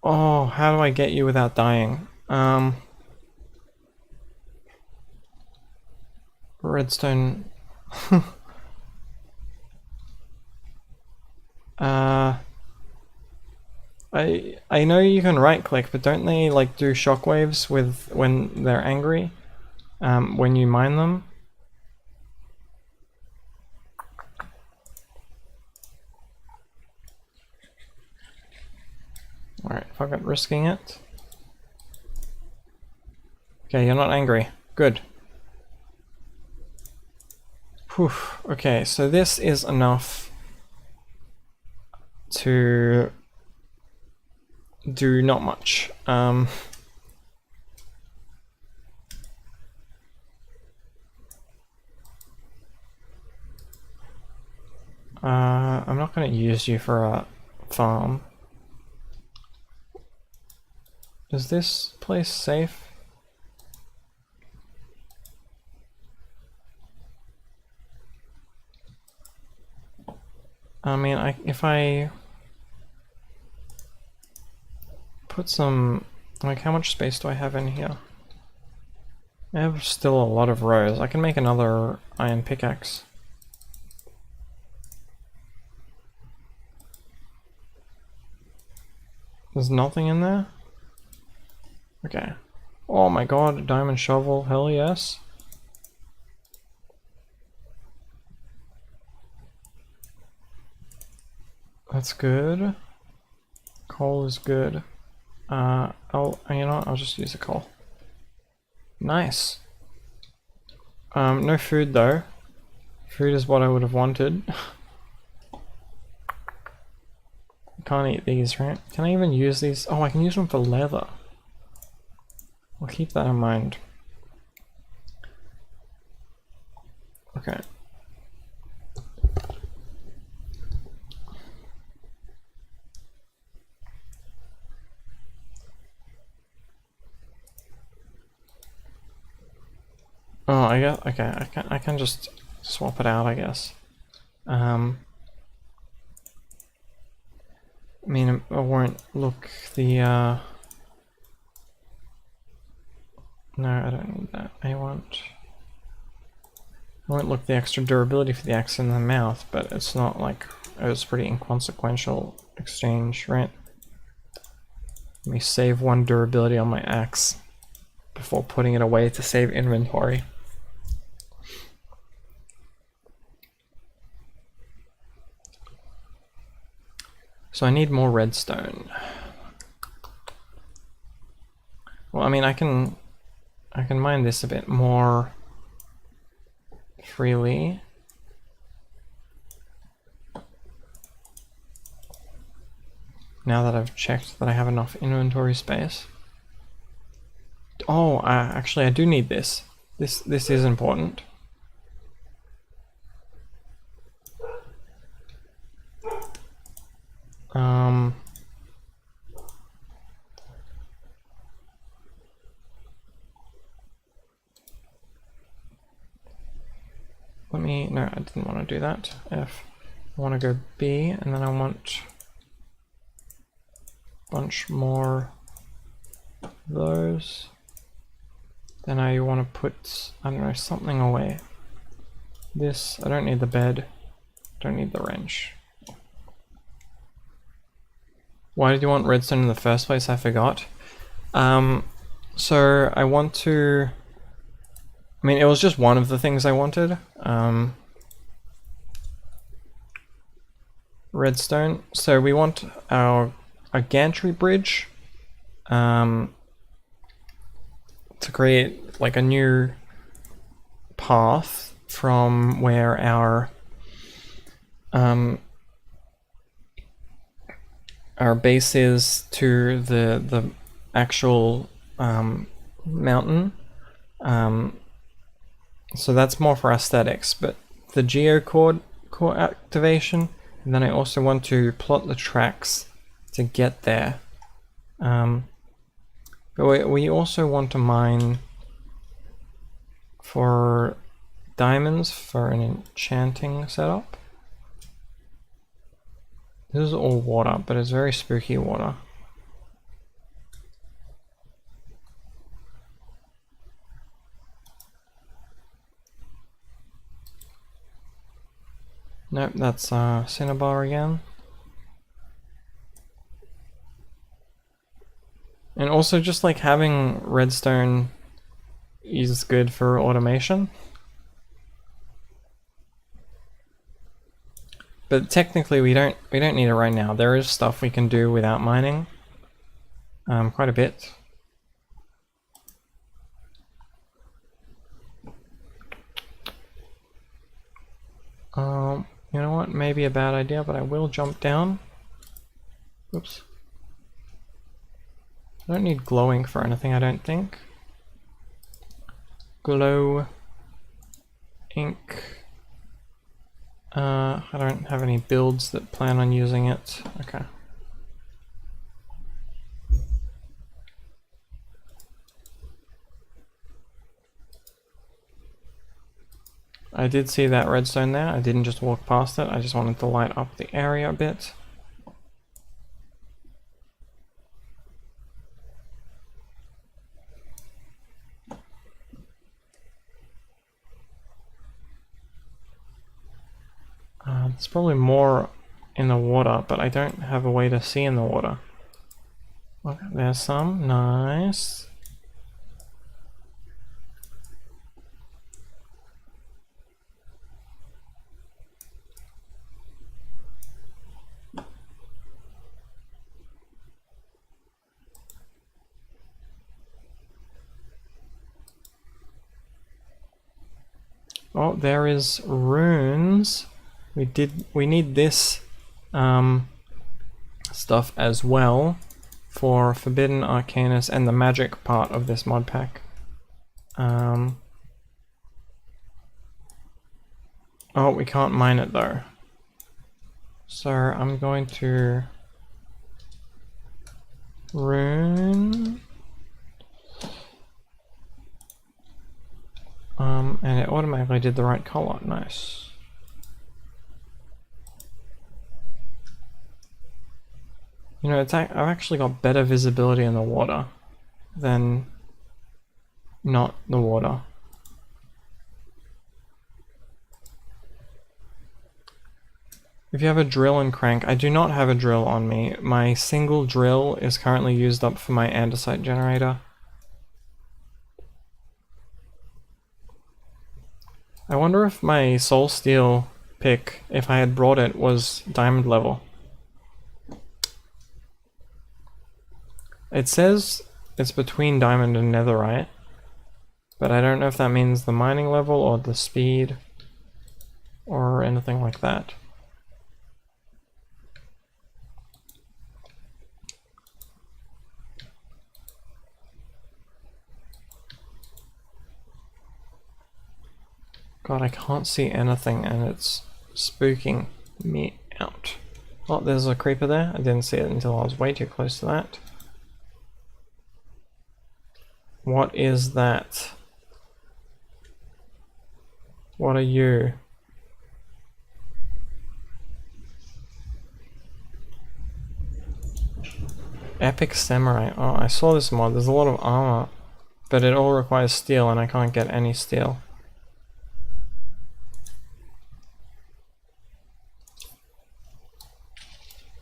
Oh, how do I get you without dying? Redstone. I know you can right click, but don't they like do shockwaves with when they're angry? When you mine them? Alright, fuck it, risking it. Okay, you're not angry. Good. Whew. Okay, so this is enough to do not much. I'm not going to use you for a farm. Is this place safe? I mean, if I put some, like, how much space do I have in here? I have still a lot of rows. I can make another iron pickaxe. There's nothing in there? Okay. Oh my god, a diamond shovel, hell yes. That's good. Coal is good. You know what, I'll just use the coal. Nice. No food though. Food is what I would have wanted. Can't eat these, right? Can I even use these? Oh, I can use them for leather. I'll keep that in mind. Okay. Oh, I guess, okay, I can just swap it out, I guess. I mean, I won't look the, no, I don't need that. I won't look the extra durability for the axe in the mouth, but it's not like, it was pretty inconsequential exchange, right? Let me save 1 durability on my axe before putting it away to save inventory. So I need more redstone. Well, I mean, I can mine this a bit more freely. Now that I've checked that I have enough inventory space. Oh, actually I do need this. This is important. No, I didn't want to do that. F. I want to go B, and then I want a bunch more of those. Then I want to put, I don't know, something away. This, I don't need the bed, don't need the wrench. Why did you want redstone in the first place? I forgot. So I want to, I mean, it was just one of the things I wanted. Redstone. So we want a gantry bridge to create like a new path from where our base is to the actual mountain. So that's more for aesthetics, but the geode core activation, and then I also want to plot the tracks to get there. But we also want to mine for diamonds for an enchanting setup. This is all water, but it's very spooky water. Nope, that's cinnabar again. And also just like having redstone is good for automation. But technically we don't need it right now. There is stuff we can do without mining. Quite a bit. You know what? Maybe a bad idea, but I will jump down. Oops. I don't need glowing for anything, I don't think. Glow. Ink. I don't have any builds that plan on using it. Okay. I did see that redstone there. I didn't just walk past it. I just wanted to light up the area a bit. There's probably more in the water, but I don't have a way to see in the water. Okay, there's some. Nice. Oh, there is runes. We need this stuff as well for Forbidden Arcanus and the magic part of this mod pack. Oh, we can't mine it though. So I'm going to rune. And it automatically did the right color. Nice. You know, I've actually got better visibility in the water than not the water. If you have a drill and crank, I do not have a drill on me. My single drill is currently used up for my andesite generator. I wonder if my soul steel pick, if I had brought it, was diamond level. It says it's between diamond and netherite, but I don't know if that means the mining level or the speed or anything like that. God, I can't see anything and it's spooking me out. Oh, there's a creeper there. I didn't see it until I was way too close to that. What is that? What are you? Epic Samurai. Oh, I saw this mod. There's a lot of armor, but it all requires steel and I can't get any steel.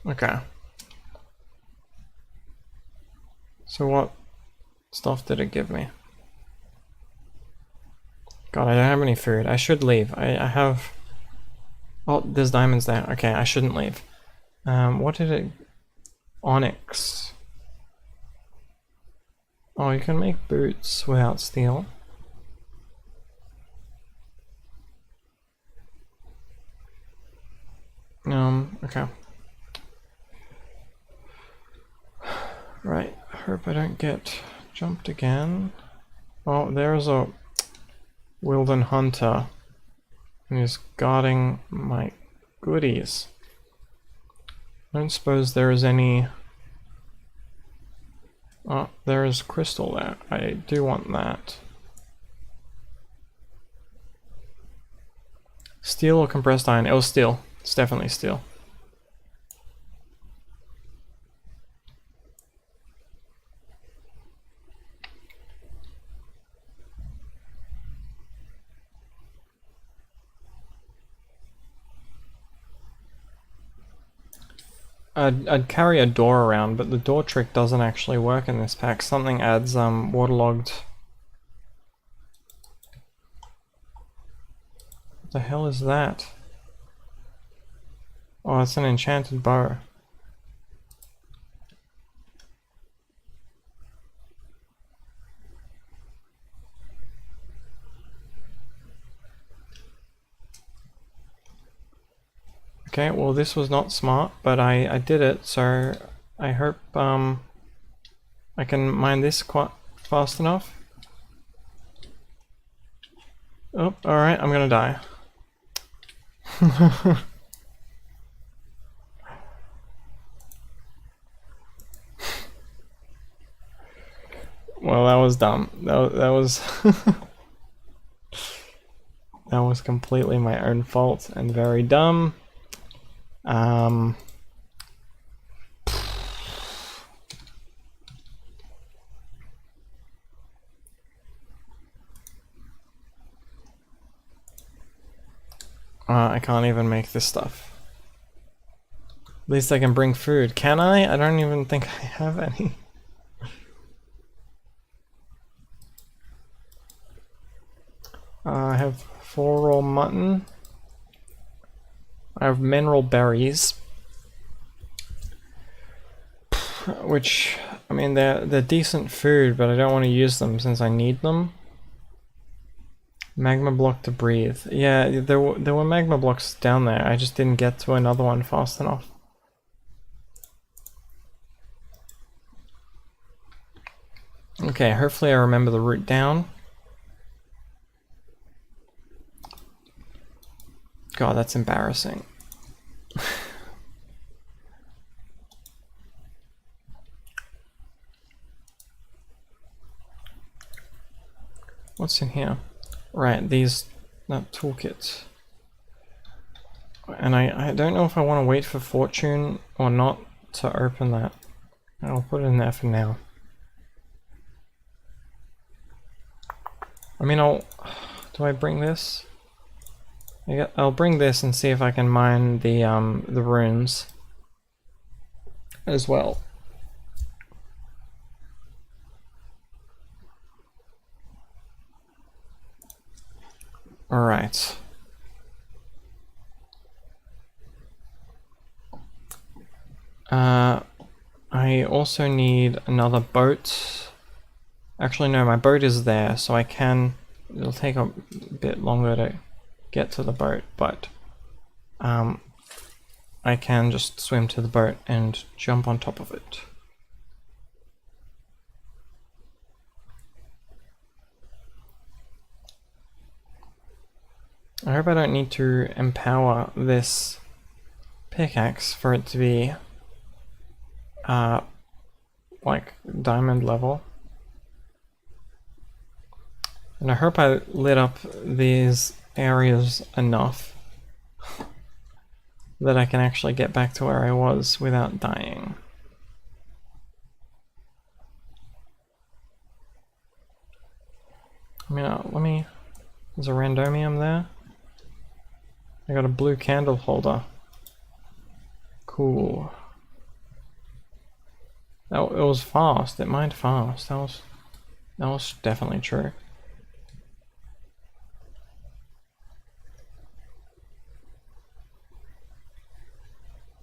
Okay. So what stuff did it give me? God, I don't have any food. I should leave. I have... Oh, there's diamonds there. Okay, I shouldn't leave. What did it... Onyx. Oh, you can make boots without steel. Okay. Right, hope I don't get jumped again. Oh, there's a Wilden Hunter. And he's guarding my goodies. I don't suppose there is any... Oh, there is crystal there. I do want that. Steel or compressed iron? It was steel. It's definitely steel. I'd carry a door around, but the door trick doesn't actually work in this pack. Something adds waterlogged. What the hell is that? Oh, it's an enchanted bow. Okay, well this was not smart, but I did it, so I hope I can mine this quite fast enough. Oh, alright, I'm gonna die. Well, that was dumb. That was that was completely my own fault and very dumb. I can't even make this stuff. At least I can bring food. Can I? I don't even think I have any. I have 4 raw mutton. I have mineral berries. Which, I mean, they're decent food, but I don't want to use them since I need them. Magma block to breathe. Yeah, there were magma blocks down there. I just didn't get to another one fast enough. Okay, hopefully I remember the route down. God, that's embarrassing. What's in here? Right, that toolkit. And I don't know if I want to wait for fortune or not to open that. I'll put it in there for now. I mean, do I bring this? I'll bring this and see if I can mine the runes as well. Alright. I also need another boat. Actually, no, my boat is there, so I can... It'll take a bit longer to get to the boat, but I can just swim to the boat and jump on top of it. I hope I don't need to empower this pickaxe for it to be like diamond level. And I hope I lit up these areas enough that I can actually get back to where I was without dying. I mean, there's a randomium there. I got a blue candle holder. Cool. It was fast. It mined fast. That was definitely true.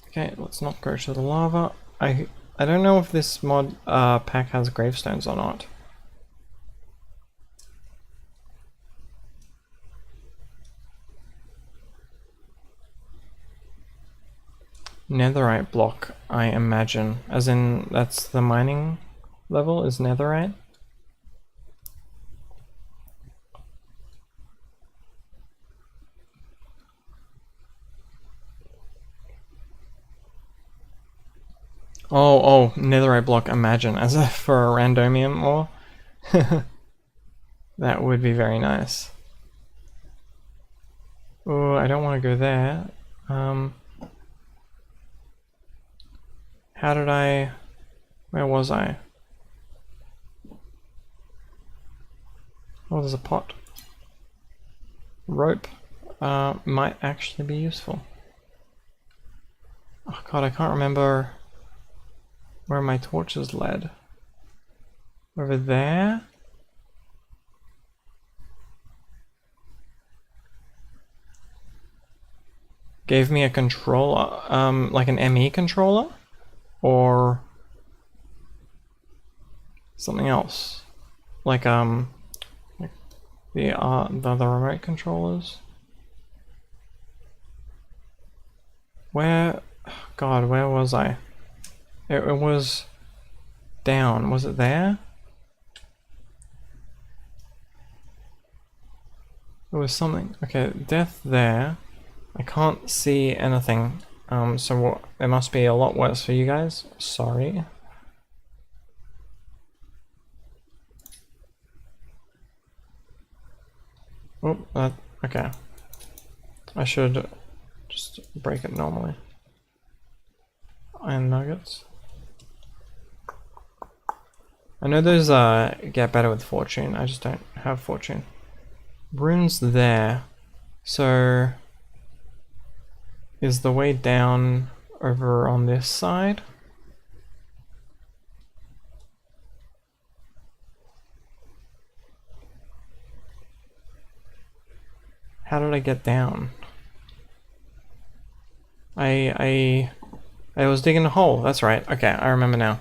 Okay, let's not go to the lava. I don't know if this mod pack has gravestones or not. Netherite block, I imagine. As in, that's the mining level, is netherite? Oh, netherite block, imagine. As if for a randomium ore. That would be very nice. Oh, I don't want to go there. How did I... Where was I? Oh, there's a pot. Rope might actually be useful. Oh god, I can't remember where my torches led. Over there? Gave me a controller, like an ME controller? Or something else? Like the remote controllers? Where, god, where was I? It was down, was it there? There was something, okay, death there. I can't see anything, so it must be a lot worse for you guys, sorry. Oh, okay. I should just break it normally. Iron nuggets. I know those get better with fortune, I just don't have fortune. Runes there. So is the way down over on this side? How did I get down? I was digging a hole, that's right. Okay, I remember now.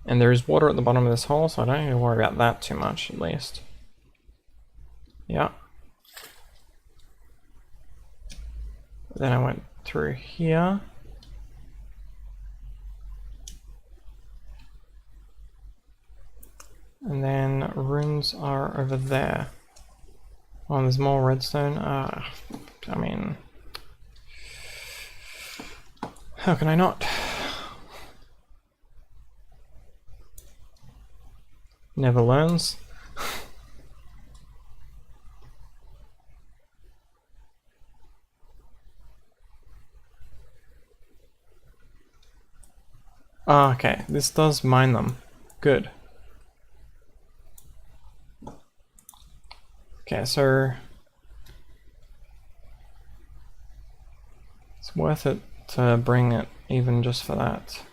And there is water at the bottom of this hole, so I don't need to worry about that too much, at least. Yeah. Then I went through here. And then runes are over there. Oh, there's more redstone. I mean... How can I not? Never learns. Ah, okay, this does mine them. Good. Okay, so it's worth it to bring it even just for that.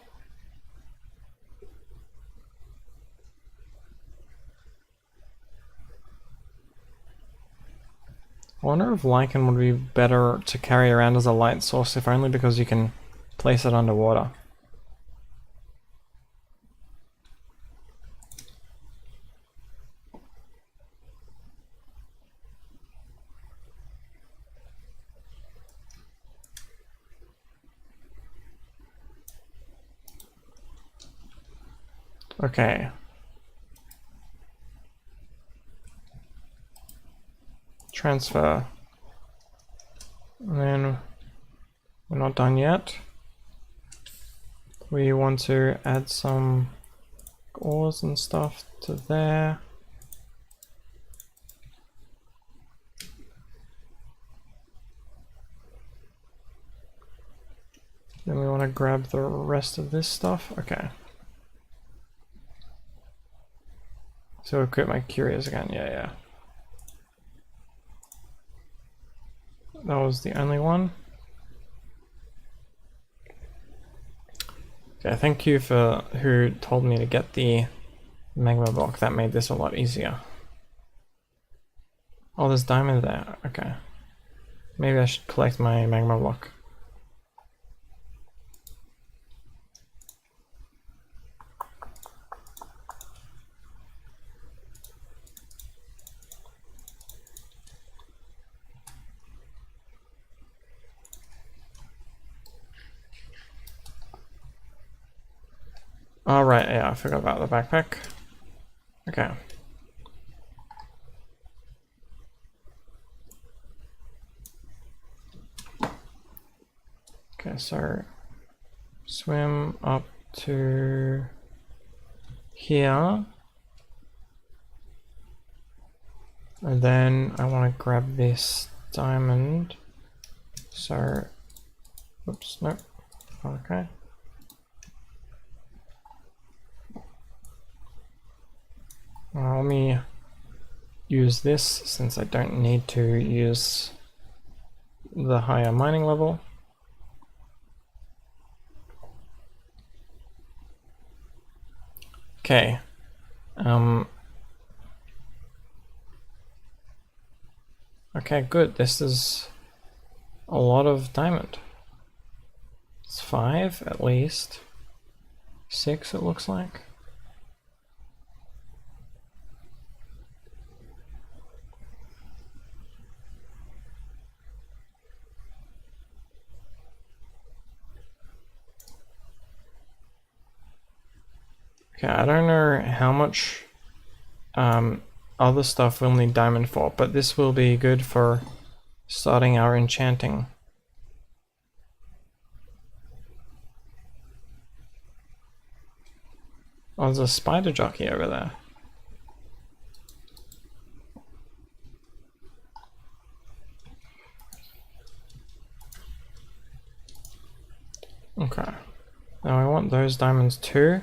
I wonder if lichen would be better to carry around as a light source, if only because you can place it underwater. Okay. Transfer. And then we're not done yet. We want to add some ores and stuff to there. Then we want to grab the rest of this stuff. Okay. So equip my curios again. Yeah. That was the only one. Okay, thank you for who told me to get the magma block. That made this a lot easier. Oh, there's diamond there. Okay. Maybe I should collect my magma block. Oh, right, yeah, I forgot about the backpack. Okay. Okay, so swim up to here. And then I want to grab this diamond. So, oops, nope. Okay. Let me use this since I don't need to use the higher mining level. Okay. Okay, good. This is a lot of diamond. It's 5 at least. 6 it looks like. Okay, I don't know how much other stuff we'll need diamond for, but this will be good for starting our enchanting. Oh, there's a spider jockey over there. Okay. Now I want those diamonds too.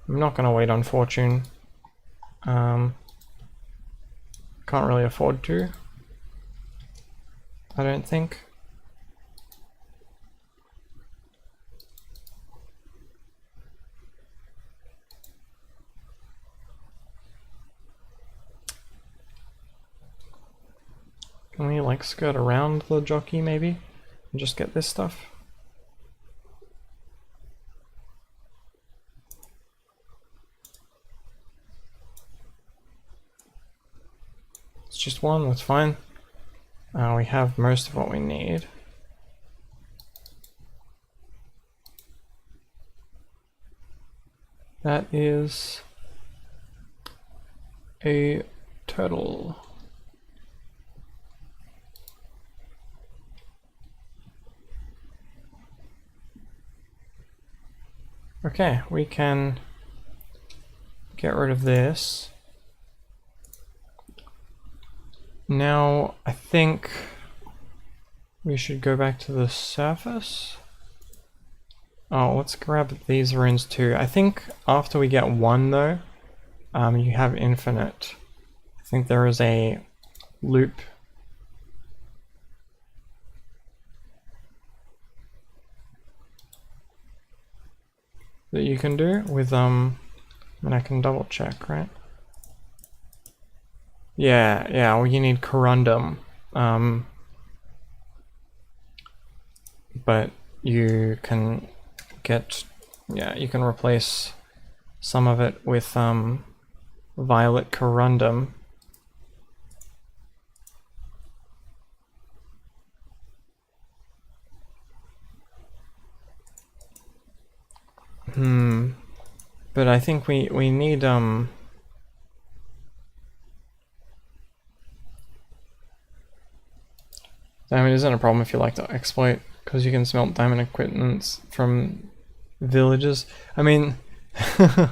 I'm not going to wait on fortune. Can't really afford to. I don't think. Can we like skirt around the jockey maybe and just get this stuff? It's just one, that's fine. We have most of what we need. That is a turtle. Okay, we can get rid of this. Now, I think we should go back to the surface. Oh, let's grab these runes too. I think after we get one though, you have infinite. I think there is a loop. That you can do with, and I can double check, right? Yeah, well you need corundum. But you can get, you can replace some of it with violet corundum. But I think we need diamond isn't a problem if you like to exploit, because you can smelt diamond equipment from villages. I mean, yeah,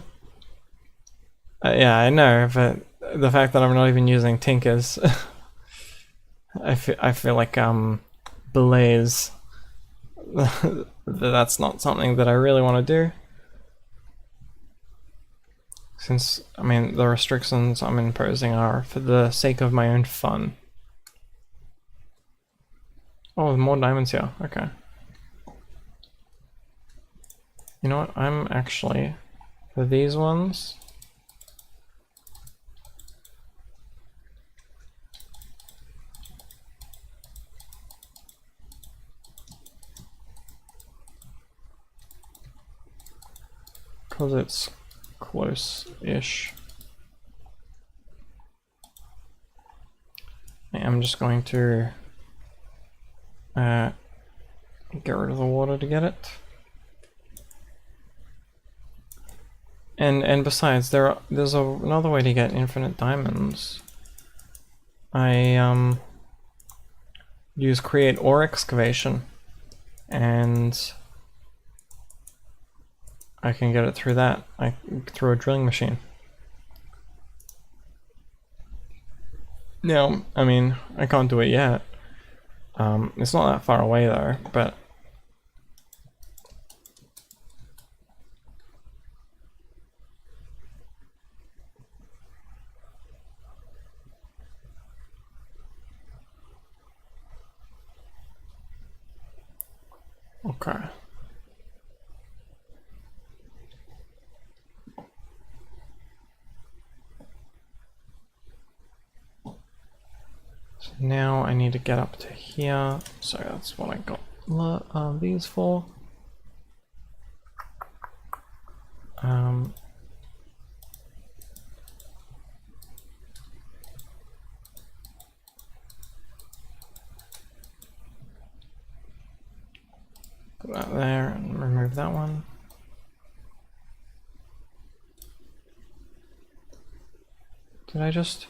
I know, but the fact that I'm not even using tinkers, I feel like Blaze. That's not something that I really want to do. Since, I mean, the restrictions I'm imposing are for the sake of my own fun. Oh, more diamonds here, okay. You know what, I'm actually, for these ones, because it's close-ish, I'm just going to get rid of the water to get it. And besides, there's another way to get infinite diamonds. I use create ore excavation, and I can get it through that, through a drilling machine. Now, I mean, I can't do it yet. It's not that far away though, but okay. So now I need to get up to here. So that's what I got these for. Put that there and remove that one. Did I just...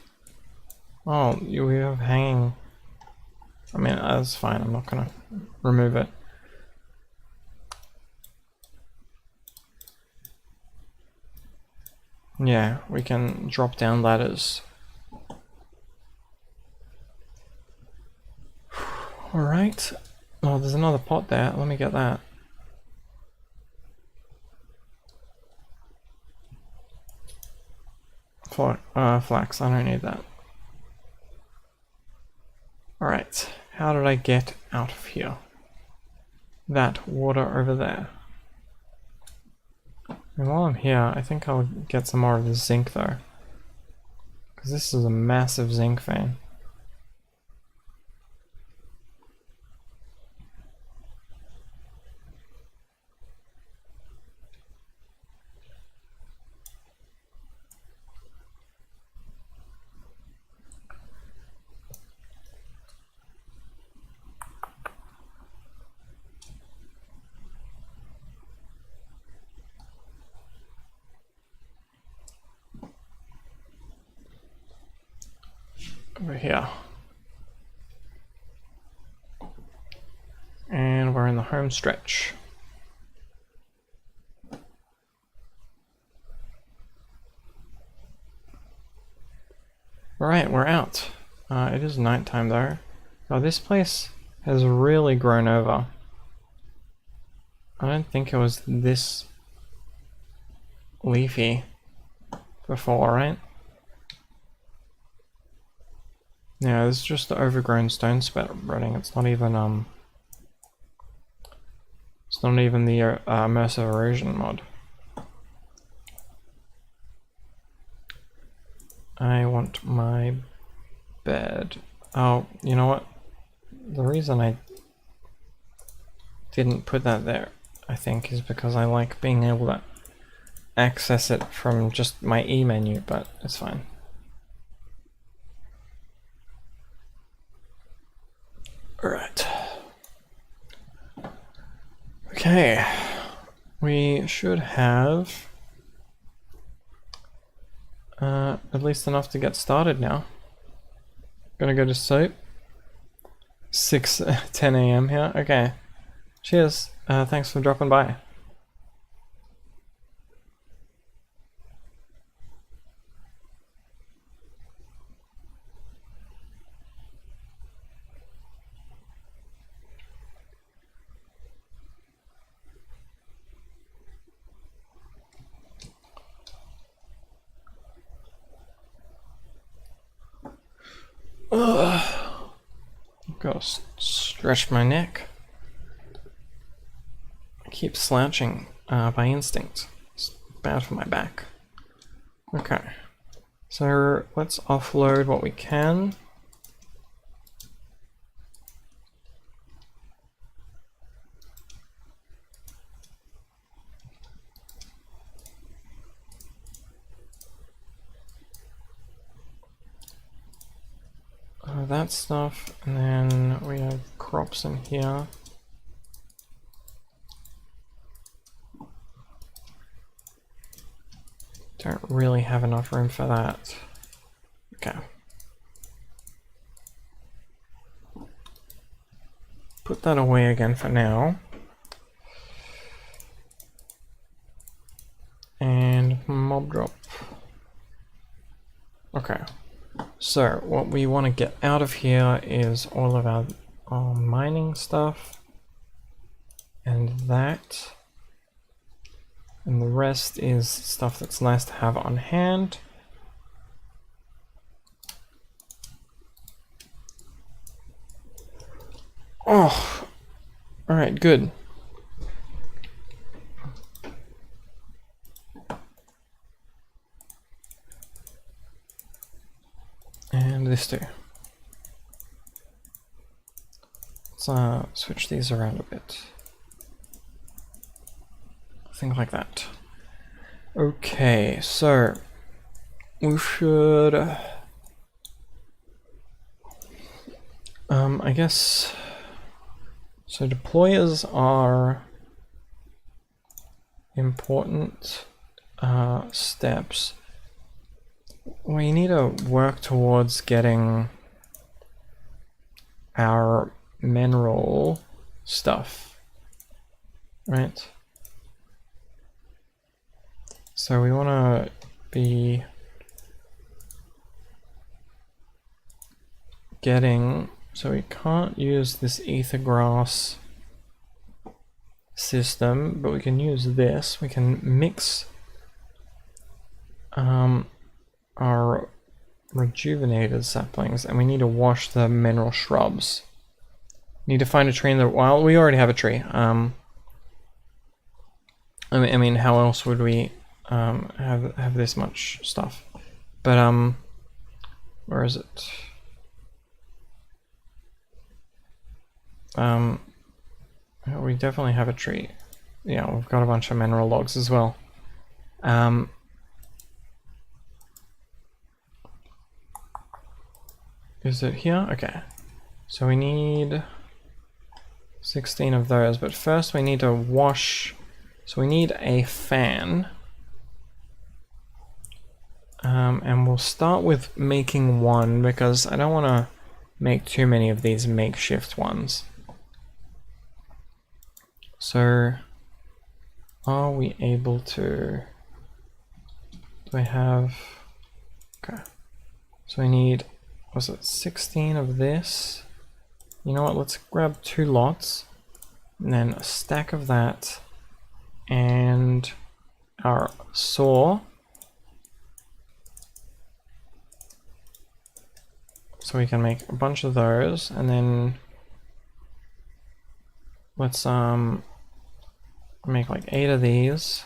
Oh, we have hanging... I mean, that's fine, I'm not gonna remove it. Yeah, we can drop down ladders. Alright. Oh, there's another pot there. Let me get that. Flax, I don't need that. Alright, how did I get out of here? That water over there. And while I'm here, I think I'll get some more of the zinc though. Because this is a massive zinc vein. Over here. And we're in the home stretch. Alright, we're out. It is nighttime though. Oh, this place has really grown over. I don't think it was this leafy before, right? Yeah, this is just the overgrown stone spreading. It's not even the immersive erosion mod. I want my bed. Oh, you know what? The reason I didn't put that there, I think, is because I like being able to access it from just my E menu, but it's fine. Alright. Okay. We should have at least enough to get started now. Gonna go to sleep. 10 a.m. here. Okay. Cheers. Thanks for dropping by. Gotta stretch my neck. I keep slouching by instinct. It's bad for my back. Okay, so let's offload what we can. That stuff, and then we have crops in here. Don't really have enough room for that. Okay. Put that away again for now. And mob drop. Okay. So what we want to get out of here is all of our mining stuff and that, and the rest is stuff that's nice to have on hand. Oh, all right, good. And this too. Let's switch these around a bit. Things like that. Okay, so we should I guess so deployers are important steps. We need to work towards getting our mineral stuff, right? So we want to be getting, so we can't use this ether grass system, but we can use this. We can mix our rejuvenated saplings, and we need to wash the mineral shrubs. Need to find a tree in the wild. We already have a tree. I mean, how else would we have this much stuff? But where is it? We definitely have a tree. Yeah, we've got a bunch of mineral logs as well. Is it here? Okay. So we need 16 of those, but first we need to wash. So we need a fan. And we'll start with making one because I don't want to make too many of these makeshift ones. So are we able to, do I have, okay. So we need, was it 16 of this? You know what, let's grab 2 lots, and then a stack of that, and our saw. So we can make a bunch of those, and then let's make like 8 of these.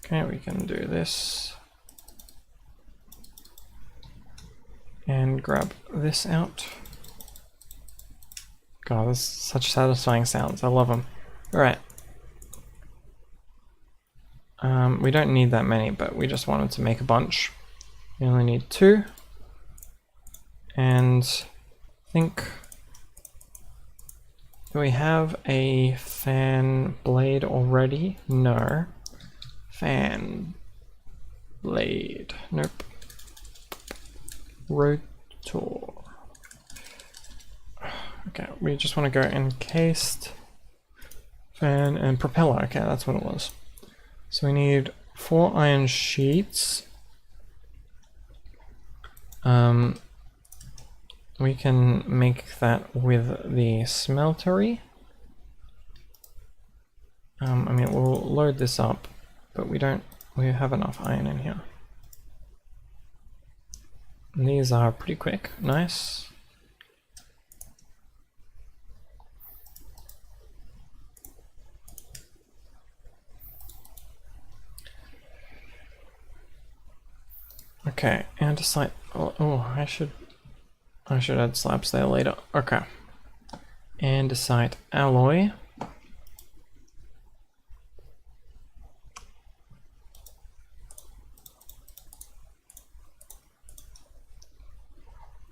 Okay, we can do this. And grab this out. God, this is such satisfying sounds. I love them. Alright. We don't need that many, but we just wanted to make a bunch. We only need 2. And I think, do we have a fan blade already? No. Fan blade. Nope. Rotor. Okay, we just want to go encased, fan, and propeller. Okay, that's what it was. So we need 4 iron sheets. We can make that with the smeltery. I mean, we'll load this up, but we have enough iron in here. And these are pretty quick. Nice. Okay, andesite. Oh, I should add slabs there later. Okay. Andesite alloy.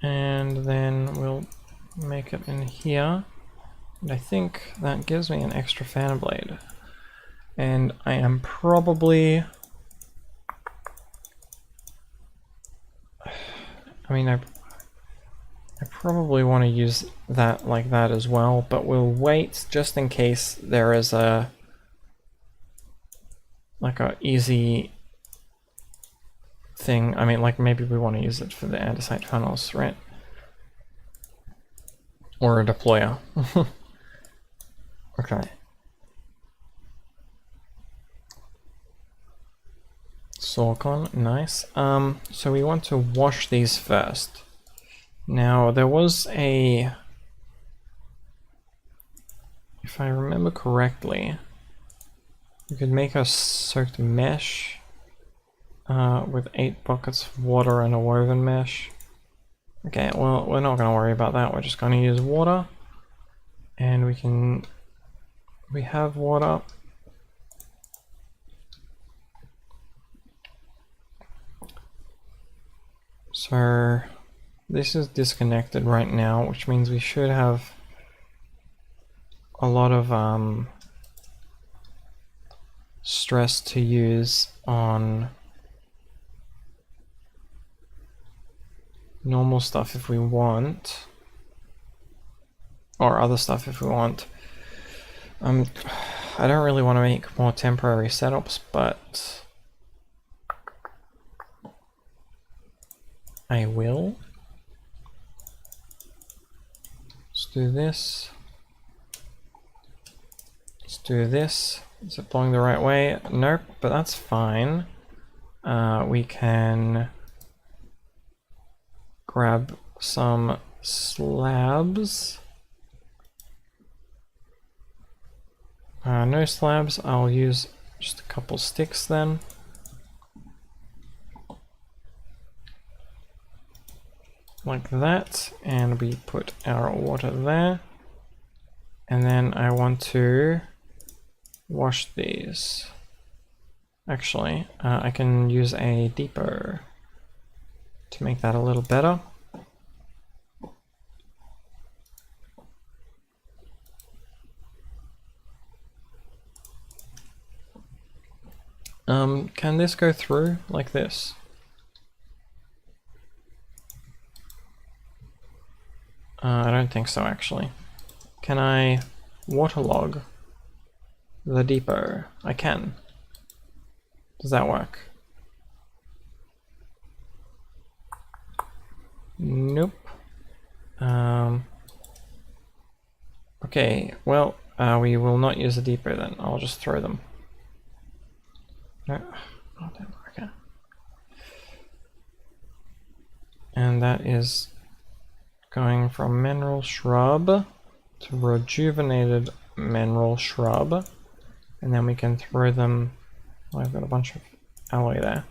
And then we'll make it in here. And I think that gives me an extra fan blade. And I am probably, I mean, I probably want to use that like that as well, but we'll wait just in case there is a, like a easy thing. I mean, like, maybe we want to use it for the andesite tunnels, right? Or a deployer. Okay. Silicon, nice. So we want to wash these first. Now, there was a... If I remember correctly, we could make a soaked mesh with 8 buckets of water and a woven mesh. Okay, well, we're not going to worry about that. We're just going to use water. And we have water. So this is disconnected right now, which means we should have a lot of stress to use on normal stuff if we want, or other stuff if we want. I don't really want to make more temporary setups, but I will. Let's do this. Let's do this. Is it blowing the right way? Nope, but that's fine. We can grab some slabs. No slabs, I'll use just a couple sticks then. Like that, and we put our water there. And then I want to wash these. Actually, I can use a depot to make that a little better. Can this go through like this? I don't think so, actually. Can I waterlog the depot? I can. Does that work? Nope. Okay, well, we will not use the depot then. I'll just throw them. No. Oh, damn. Okay. And that is going from mineral shrub to rejuvenated mineral shrub. And then we can throw them. Oh, I've got a bunch of alloy there.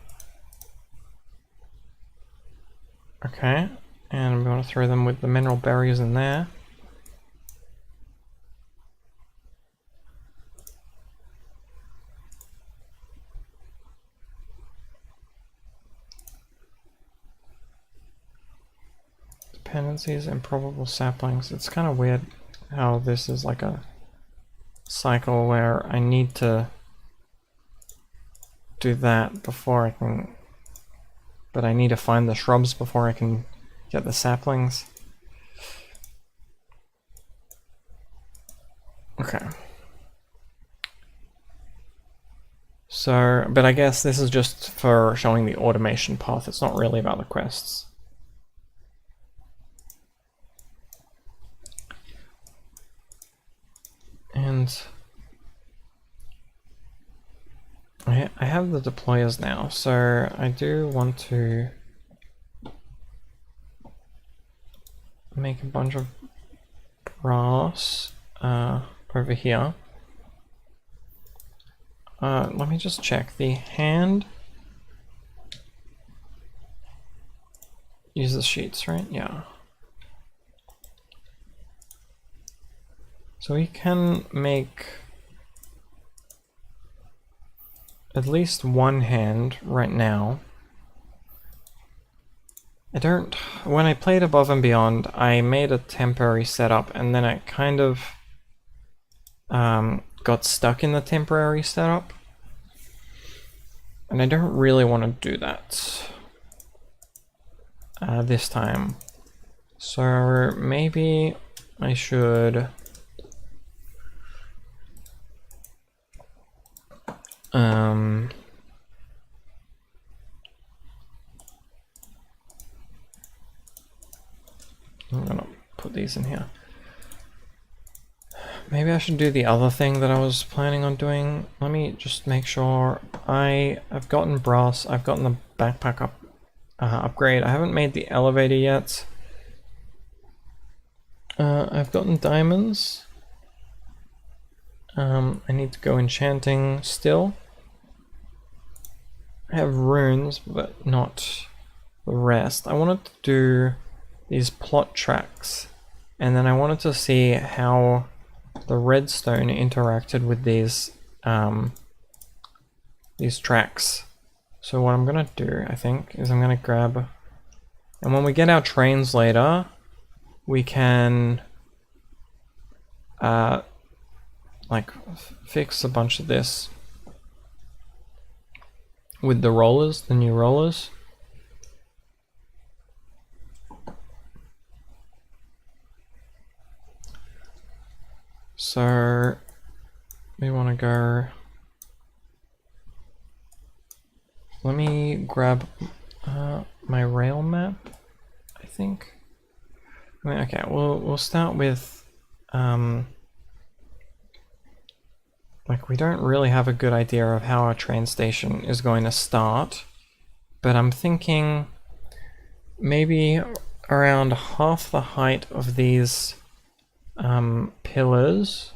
Okay, and we want to throw them with the mineral berries in there. Dependencies, improbable saplings. It's kind of weird how this is like a cycle where I need to do that before I can, but I need to find the shrubs before I can get the saplings. Okay. So, but I guess this is just for showing the automation path. It's not really about the quests. And I have the deployers now, so I do want to make a bunch of brass over here. Let me just check. The hand uses sheets, right? Yeah. So we can make at least one hand right now. When I played Above and Beyond, I made a temporary setup and then I kind of got stuck in the temporary setup. And I don't really want to do that this time. So maybe I should I'm gonna put these in here. Maybe I should do the other thing that I was planning on doing. Let me just make sure I've gotten brass, I've gotten the backpack upgrade. I haven't made the elevator yet. I've gotten diamonds. I need to go enchanting still. I have runes, but not the rest. I wanted to do these plot tracks, and then I wanted to see how the redstone interacted with these tracks. So what I'm gonna do, I think, is I'm gonna grab, and when we get our trains later, we can like fix a bunch of this with the rollers, the new rollers. So we want to go, let me grab my rail map, I think. I mean, okay, we'll start with like, we don't really have a good idea of how our train station is going to start, but I'm thinking maybe around half the height of these pillars.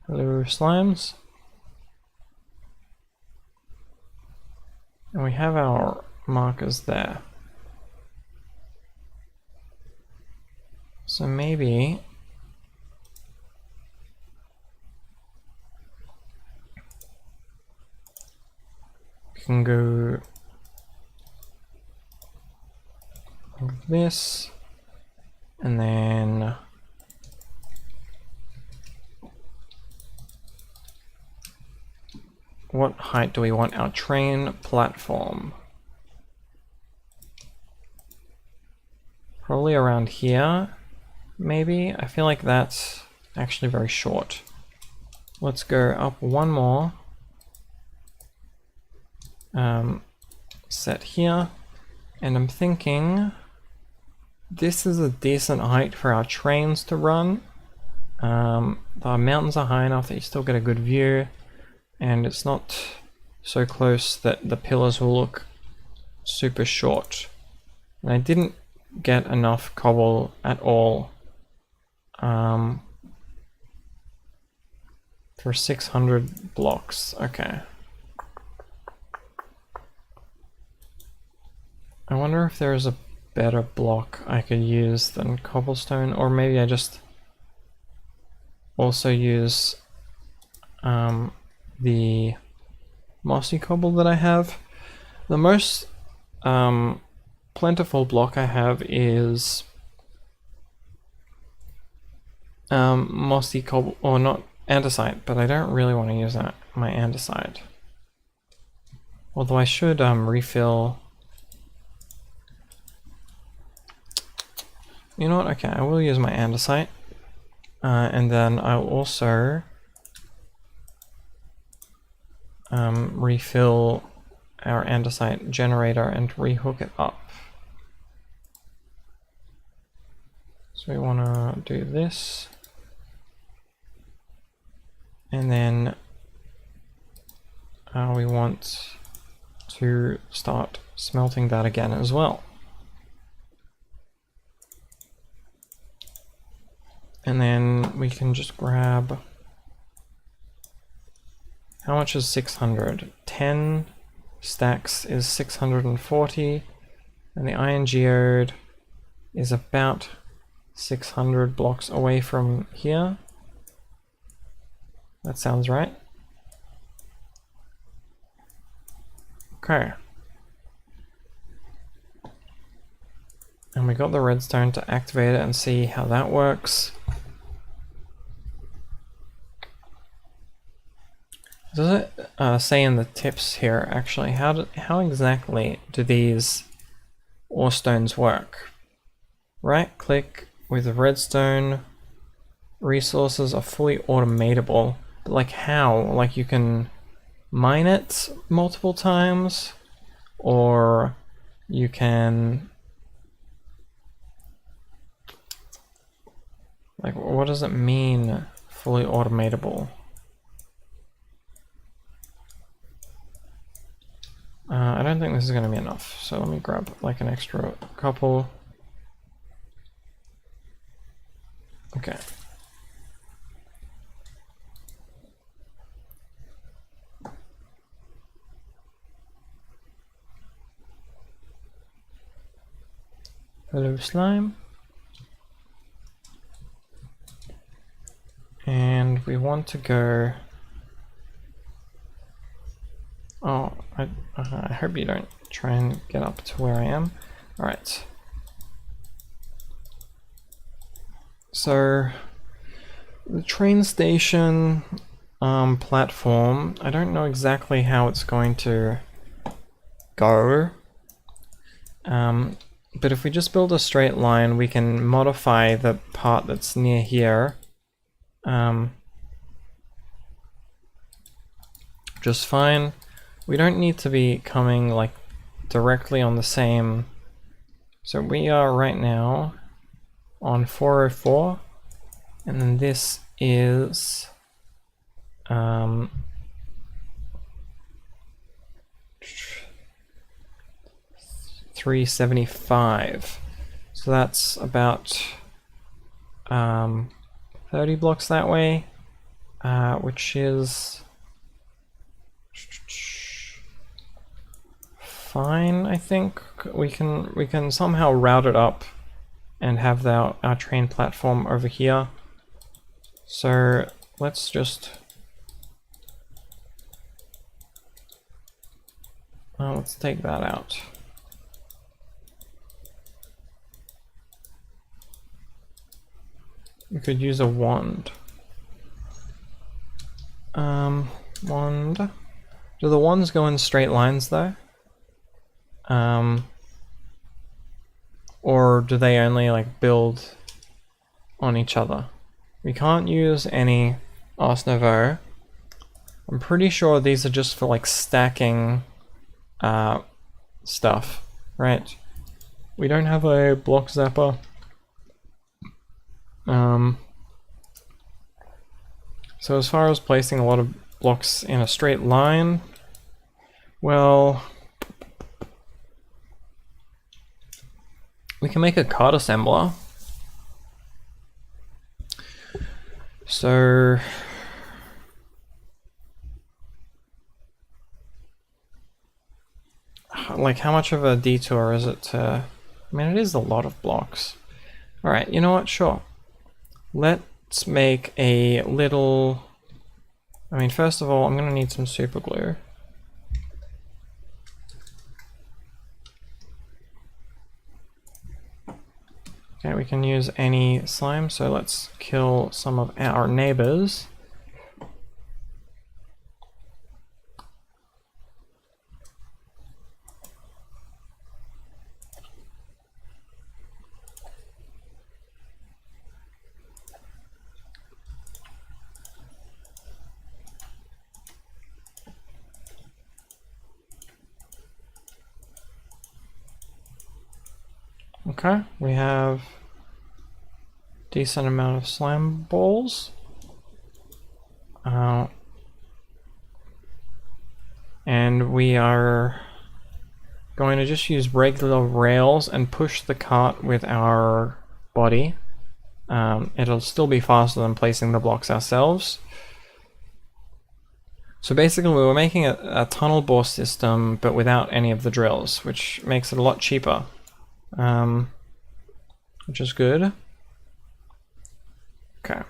Hello, slimes. And we have our markers there. So maybe we can go like this, and then what height do we want our train platform? Probably around here, maybe. I feel like that's actually very short. Let's go up one more. Set here, and I'm thinking this is a decent height for our trains to run. The mountains are high enough that you still get a good view, and it's not so close that the pillars will look super short. And I didn't get enough cobble at all for 600 blocks. Okay. I wonder if there's a better block I could use than cobblestone, or maybe I just also use the mossy cobble that I have. The most plentiful block I have is mossy cobble, or not andesite, but I don't really want to use that, my andesite. Although I should refill. You know what? Okay, I will use my andesite, and then I'll also refill our andesite generator and rehook it up. So we want to do this, and then we want to start smelting that again as well. And then we can just grab, how much is 600? 10 stacks is 640, and the iron geode is about 600 blocks away from here. That sounds right. Okay. And we got the redstone to activate it and see how that works. Does it say in the tips here, actually, how exactly do these ore stones work? Right click with redstone, resources are fully automatable, but like how? Like you can mine it multiple times? or you can, like, what does it mean, fully automatable? I don't think this is going to be enough, so let me grab like an extra couple. Okay. Hello, slime. And we want to go. Oh, I hope you don't try and get up to where I am. All right. So the train station platform, I don't know exactly how it's going to go. But if we just build a straight line, we can modify the part that's near here. Just fine. We don't need to be coming like directly on the same. So we are right now on 404, and then this is 375. So that's about 30 blocks that way, which is fine. I think we can somehow route it up and have our train platform over here. So let's just let's take that out. We could use a wand. Wand. Do the wands go in straight lines though? Or do they only like build on each other? We can't use any Ars Nouveau. I'm pretty sure these are just for like stacking stuff, right? We don't have a block zapper. So as far as placing a lot of blocks in a straight line, well, we can make a card assembler. So like how much of a detour is it to, I mean, it is a lot of blocks. All right, you know what? Sure. Let's make a little, I mean, first of all, I'm gonna need some super glue. Okay, we can use any slime, so let's kill some of our neighbors. Okay, we have decent amount of slime balls. And we are going to just use regular rails and push the cart with our body. It'll still be faster than placing the blocks ourselves. So basically we were making a tunnel bore system but without any of the drills, which makes it a lot cheaper. Which is good. Okay.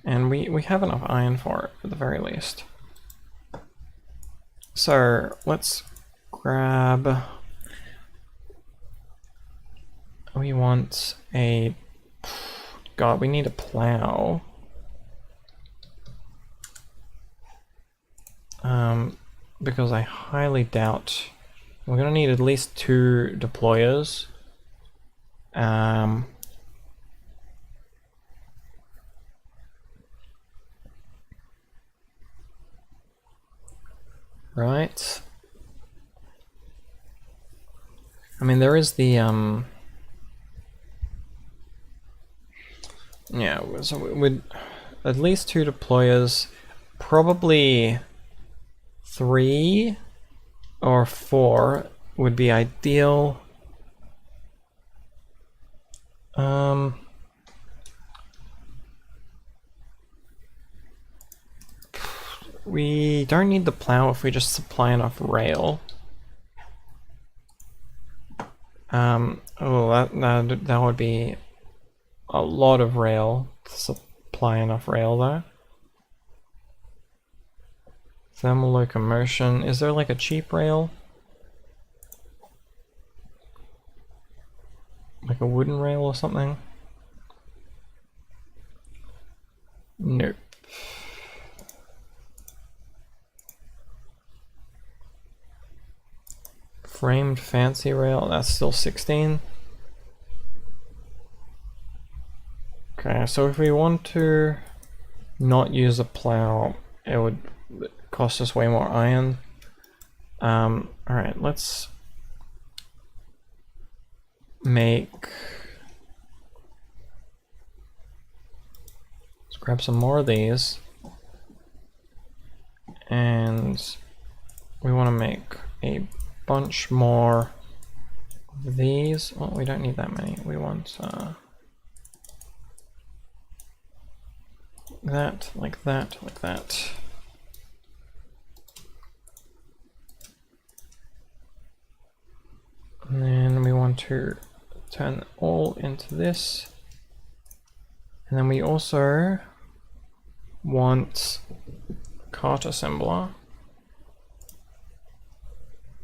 And we have enough iron for it, at the very least. So let's grab... We want a... God, we need a plow. Because I highly doubt... We're going to need at least 2 deployers. Right. I mean, there is the yeah, so with at least 2 deployers, probably 3 or 4 would be ideal. We don't need the plow if we just supply enough rail. Oh, that would be a lot of rail to supply enough rail though. Thermal locomotion. Is there like a cheap rail? Like a wooden rail or something? Nope. Framed fancy rail, that's still 16. Okay, so if we want to not use a plow, it would cost us way more iron. Alright, let's grab some more of these. And we want to make a bunch more of these. Well, we don't need that many. We want that, like that, like that. And then we want to turn it all into this. And then we also want cart assembler,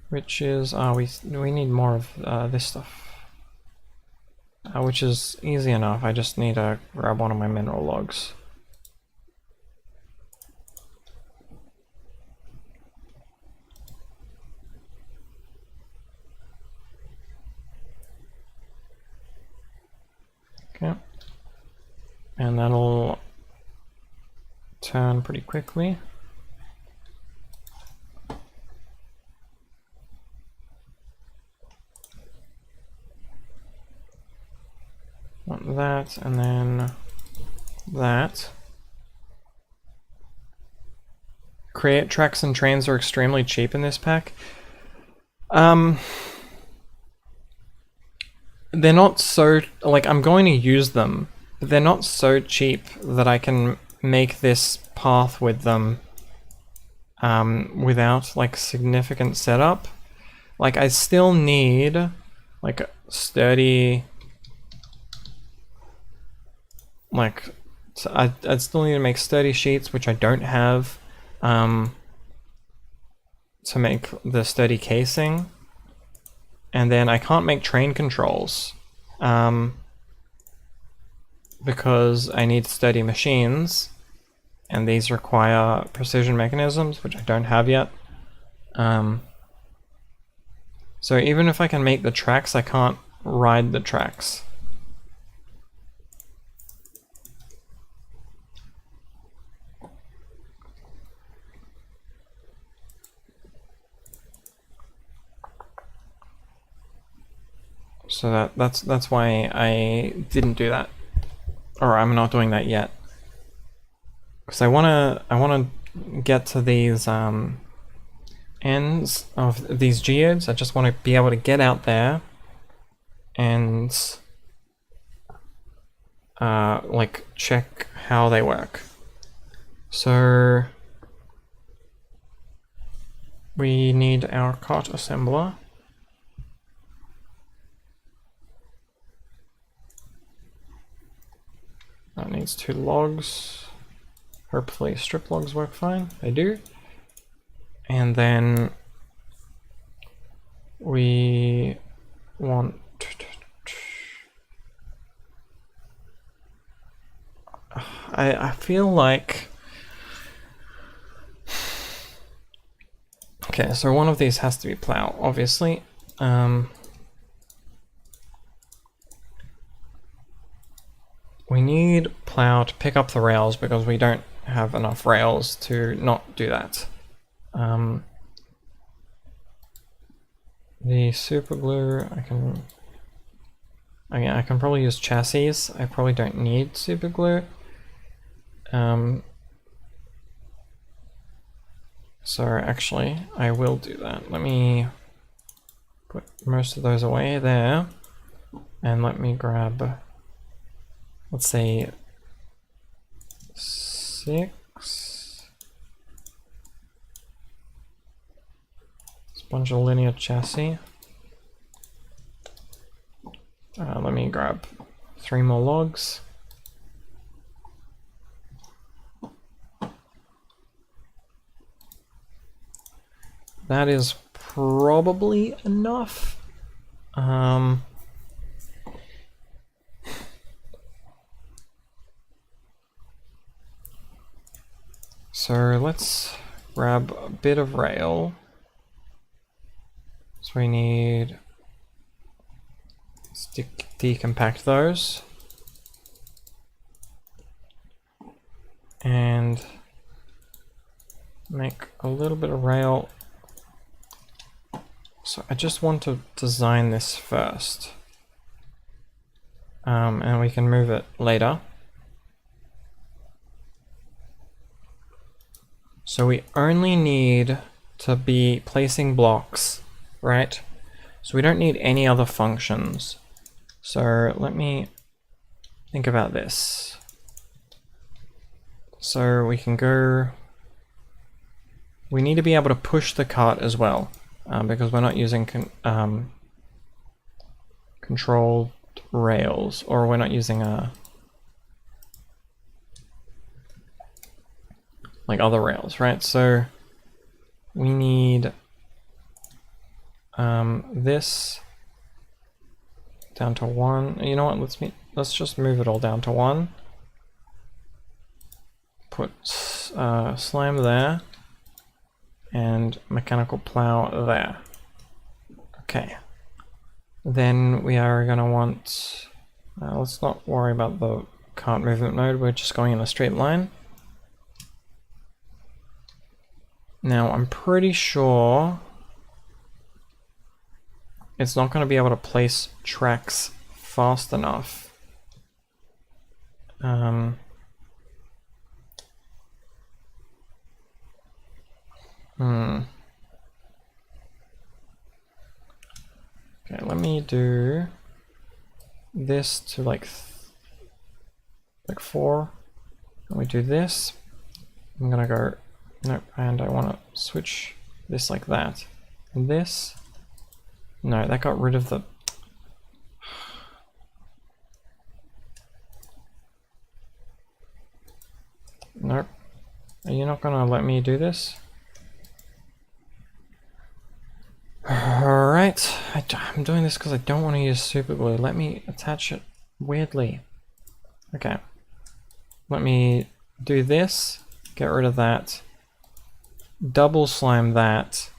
which is we need more of this stuff, which is easy enough. I just need to grab one of my mineral logs. Okay, and that'll turn pretty quickly. Want that, and then that. Create tracks and trains are extremely cheap in this pack. They're not so, like, I'm going to use them, but they're not so cheap that I can make this path with them without, like, significant setup. Like, I still need, like, a sturdy, like, I'd still need to make sturdy sheets, which I don't have, to make the sturdy casing. And then I can't make train controls because I need sturdy machines, and these require precision mechanisms, which I don't have yet. So even if I can make the tracks, I can't ride the tracks. So that's why I didn't do that, or I'm not doing that yet, because I wanna get to these ends of these geodes. I just want to be able to get out there and like check how they work. So we need our cart assembler. That needs 2 logs. Hopefully strip logs work fine. They do. And then we want I feel like, okay, so one of these has to be plow, obviously. We need plow to pick up the rails because we don't have enough rails to not do that. The super glue, I can probably use chassis. I probably don't need super glue. So actually, I will do that. Let me put most of those away there, and let me grab, let's say, 6. It's a bunch of linear chassis. Let me grab 3 more logs. That is probably enough. So let's grab a bit of rail. So we need, let's decompact those. And make a little bit of rail. So I just want to design this first. And we can move it later. So we only need to be placing blocks, right? So we don't need any other functions. So let me think about this. So we can go, we need to be able to push the cart as well, because we're not using controlled rails, or we're not using like other rails, right? So we need this down to 1. You know what? Let's just move it all down to 1. Put slime there and mechanical plow there. Okay. Then we are gonna want. Let's not worry about the cart movement mode. We're just going in a straight line. Now I'm pretty sure it's not going to be able to place tracks fast enough. Okay, let me do this to like 4. And we do this. I'm gonna go, nope, and I want to switch this like that. And this. No, that got rid of the... Nope. Are you not gonna let me do this? Alright, I'm doing this because I don't want to use super glue. Let me attach it weirdly. Okay. Let me do this, get rid of that, double slime that.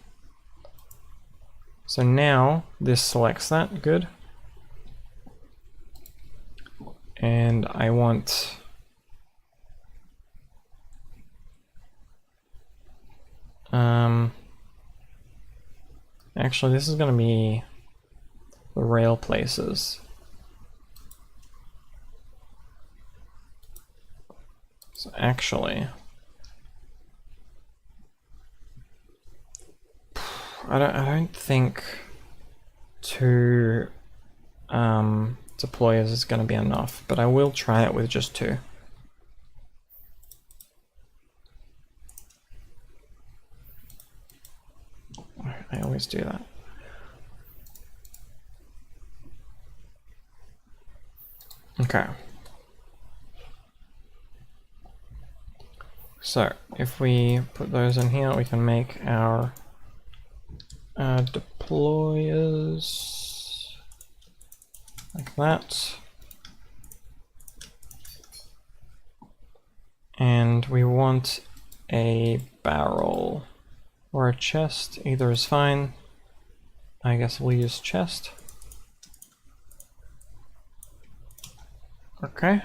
So now this selects that, good. And I want actually this is going to be the rail places. So actually I don't think 2 deployers is going to be enough, but I will try it with just 2. I always do that. Okay. So if we put those in here, we can make our deployers like that. And we want a barrel or a chest, either is fine. I guess we'll use chest. Okay.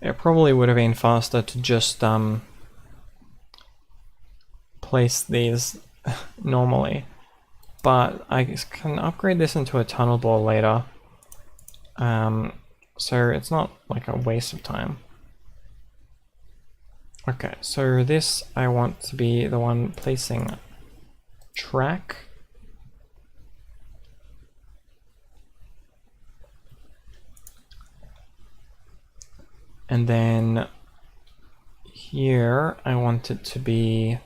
It probably would have been faster to just place these normally, but I can upgrade this into a tunnel bore later, so it's not like a waste of time. Okay, so this I want to be the one placing track. And then here I want it to be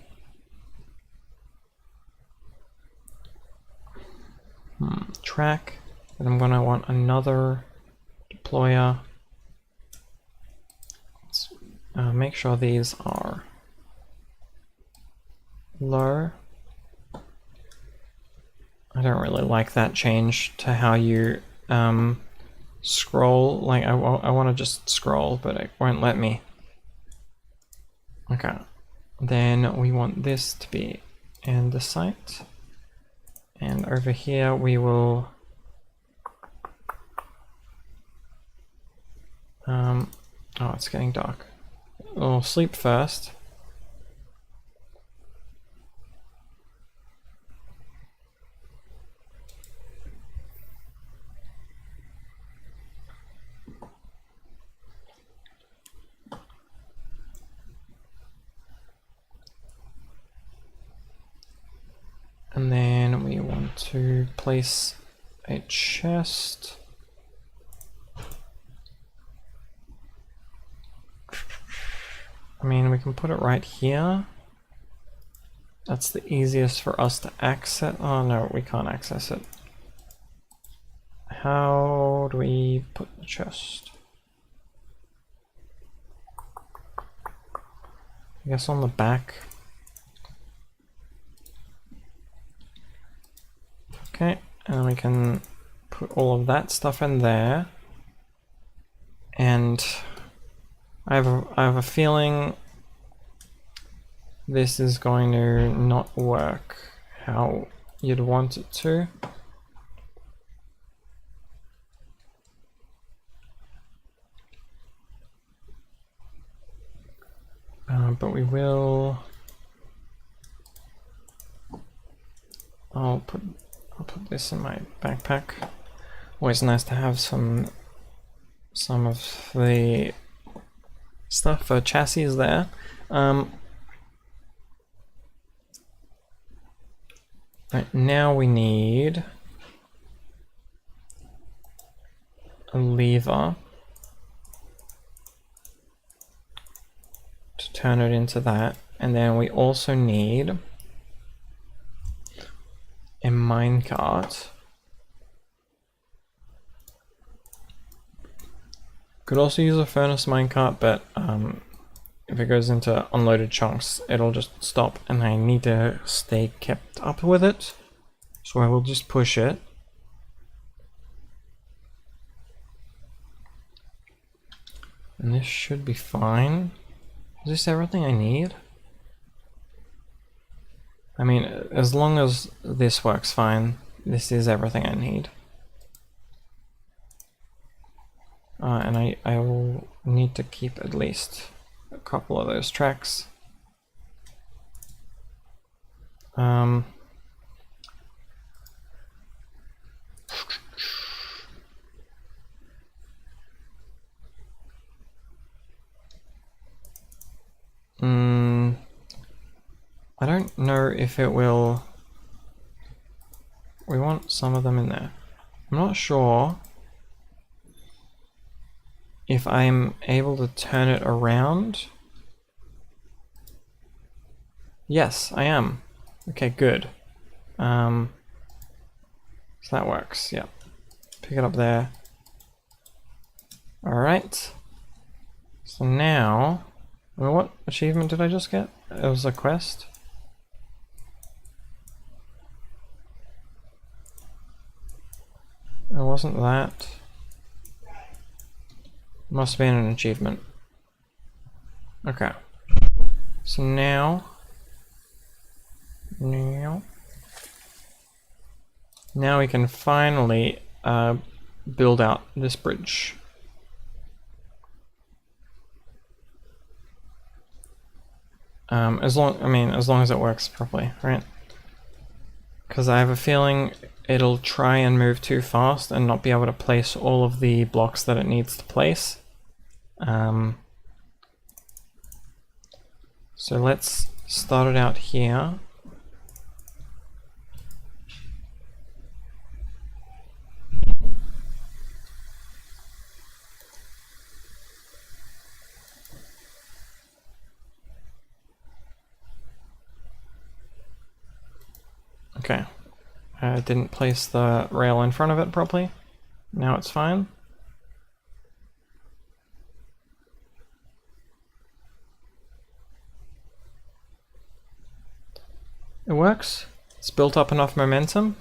track, and I'm gonna want another deployer. Let's make sure these are low. I don't really like that change to how you scroll. Like I want to just scroll, but it won't let me. Okay, then we want this to be andesite, and over here we will oh, it's getting dark. We'll sleep first. And then we want to place a chest. I mean, we can put it right here. That's the easiest for us to access. Oh no, we can't access it. How do we put the chest? I guess on the back. Okay, and we can put all of that stuff in there. And I have a feeling this is going to not work how you'd want it to. But we will. I'll put this in my backpack. Always nice to have some of the stuff for chassis there. Right, now we need a lever to turn it into that, and then we also need a minecart. Could also use a furnace minecart, but if it goes into unloaded chunks, it'll just stop, and I need to stay kept up with it. So I will just push it. And this should be fine. Is this everything I need? I mean, as long as this works fine, this is everything I need. And I will need to keep at least a couple of those tracks. I don't know if it will. We want some of them in there. I'm not sure if I'm able to turn it around. Yes, I am. Okay, good. So that works, yeah. Pick it up there. Alright. So now, well, what achievement did I just get? It was a quest. It wasn't that. Must have been an achievement. Okay. So now we can finally build out this bridge. As long as it works properly, right? Because I have a feeling it'll try and move too fast and not be able to place all of the blocks that it needs to place. So let's start it out here. Okay, I didn't place the rail in front of it properly. Now it's fine. It works. It's built up enough momentum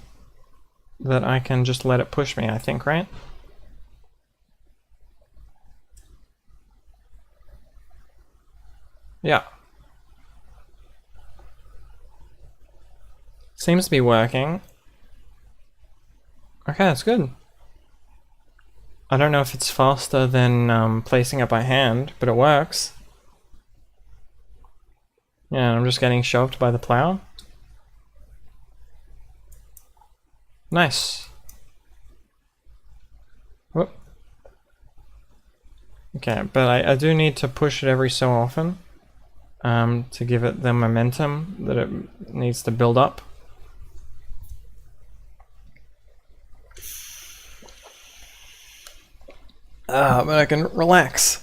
that I can just let it push me, I think, right? Yeah. Seems to be working. Okay, that's good. I don't know if it's faster than placing it by hand, but it works. Yeah, I'm just getting shoved by the plow. Nice. Whoop. Okay, but I do need to push it every so often to give it the momentum that it needs to build up. But I can relax.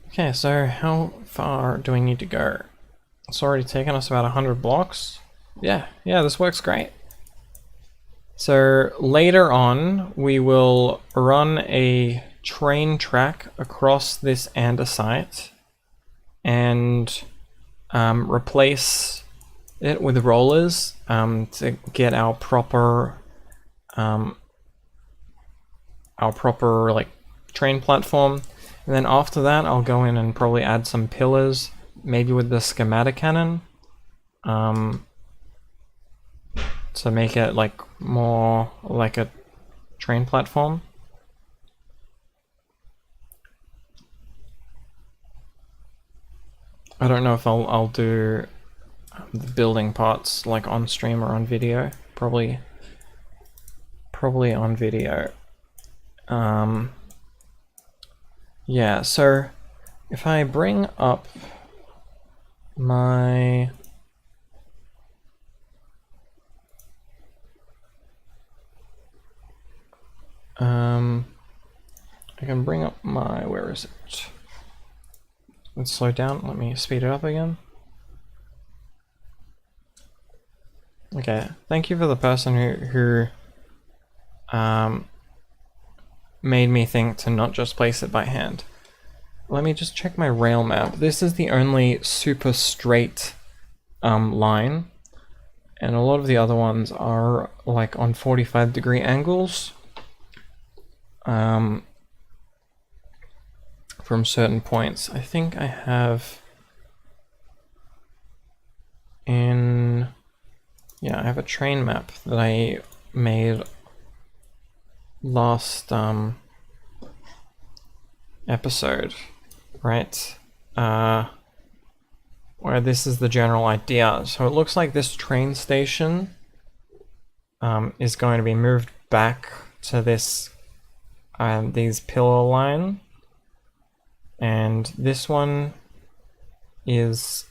Okay, so how far do we need to go? It's already taken us about 100 blocks. Yeah, this works great. So later on, we will run a train track across this andesite and replace it with rollers to get our proper like train platform. And then after that, I'll go in and probably add some pillars, maybe with the schematic cannon, to make it like more like a train platform. I don't know if I'll do the building parts like on stream or on video. Probably on video. Yeah, so if I bring up my I can bring up my, where is it? Let's slow down, let me speed it up again. Okay, thank you for the person who made me think to not just place it by hand. Let me just check my rail map. This is the only super straight line, and a lot of the other ones are like on 45-degree angles from certain points. I think I have I have a train map that I made last episode, right? Where this is the general idea. So it looks like this train station is going to be moved back to this these pillar line, and this one is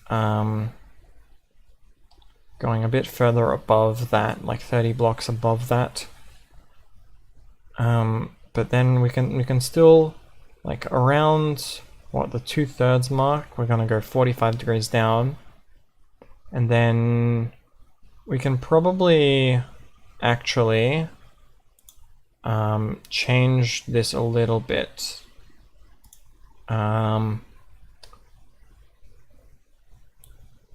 going a bit further above that, like 30 blocks above that. But then we can still, like around what, the 2/3 mark, we're gonna go 45 degrees down, and then we can probably actually change this a little bit.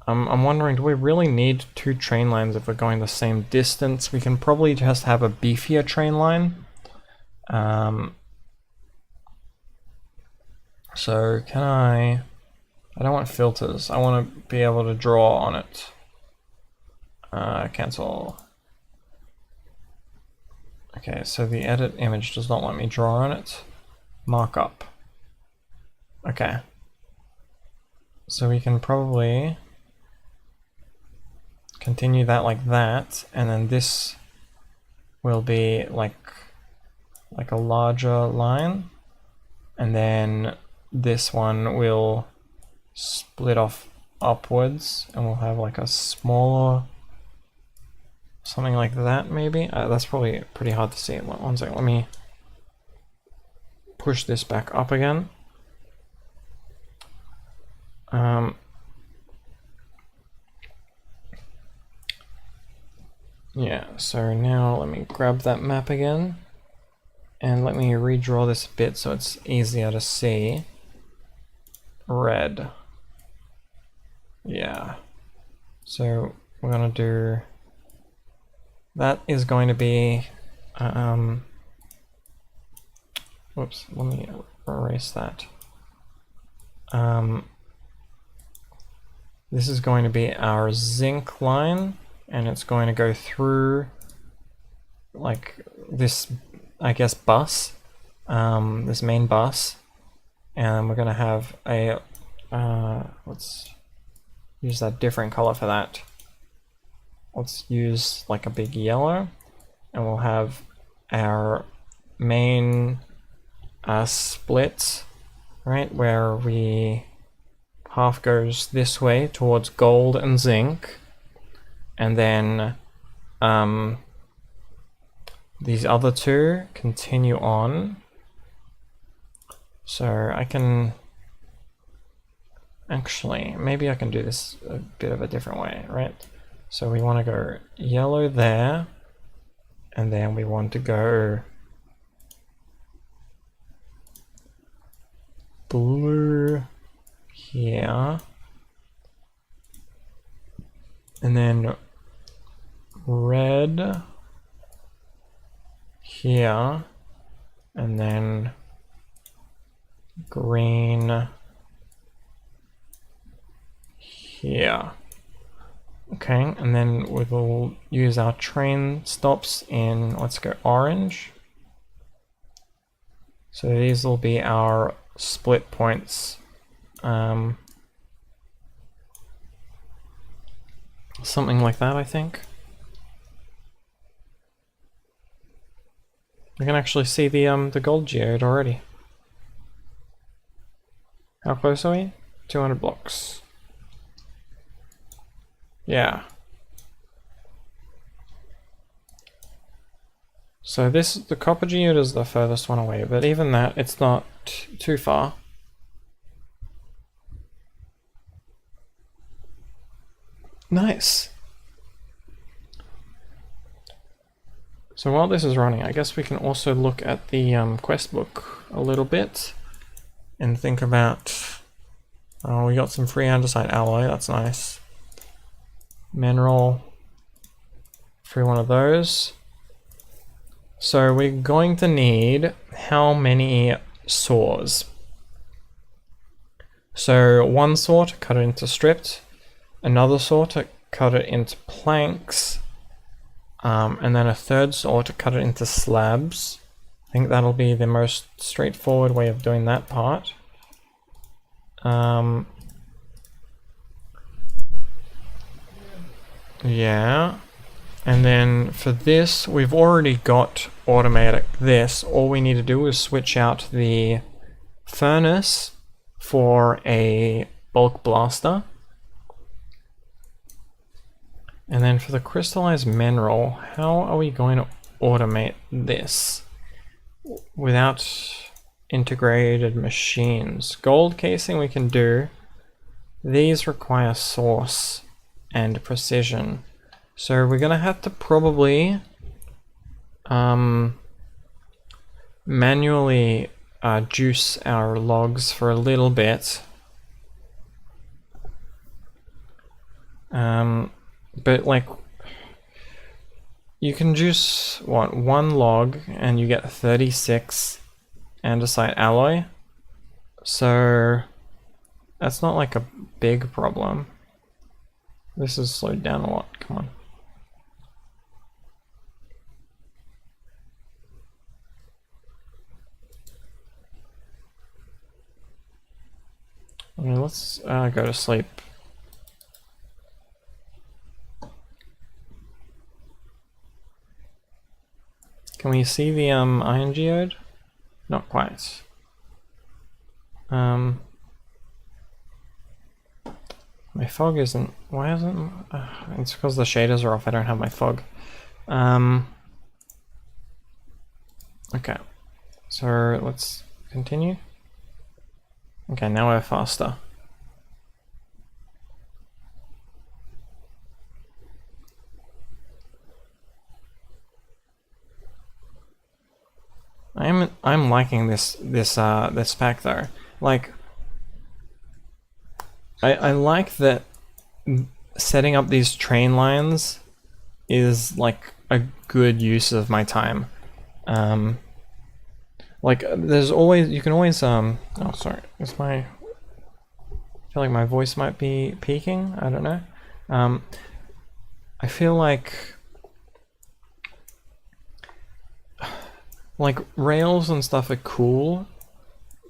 I'm wondering, do we really need 2 train lines if we're going the same distance? We can probably just have a beefier train line. So can I don't want filters, I want to be able to draw on it. Cancel. Okay, so the edit image does not let me draw on it. Markup. Okay. So we can probably continue that like that, and then this will be like a larger line, and then this one will split off upwards, and we'll have like a smaller, something like that maybe. That's probably pretty hard to see. One second, let me push this back up again. Yeah, so now let me grab that map again, and let me redraw this bit so it's easier to see. Red. Yeah. So we're gonna do, that is going to be, whoops, let me erase that. This is going to be our zinc line, and it's going to go through like this, I guess, bus, this main bus, and we're going to have a, let's use that different color for that. Let's use like a big yellow, and we'll have our main split, right, where we half goes this way towards gold and zinc, and then these other two continue on. So I can actually, maybe I can do this a bit of a different way, right? So we want to go yellow there, and then we want to go blue here, and then red here, and then green here. Okay, and then we will use our train stops in, let's go orange. So these will be our split points. Something like that, I think. We can actually see the gold geode already. How close are we? 200 blocks. Yeah. So the copper geode is the furthest one away, but even that, it's not too far. Nice. So while this is running, I guess we can also look at the quest book a little bit and think about, oh, we got some free andesite alloy, that's nice. Mineral, free one of those. So we're going to need how many saws? So one saw to cut it into stripped, another saw to cut it into planks, and then a third saw to cut it into slabs. I think that'll be the most straightforward way of doing that part. Yeah, and then for this, we've already got automatic this. All we need to do is switch out the furnace for a bulk blaster. And then for the crystallized mineral, how are we going to automate this without integrated machines? Gold casing we can do. These require source and precision. So we're gonna have to probably manually juice our logs for a little bit. But like, you can juice, what, one log and you get 36 andesite alloy. So that's not like a big problem. This is slowed down a lot, come on. Let's go to sleep. Can we see the iron geode? Not quite. My fog isn't. Why isn't? It's because the shaders are off. I don't have my fog. Okay. So let's continue. Okay, now we're faster. I'm liking this pack though. Like, I like that setting up these train lines is like a good use of my time. Like there's always, you can always oh sorry, I feel like my voice might be peaking, I don't know. I feel like rails and stuff are cool,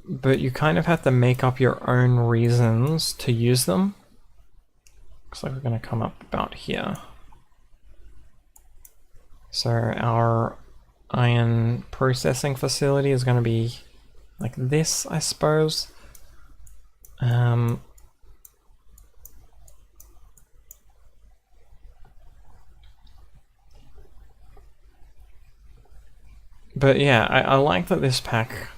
but you kind of have to make up your own reasons to use them. Looks like we're going to come up about here. So our iron processing facility is going to be like this, I suppose. But yeah, I like that this pack,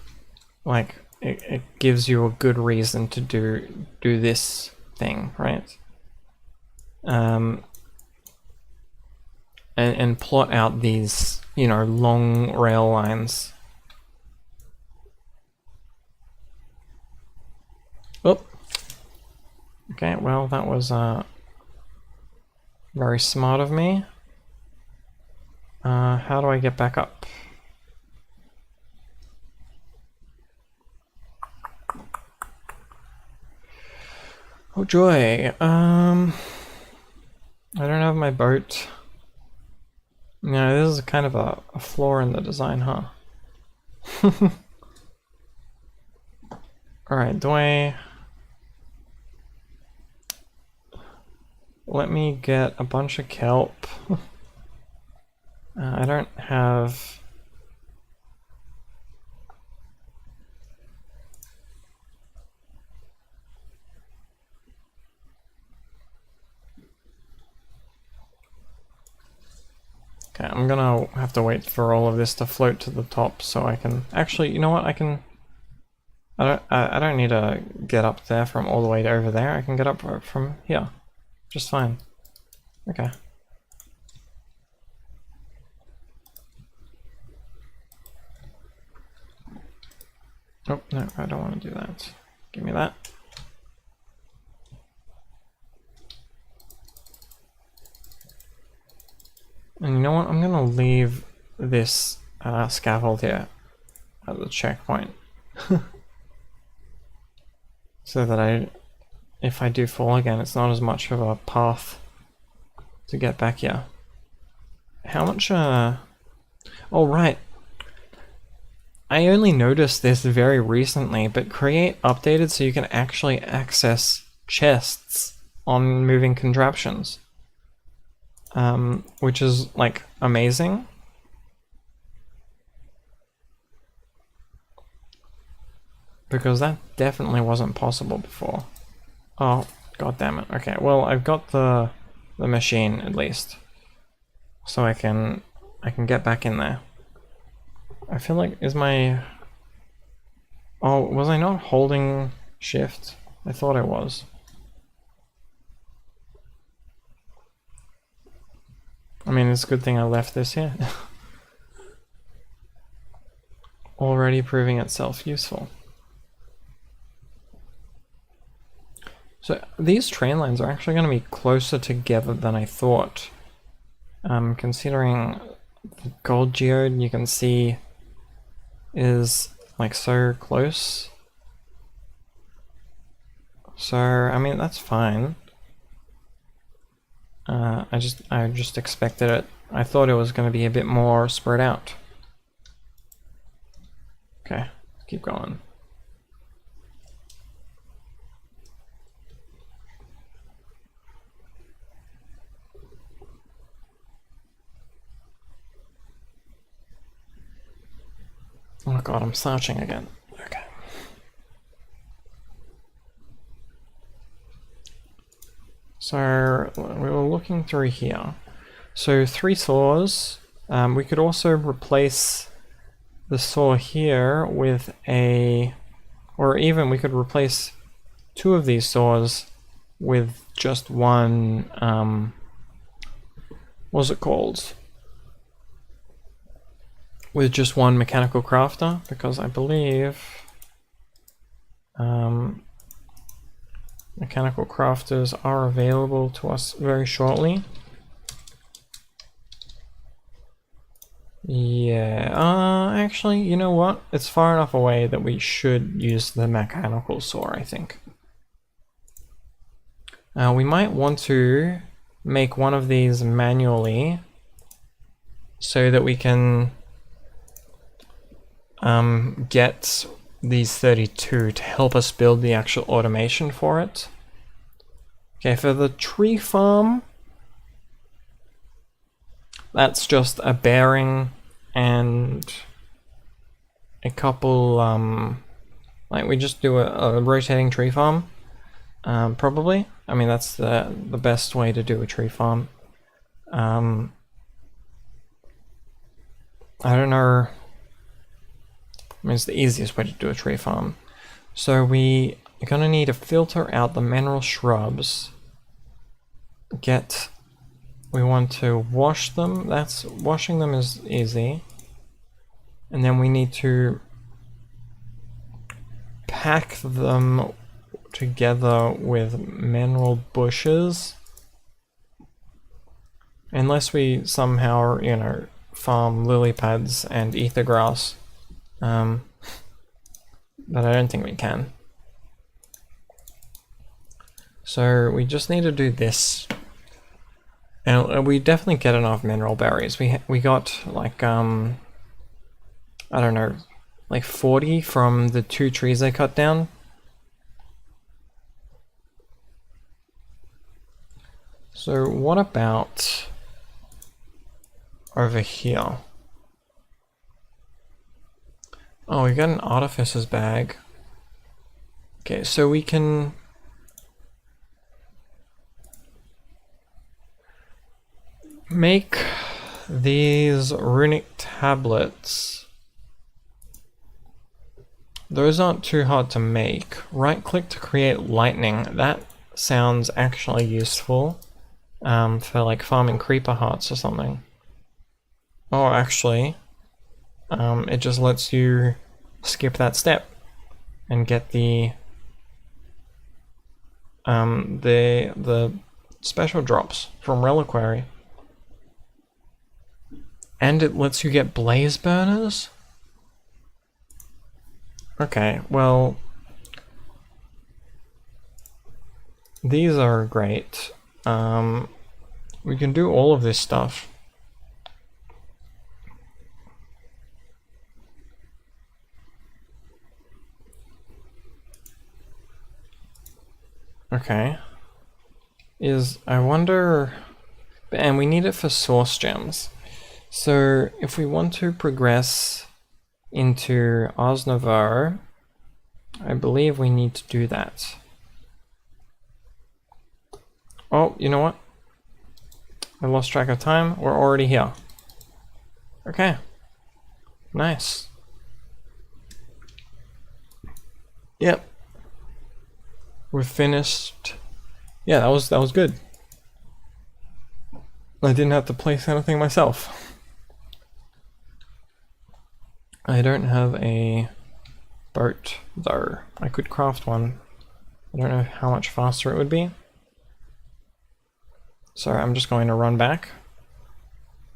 like, it gives you a good reason to do this thing, right? And plot out these, you know, long rail lines. Oh. Okay, well, that was very smart of me. How do I get back up? Oh joy. I don't have my boat. No, this is kind of a flaw in the design, huh? Alright, do I... Let me get a bunch of kelp. I don't have... Okay, I'm gonna have to wait for all of this to float to the top so I can... Actually, you know what? I can... I don't need to get up there from all the way over there. I can get up from here. Just fine. Okay. Oh, no, I don't want to do that. Give me that. And you know what? I'm gonna leave this scaffold here at the checkpoint. So that if I do fall again, it's not as much of a path to get back here. How much, oh right. I only noticed this very recently, but Create updated so you can actually access chests on moving contraptions. Which is, like, amazing. Because that definitely wasn't possible before. Oh, god damn it. Okay, well, I've got the machine, at least. So I can get back in there. I feel like, is my... Oh, was I not holding shift? I thought I was. I mean, it's a good thing I left this here. Already proving itself useful. So these train lines are actually going to be closer together than I thought. Considering the gold geode you can see is like so close. So, I mean, that's fine. I just expected it. I thought it was going to be a bit more spread out. Okay, keep going. god, I'm searching again. Okay. So we were looking through here. So 3 saws. We could also replace the saw here with a, or even we could replace 2 of these saws with just one, what's it called? With just one mechanical crafter, because I believe mechanical crafters are available to us very shortly. Yeah, actually, you know what? It's far enough away that we should use the mechanical saw, I think. We might want to make one of these manually so that we can get these 32 to help us build the actual automation for it. Okay, for the tree farm, that's just a bearing and a couple, like we just do a rotating tree farm, probably. I mean, that's the best way to do a tree farm. I don't know. I mean, it's the easiest way to do a tree farm. So we are going to need to filter out the mineral shrubs. We want to wash them. Washing them is easy. And then we need to pack them together with mineral bushes. Unless we somehow, you know, farm lily pads and ether grass. But I don't think we can. So we just need to do this. And we definitely get enough mineral berries. We got like, I don't know, like 40 from the 2 trees I cut down. So what about over here? Oh, we got an artificer's bag. Okay, so we can make these runic tablets. Those aren't too hard to make. Right click to create lightning. That sounds actually useful for like farming creeper hearts or something. Oh, actually, it just lets you skip that step and get the special drops from Reliquary. And it lets you get blaze burners? Okay, well, these are great. We can do all of this stuff. Okay. I wonder, and we need it for source gems. So if we want to progress into Osnavar, I believe we need to do that. Oh, you know what? I lost track of time. We're already here. Okay. Nice. Yep. We're finished. Yeah, that was good. I didn't have to place anything myself. I don't have a boat though. I could craft one. I don't know how much faster it would be. So I'm just going to run back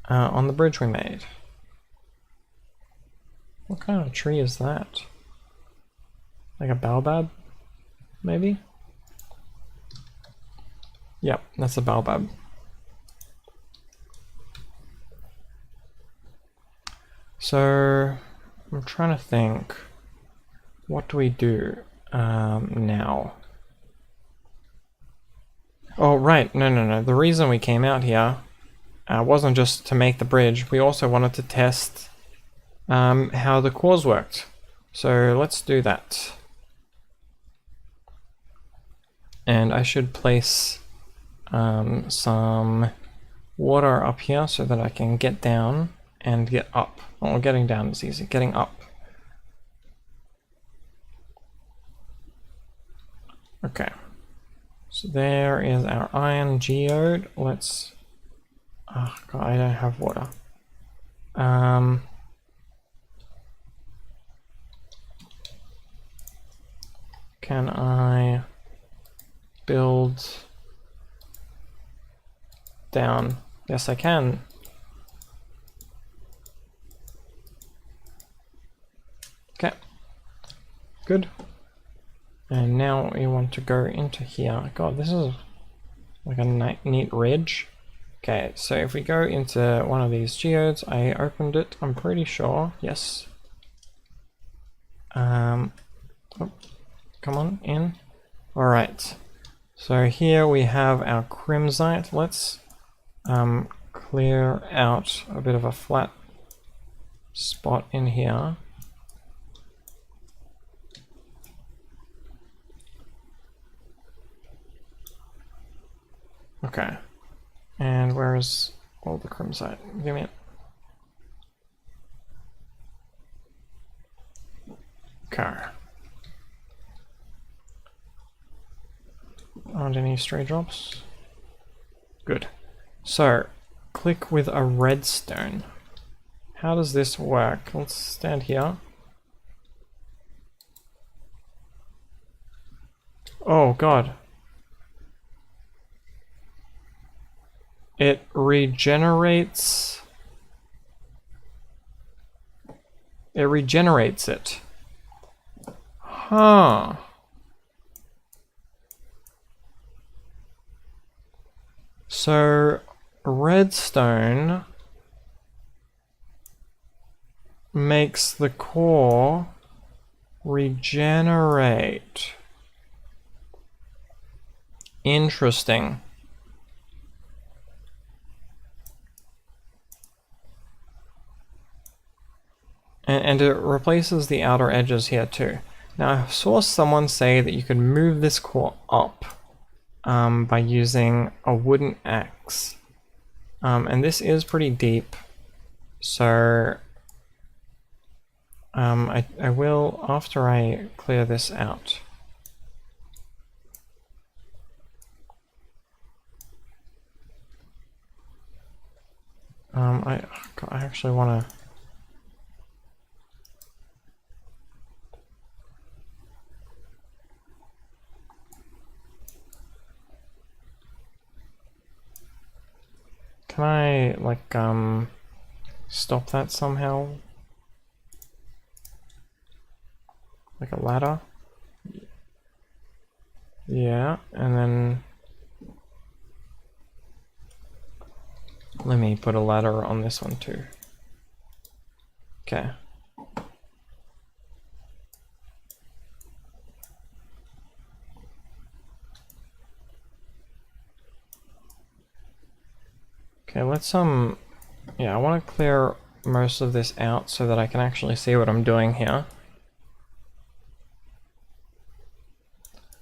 on the bridge we made. What kind of tree is that? Like a baobab, maybe? Yep, that's a baobab. So I'm trying to think, what do we do now? Oh, right, no. The reason we came out here wasn't just to make the bridge. We also wanted to test how the cores worked. So let's do that. And I should place some water up here so that I can get down and get up. Oh, getting down is easy, getting up. Okay, so there is our iron geode. Let's, oh god, I don't have water. Can I build down? Yes, I can. Okay, good. And now we want to go into here. God, this is like a neat ridge. Okay, so if we go into one of these geodes, I opened it, I'm pretty sure. Yes. Oh, come on, in. Alright. So here we have our crimsite. Let's clear out a bit of a flat spot in here. Okay. And where is all the crimsite? Give me it. Okay. Aren't any stray drops? Good. So, click with a redstone. How does this work? Let's stand here. Oh god. It regenerates. It regenerates it. Huh. So, redstone makes the core regenerate. Interesting. And it replaces the outer edges here too. Now I saw someone say that you could move this core up by using a wooden axe. And this is pretty deep, so I will, after I clear this out. I actually want to. Can I, like, stop that somehow? Like a ladder? Yeah, and then... Let me put a ladder on this one too. Okay. Okay, let's yeah, I want to clear most of this out so that I can actually see what I'm doing here.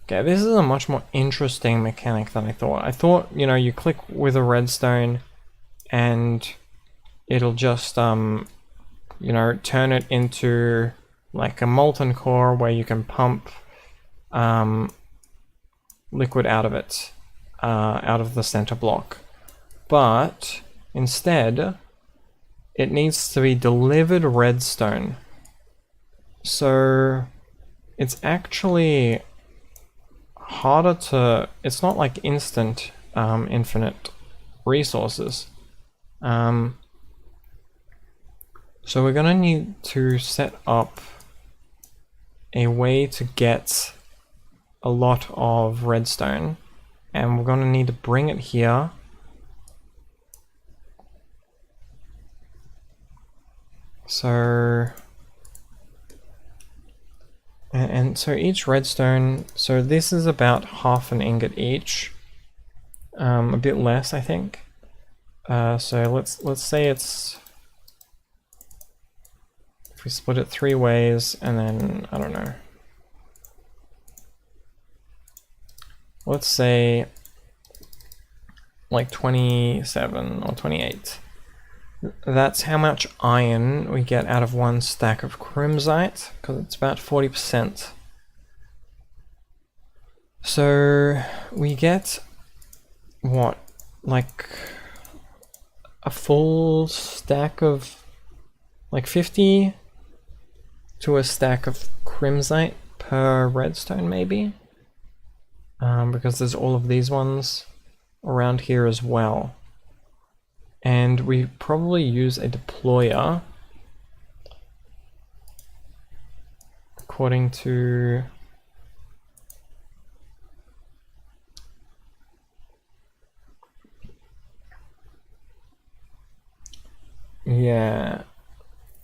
Okay, this is a much more interesting mechanic than I thought. I thought, you know, you click with a redstone and it'll just, you know, turn it into like a molten core where you can pump liquid out of it, out of the center block. But instead, it needs to be delivered redstone. So it's actually harder to, it's not like instant infinite resources. So we're gonna need to set up a way to get a lot of redstone, and we're gonna need to bring it here. So, and so each redstone, so this is about half an ingot each, a bit less, I think. So let's say it's we split it 3 ways, and then, I don't know. Let's say like 27 or 28. That's how much iron we get out of 1 stack of crimsite, because it's about 40%. So we get, what, like a full stack of, like 50 to a stack of crimsite per redstone maybe? Because there's all of these ones around here as well. And we probably use a deployer according to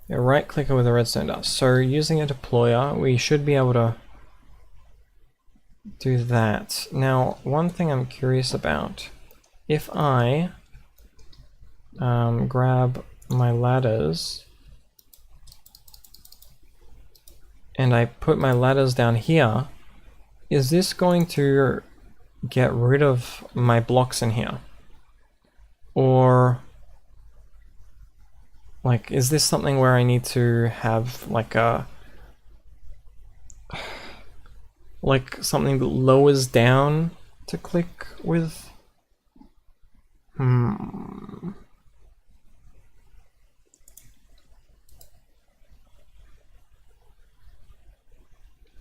right clicker with a redstone dust. So using a deployer, we should be able to do that. Now, one thing I'm curious about, if I grab my ladders and I put my ladders down here, is this going to get rid of my blocks in here? Or like, is this something where I need to have like a something that lowers down to click with?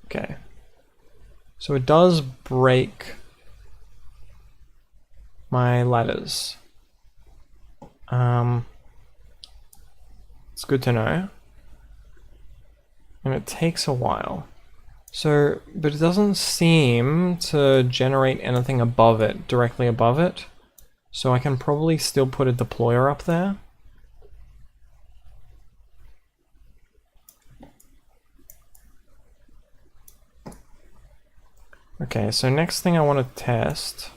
Okay. So it does break my ladders. It's good to know. And it takes a while. So, but it doesn't seem to generate anything above it, directly above it. So I can probably still put a deployer up there. Okay, so next thing I want to test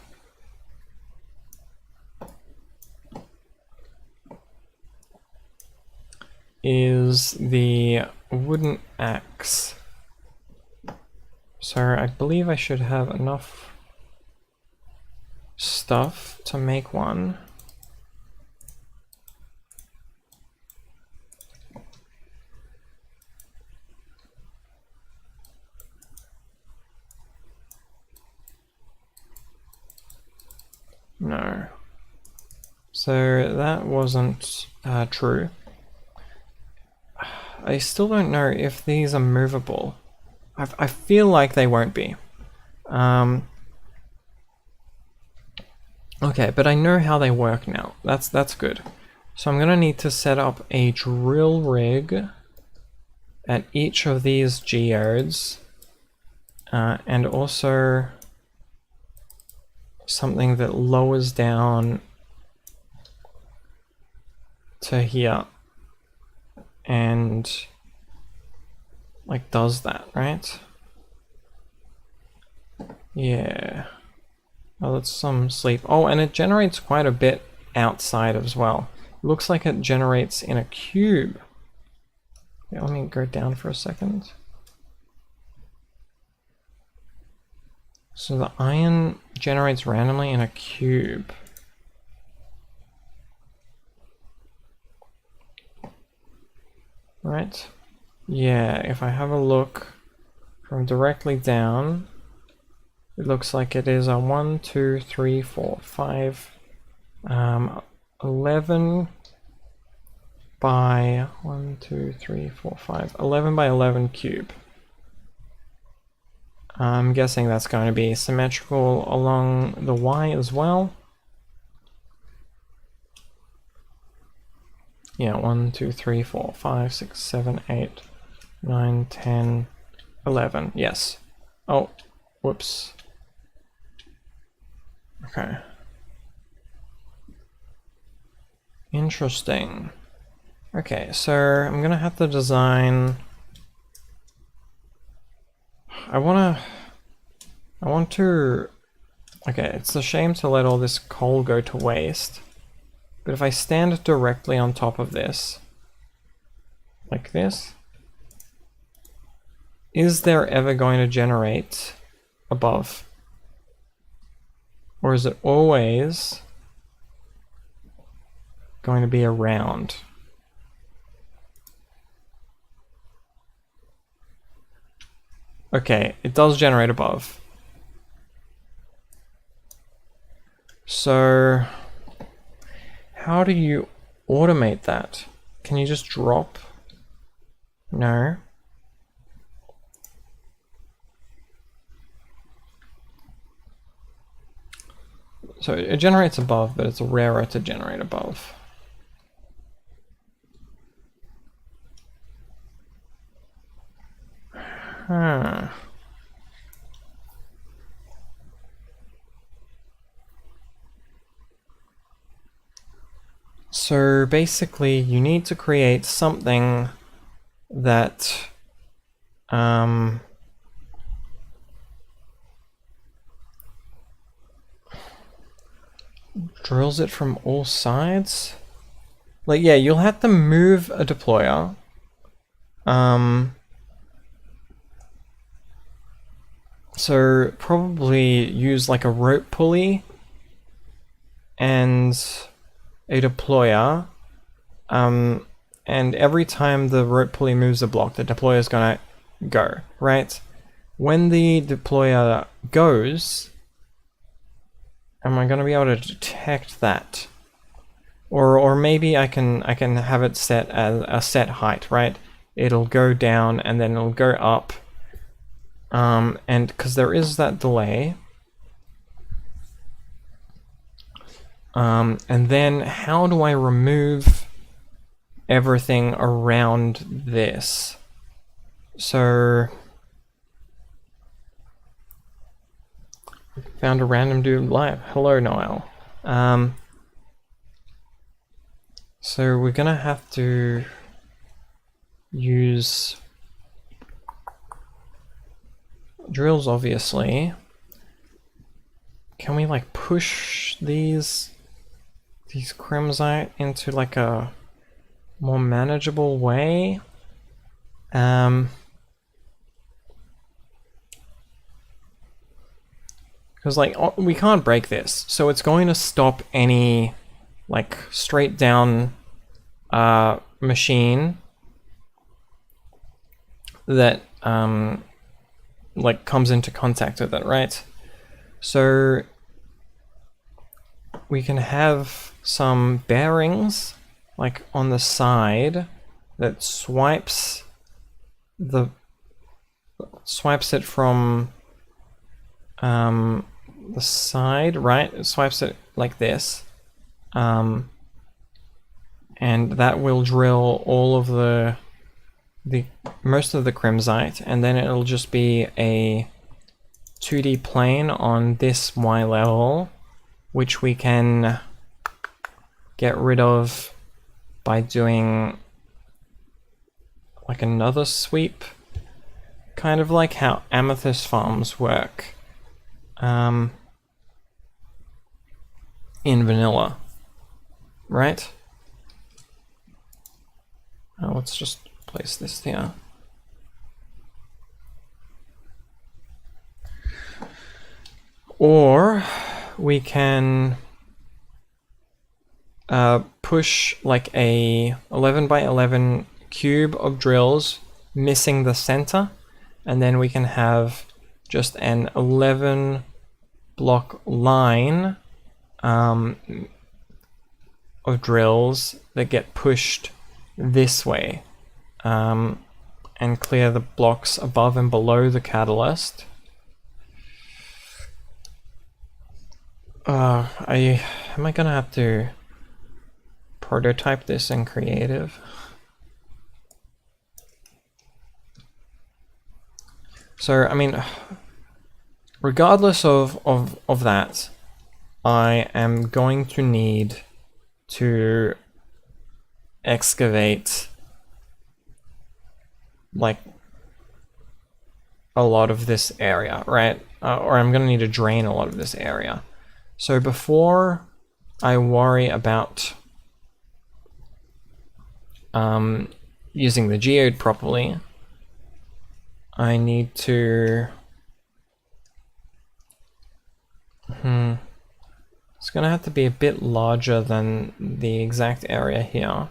is the wooden axe. So I believe I should have enough stuff to make one. No. So that wasn't true. I still don't know if these are movable. I feel like they won't be. Okay, but I know how they work now. That's good. So I'm gonna need to set up a drill rig at each of these geodes, and also something that lowers down to here and like does that, right? Yeah. Oh, that's some sleep. Oh, and it generates quite a bit outside as well. It looks like it generates in a cube. Yeah, let me go down for a second. So the iron generates randomly in a cube. Right? Yeah, if I have a look from directly down, it looks like it is a 1, 2, 3, 4, 5, 11 by 1, 2, 3, 4, 5, 11 by 11 cube. I'm guessing that's going to be symmetrical along the Y as well. Yeah, 1, 2, 3, 4, 5, 6, 7, 8, 9, 10, 11. Yes. Oh, whoops. Okay. Interesting. Okay, so I'm gonna have to design. I want to. Okay, it's a shame to let all this coal go to waste. But if I stand directly on top of this, like this, is there ever going to generate above? Or is it always going to be around? Okay, it does generate above. So how do you automate that? Can you just drop? No. So it generates above, but it's rarer to generate above. Huh. So basically you need to create something that drills it from all sides. Like, yeah, you'll have to move a deployer. So probably use like a rope pulley and a deployer. And every time the rope pulley moves a block, the deployer is gonna go, right? When the deployer goes, am I gonna be able to detect that? Or maybe I can have it set as a set height, right? It'll go down and then it'll go up. And because there is that delay. And then how do I remove everything around this? So found a random dude live. Hello, Noel. So we're gonna have to use drills, obviously. Can we like push these crimsite into like a more manageable way? Because like we can't break this, so it's going to stop any like straight down machine that like comes into contact with it, right? So we can have some bearings like on the side that swipes it from the side, right? It swipes it like this, and that will drill all of the most of the crimsite, and then it'll just be a 2D plane on this Y level, which we can get rid of by doing like another sweep, kind of like how amethyst farms work in vanilla, right? Let's just place this here. Or we can push like a 11 by 11 cube of drills missing the center, and then we can have just an 11 block line of drills that get pushed this way, and clear the blocks above and below the catalyst. Am I gonna have to prototype this in creative? So, I mean, regardless of that, I am going to need to excavate like a lot of this area, right? Or I'm gonna need to drain a lot of this area. So before I worry about using the geode properly, I need to... It's gonna have to be a bit larger than the exact area here.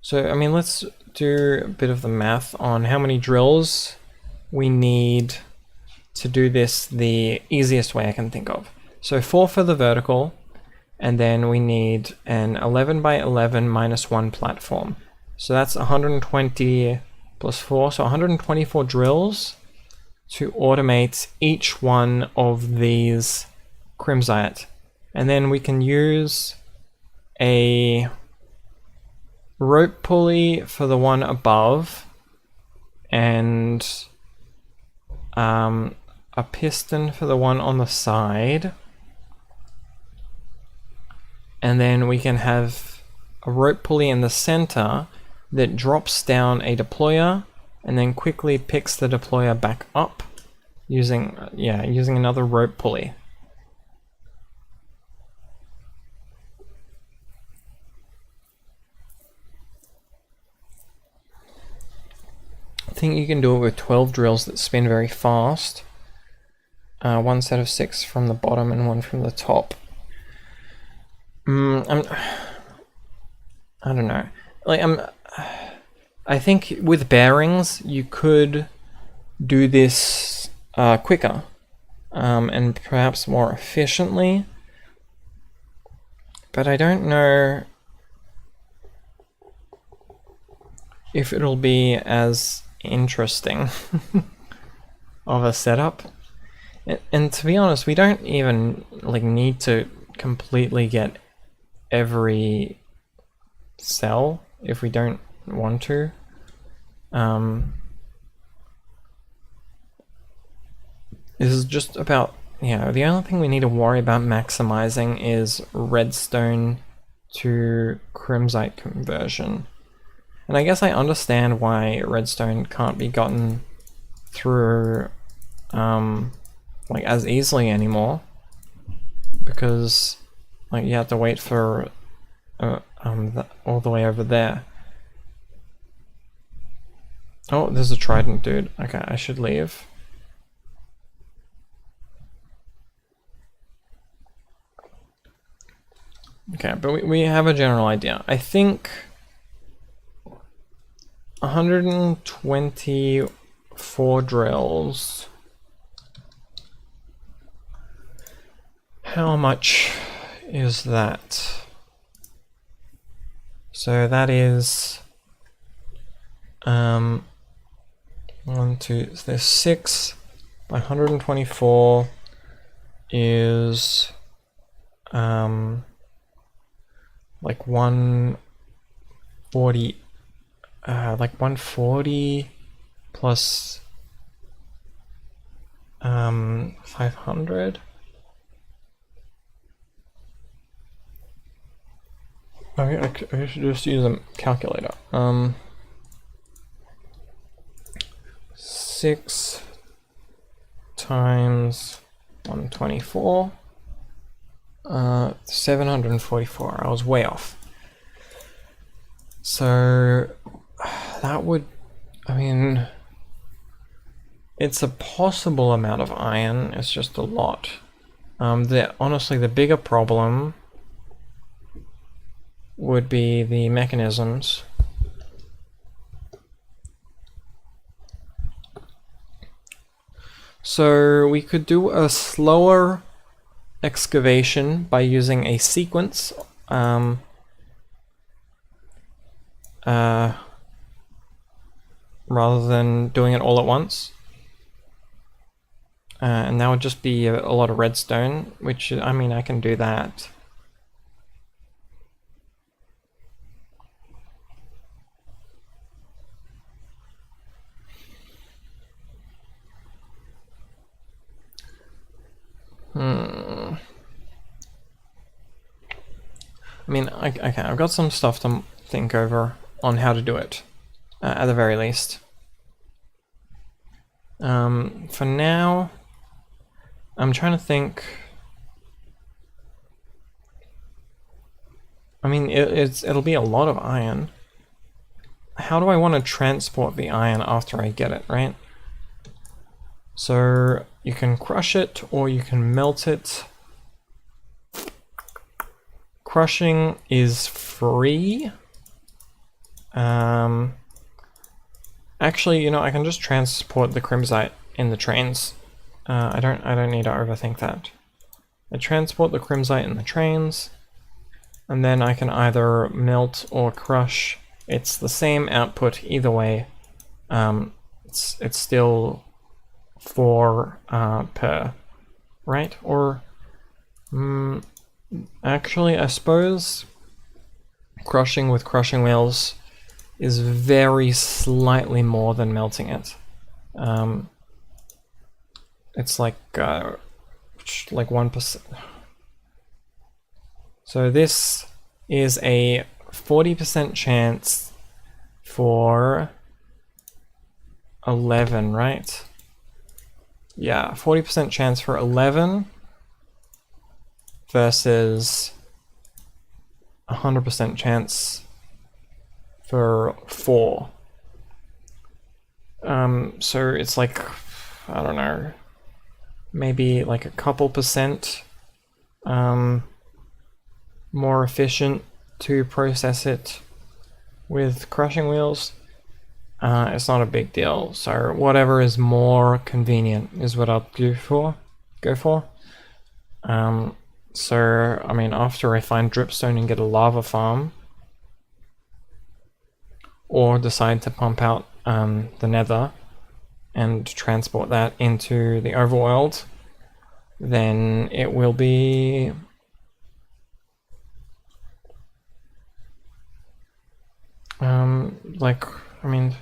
So, I mean, let's do a bit of the math on how many drills we need to do this the easiest way I can think of. So 4 for the vertical, and then we need an 11 by 11 minus 1 platform. So that's 120 plus 4, so 124 drills to automate each one of these crimsite. And then we can use a rope pulley for the one above, and a piston for the one on the side. And then we can have a rope pulley in the center that drops down a deployer and then quickly picks the deployer back up using another rope pulley. I think you can do it with 12 drills that spin very fast. One set of 6 from the bottom and 1 from the top. I don't know. I think with bearings you could do this quicker and perhaps more efficiently, but I don't know if it'll be as interesting of a setup. And to be honest, we don't even need to completely get every cell if we don't want to. This is just about, the only thing we need to worry about maximizing is redstone to crimsite conversion. And I guess I understand why redstone can't be gotten through as easily anymore, because you have to wait for all the way over there. Oh, there's a trident, dude. Okay, I should leave. Okay, but we have a general idea. I think 124 drills. How much is that? So that is 1, 2, there's 6 by 124 is 140, 140 plus 500. I should just use a calculator. 6 times 124. 744. I was way off. So that would, it's a possible amount of iron. It's just a lot. Honestly, the bigger problem would be the mechanisms. So we could do a slower excavation by using a sequence rather than doing it all at once. And that would just be a lot of redstone, which, I can do that. Okay, I've got some stuff to think over on how to do it, at the very least. For now, I'm trying to think. I mean, it'll be a lot of iron. How do I want to transport the iron after I get it, right? So you can crush it or you can melt it. Crushing is free. Actually, you know, I can just transport the crimsite in the trains. I don't need to overthink that. I transport the crimsite in the trains, and then I can either melt or crush. It's the same output either way. It's still 4 per, right? Or actually, I suppose crushing with crushing wheels is very slightly more than melting it. It's like 1%. So this is a 40% chance for 11, right? Yeah, 40% chance for 11 versus 100% chance for 4. So it's like, I don't know, maybe like a couple percent more efficient to process it with crushing wheels. It's not a big deal. So whatever is more convenient is what I'll go for. So I mean, after I find dripstone and get a lava farm, or decide to pump out the nether and transport that into the overworld, then it will be I mean,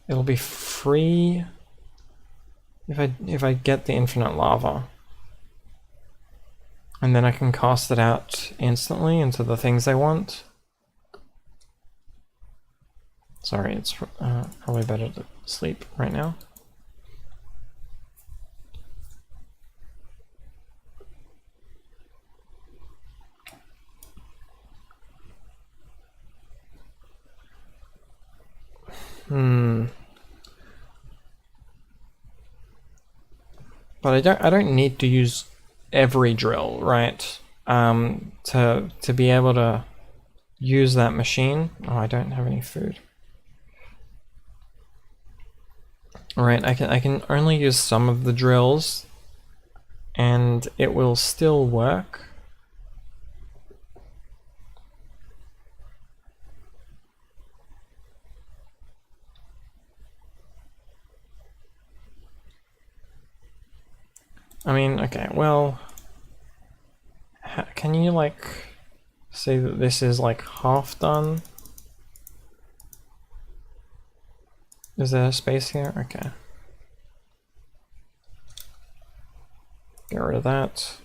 it'll be free if I get the infinite lava, and then I can cast it out instantly into the things I want. Sorry, it's probably better to sleep right now. But I don't need to use every drill, right? To be able to use that machine. Oh, I don't have any food. Alright, I can only use some of the drills and it will still work. I mean, okay, well, can you like say that this is like half done? Is there a space here? Okay. Get rid of that.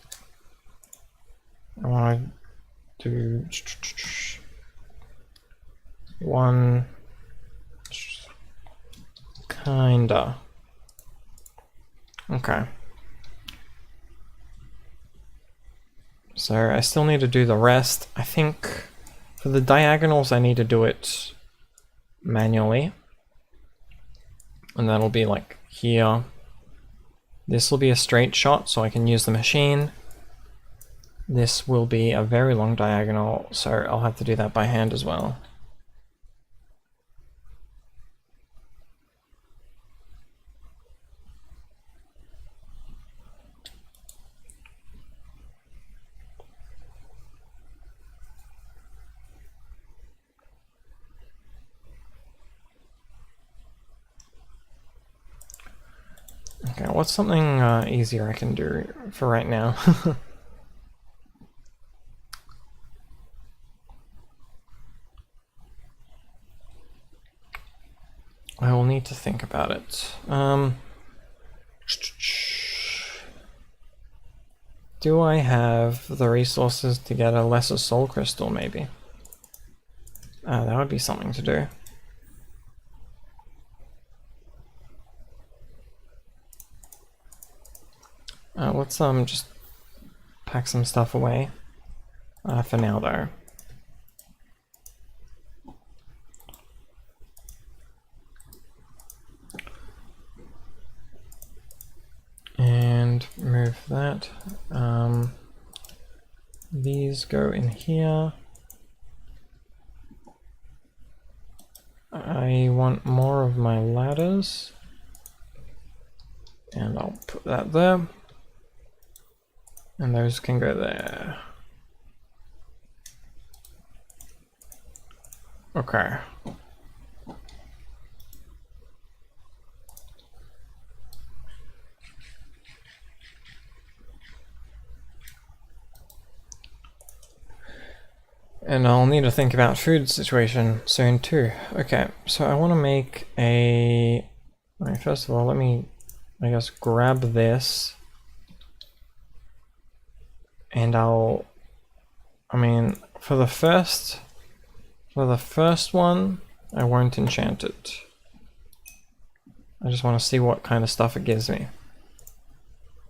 I want to do one kinda. Okay. So I still need to do the rest. I think for the diagonals I need to do it manually. And that'll be like here. This will be a straight shot so I can use the machine. This will be a very long diagonal, so I'll have to do that by hand as well. Okay, what's something easier I can do for right now? I will need to think about it. Do I have the resources to get a lesser soul crystal, maybe? That would be something to do. Let's just pack some stuff away for now, though. remove that. These go in here. I want more of my ladders, and I'll put that there, and those can go there. Okay. And I'll need to think about food situation soon too. Okay, so I want to make a... Alright, first of all, let me, I guess, grab this. And I'll... I mean, for the first one, I won't enchant it. I just want to see what kind of stuff it gives me.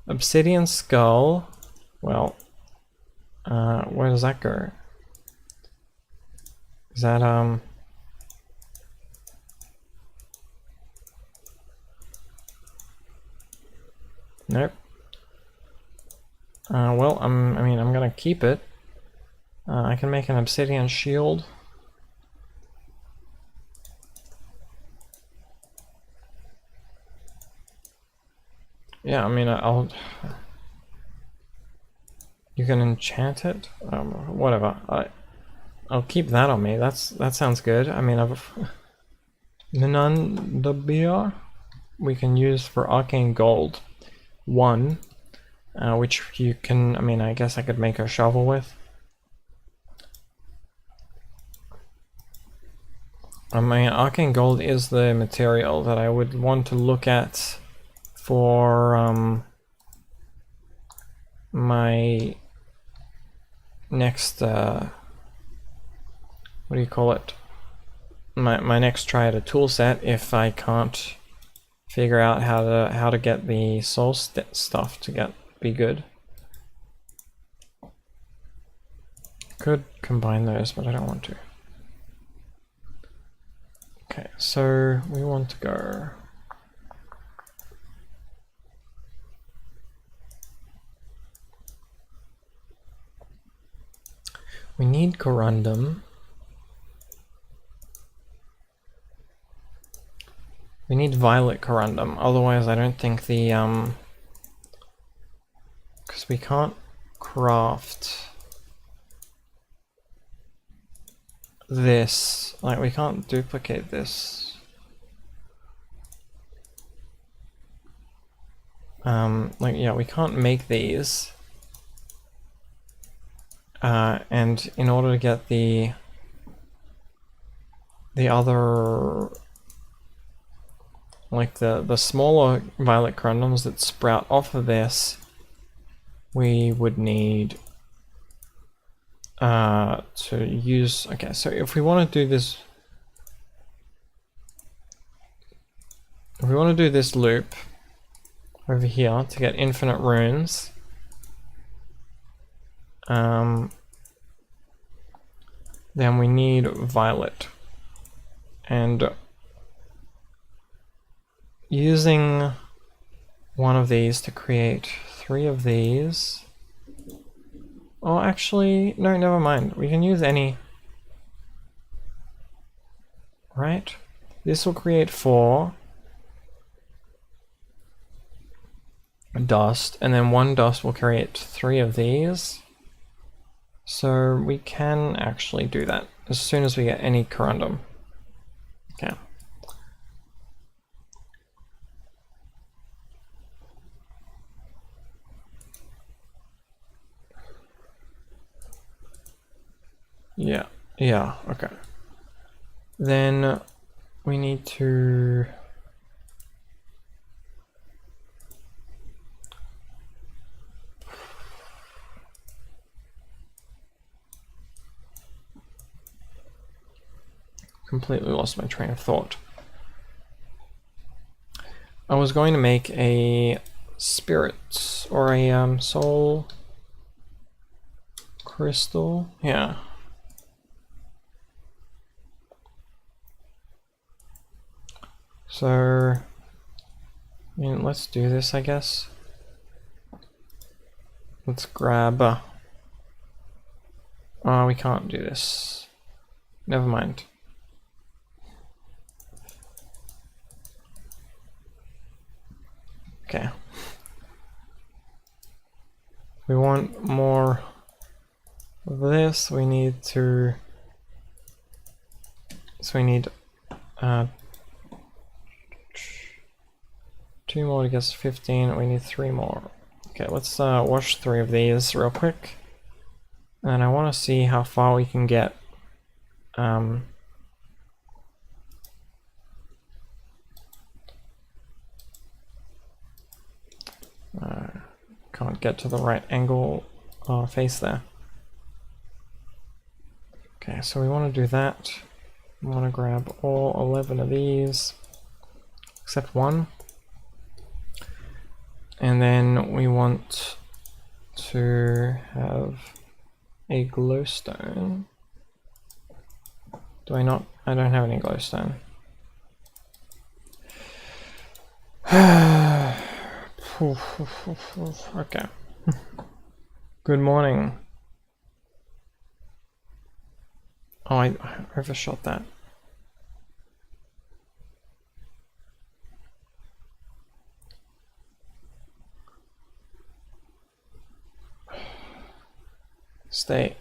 Obsidian skull. Well, where does that go? Is that, nope. Well, I mean, I'm gonna keep it. I can make an obsidian shield. Yeah, I mean, you can enchant it? Whatever. I'll keep that on me. That sounds good. I mean, Minandabir we can use for Arcane Gold 1, which you can, I mean, I guess I could make a shovel with. I mean, Arcane Gold is the material that I would want to look at for my next what do you call it? My next try at a tool set if I can't figure out how to get the soul stuff to be good. Could combine those, but I don't want to. Okay, so we want to go. We need corundum. We need violet corundum, otherwise I don't think the because we can't craft this, like we can't duplicate this. Like, yeah, we can't make these. And in order to get the other, like the smaller violet corundums that sprout off of this, we would need to use, okay, so if we want to do this, if we want to do this loop over here to get infinite runes, then we need violet, and using one of these to create 3 of these. Oh, actually, no, never mind. We can use any. Right? This will create 4 dust, and then 1 dust will create 3 of these. So we can actually do that as soon as we get any corundum. Okay. Yeah, okay. Then we need to completely lost my train of thought. I was going to make a spirit or a soul crystal. Yeah. So, I mean, let's do this, I guess. let's grab... oh, we can't do this. Never mind. Okay. We want more of this. We need to... so we need 2 more to get us 15. We need 3 more. Okay, let's wash 3 of these real quick. And I want to see how far we can get. Can't get to the right angle face there. Okay, so we want to do that. We want to grab all 11 of these, except 1. And then we want to have a glowstone. Do I not? I don't have any glowstone. Okay. Good morning. Oh, I overshot that. Stay.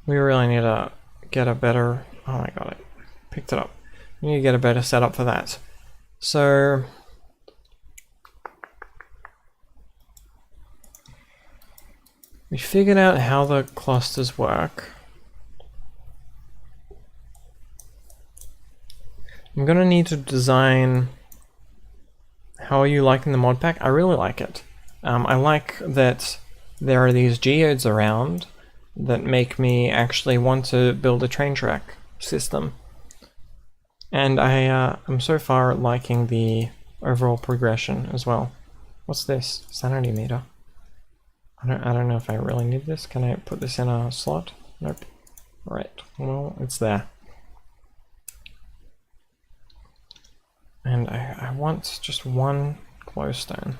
We really need to get a better... oh my god, I picked it up. We need to get a better setup for that. So... we figured out how the clusters work. I'm gonna need to design... how are you liking the mod pack? I really like it. I like that there are these geodes around that make me actually want to build a train track system. And I'm so far liking the overall progression as well. What's this? Sanity meter. I don't know if I really need this. Can I put this in a slot? Nope. Right, well, it's there. And I want just 1 glowstone.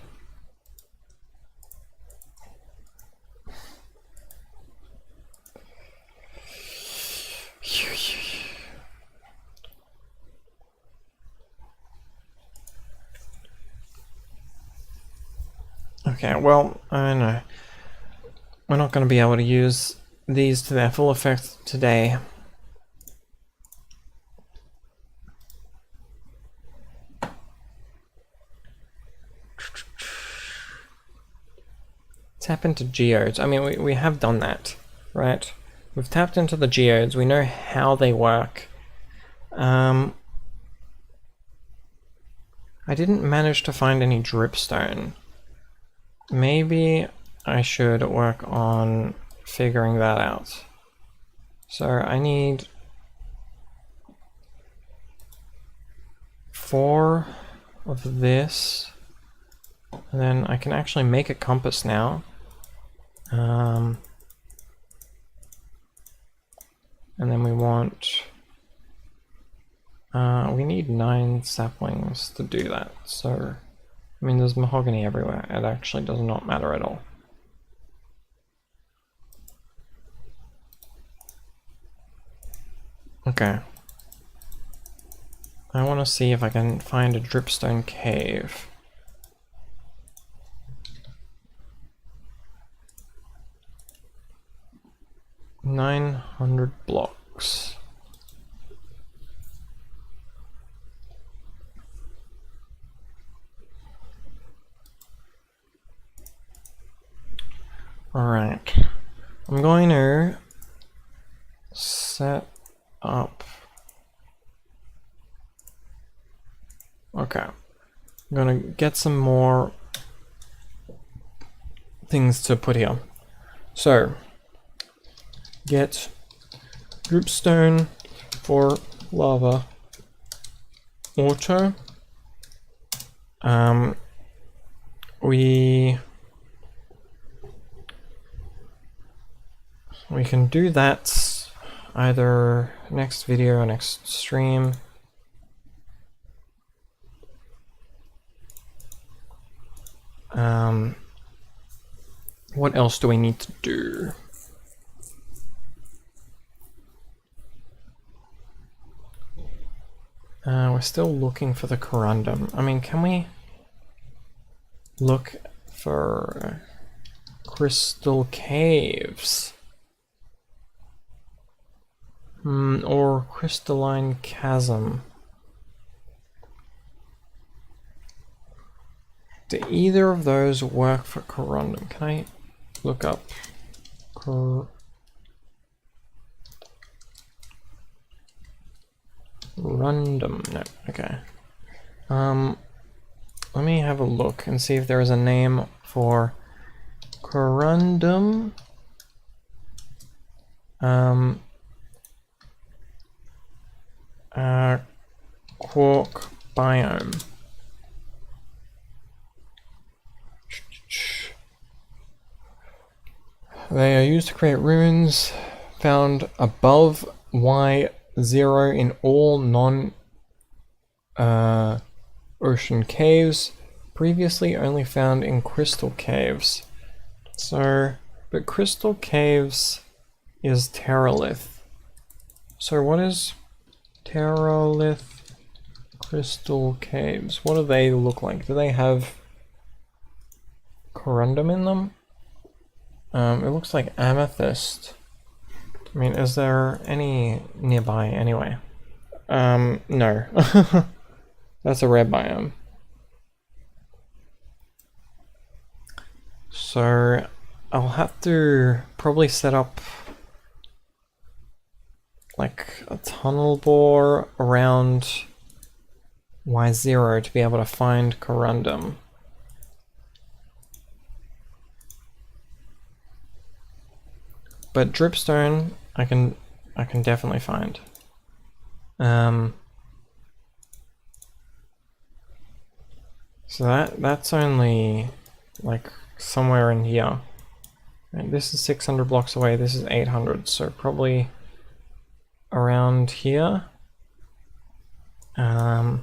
Okay, well, I know. We're not going to be able to use these to their full effect today. Tap into geodes. I mean, we have done that, right? We've tapped into the geodes. We know how they work. I didn't manage to find any dripstone. Maybe I should work on figuring that out. So I need 4 of this, and then I can actually make a compass now. And then we want... we need 9 saplings to do that, so... I mean, there's mahogany everywhere. It actually does not matter at all. Okay. I want to see if I can find a dripstone cave. $900 blocks. Alright, I'm going to set up. Okay, I'm gonna get some more things to put here. So, get dripstone for lava auto. We can do that either next video or next stream. What else do we need to do? We're still looking for the corundum. I mean, can we look for crystal caves? Or crystalline chasm? Do either of those work for corundum? Can I look up corundum? No, okay. Let me have a look and see if there is a name for corundum. Quark biome. They are used to create ruins found above Y0 in all non-ocean caves, previously only found in crystal caves. So, but crystal caves is terralith. So what is terralith crystal caves? What do they look like? Do they have corundum in them? It looks like amethyst. I mean, is there any nearby anyway? No. That's a red biome. So I'll have to probably set up like a tunnel bore around Y0 to be able to find corundum. But dripstone I can definitely find. So that's only like somewhere in here. And this is 600 blocks away, this is 800, so probably around here. So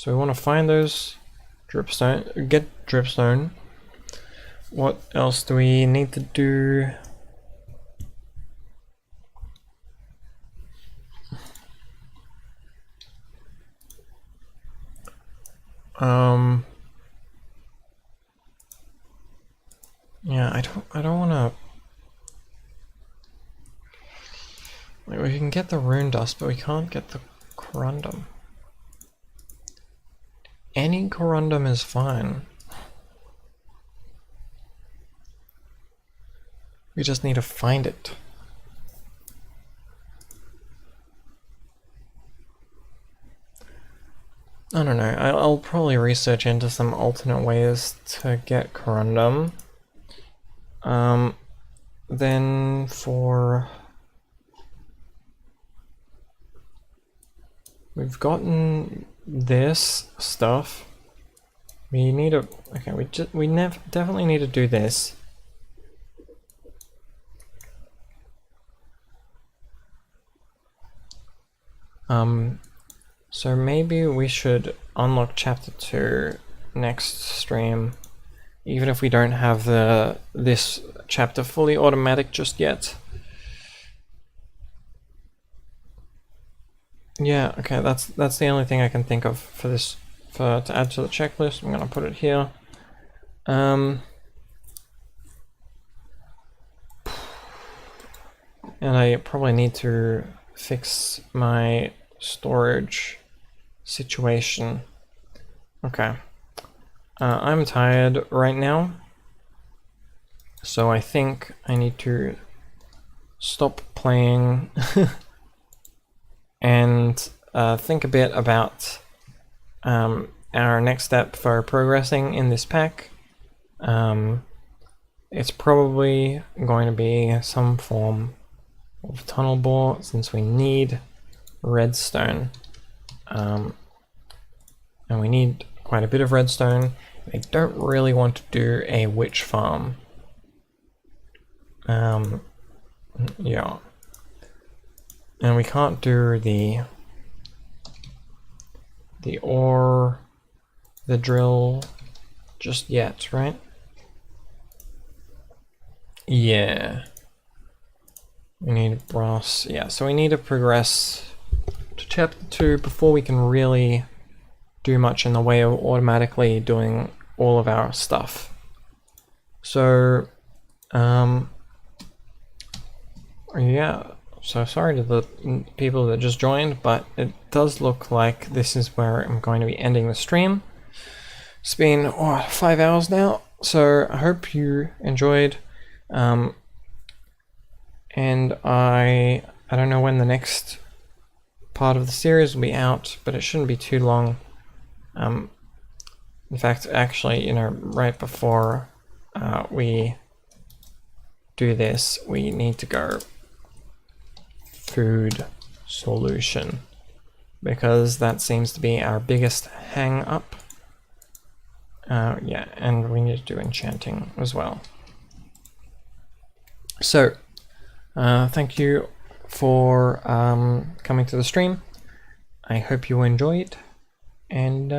we want to find those dripstone, get dripstone. What else do we need to do? Yeah, I don't want to. Like, we can get the rune dust, but we can't get the corundum. Any corundum is fine. We just need to find it. I don't know, I'll probably research into some alternate ways to get corundum. Then for... We've gotten this stuff. We need to... Okay, we definitely need to do this. So maybe we should unlock chapter 2 next stream, even if we don't have this chapter fully automatic just yet. Yeah, okay, that's the only thing I can think of for this, to add to the checklist. I'm gonna put it here. And I probably need to fix my storage situation. Okay. I'm tired right now, so I think I need to stop playing and think a bit about our next step for progressing in this pack. It's probably going to be some form of tunnel bore, since we need redstone. And we need quite a bit of redstone. I don't really want to do a witch farm. Yeah. And we can't do the ore, the drill just yet, right? Yeah. We need brass. Yeah, so we need to progress to chapter 2 before we can really do much in the way of automatically doing all of our stuff. So, yeah, so sorry to the people that just joined, but it does look like this is where I'm going to be ending the stream. It's been 5 hours now, so I hope you enjoyed. And I don't know when the next part of the series will be out, but it shouldn't be too long. In fact, actually, right before we do this, we need to go food solution, because that seems to be our biggest hang up. Yeah, and we need to do enchanting as well. So, thank you for coming to the stream. I hope you enjoyed, and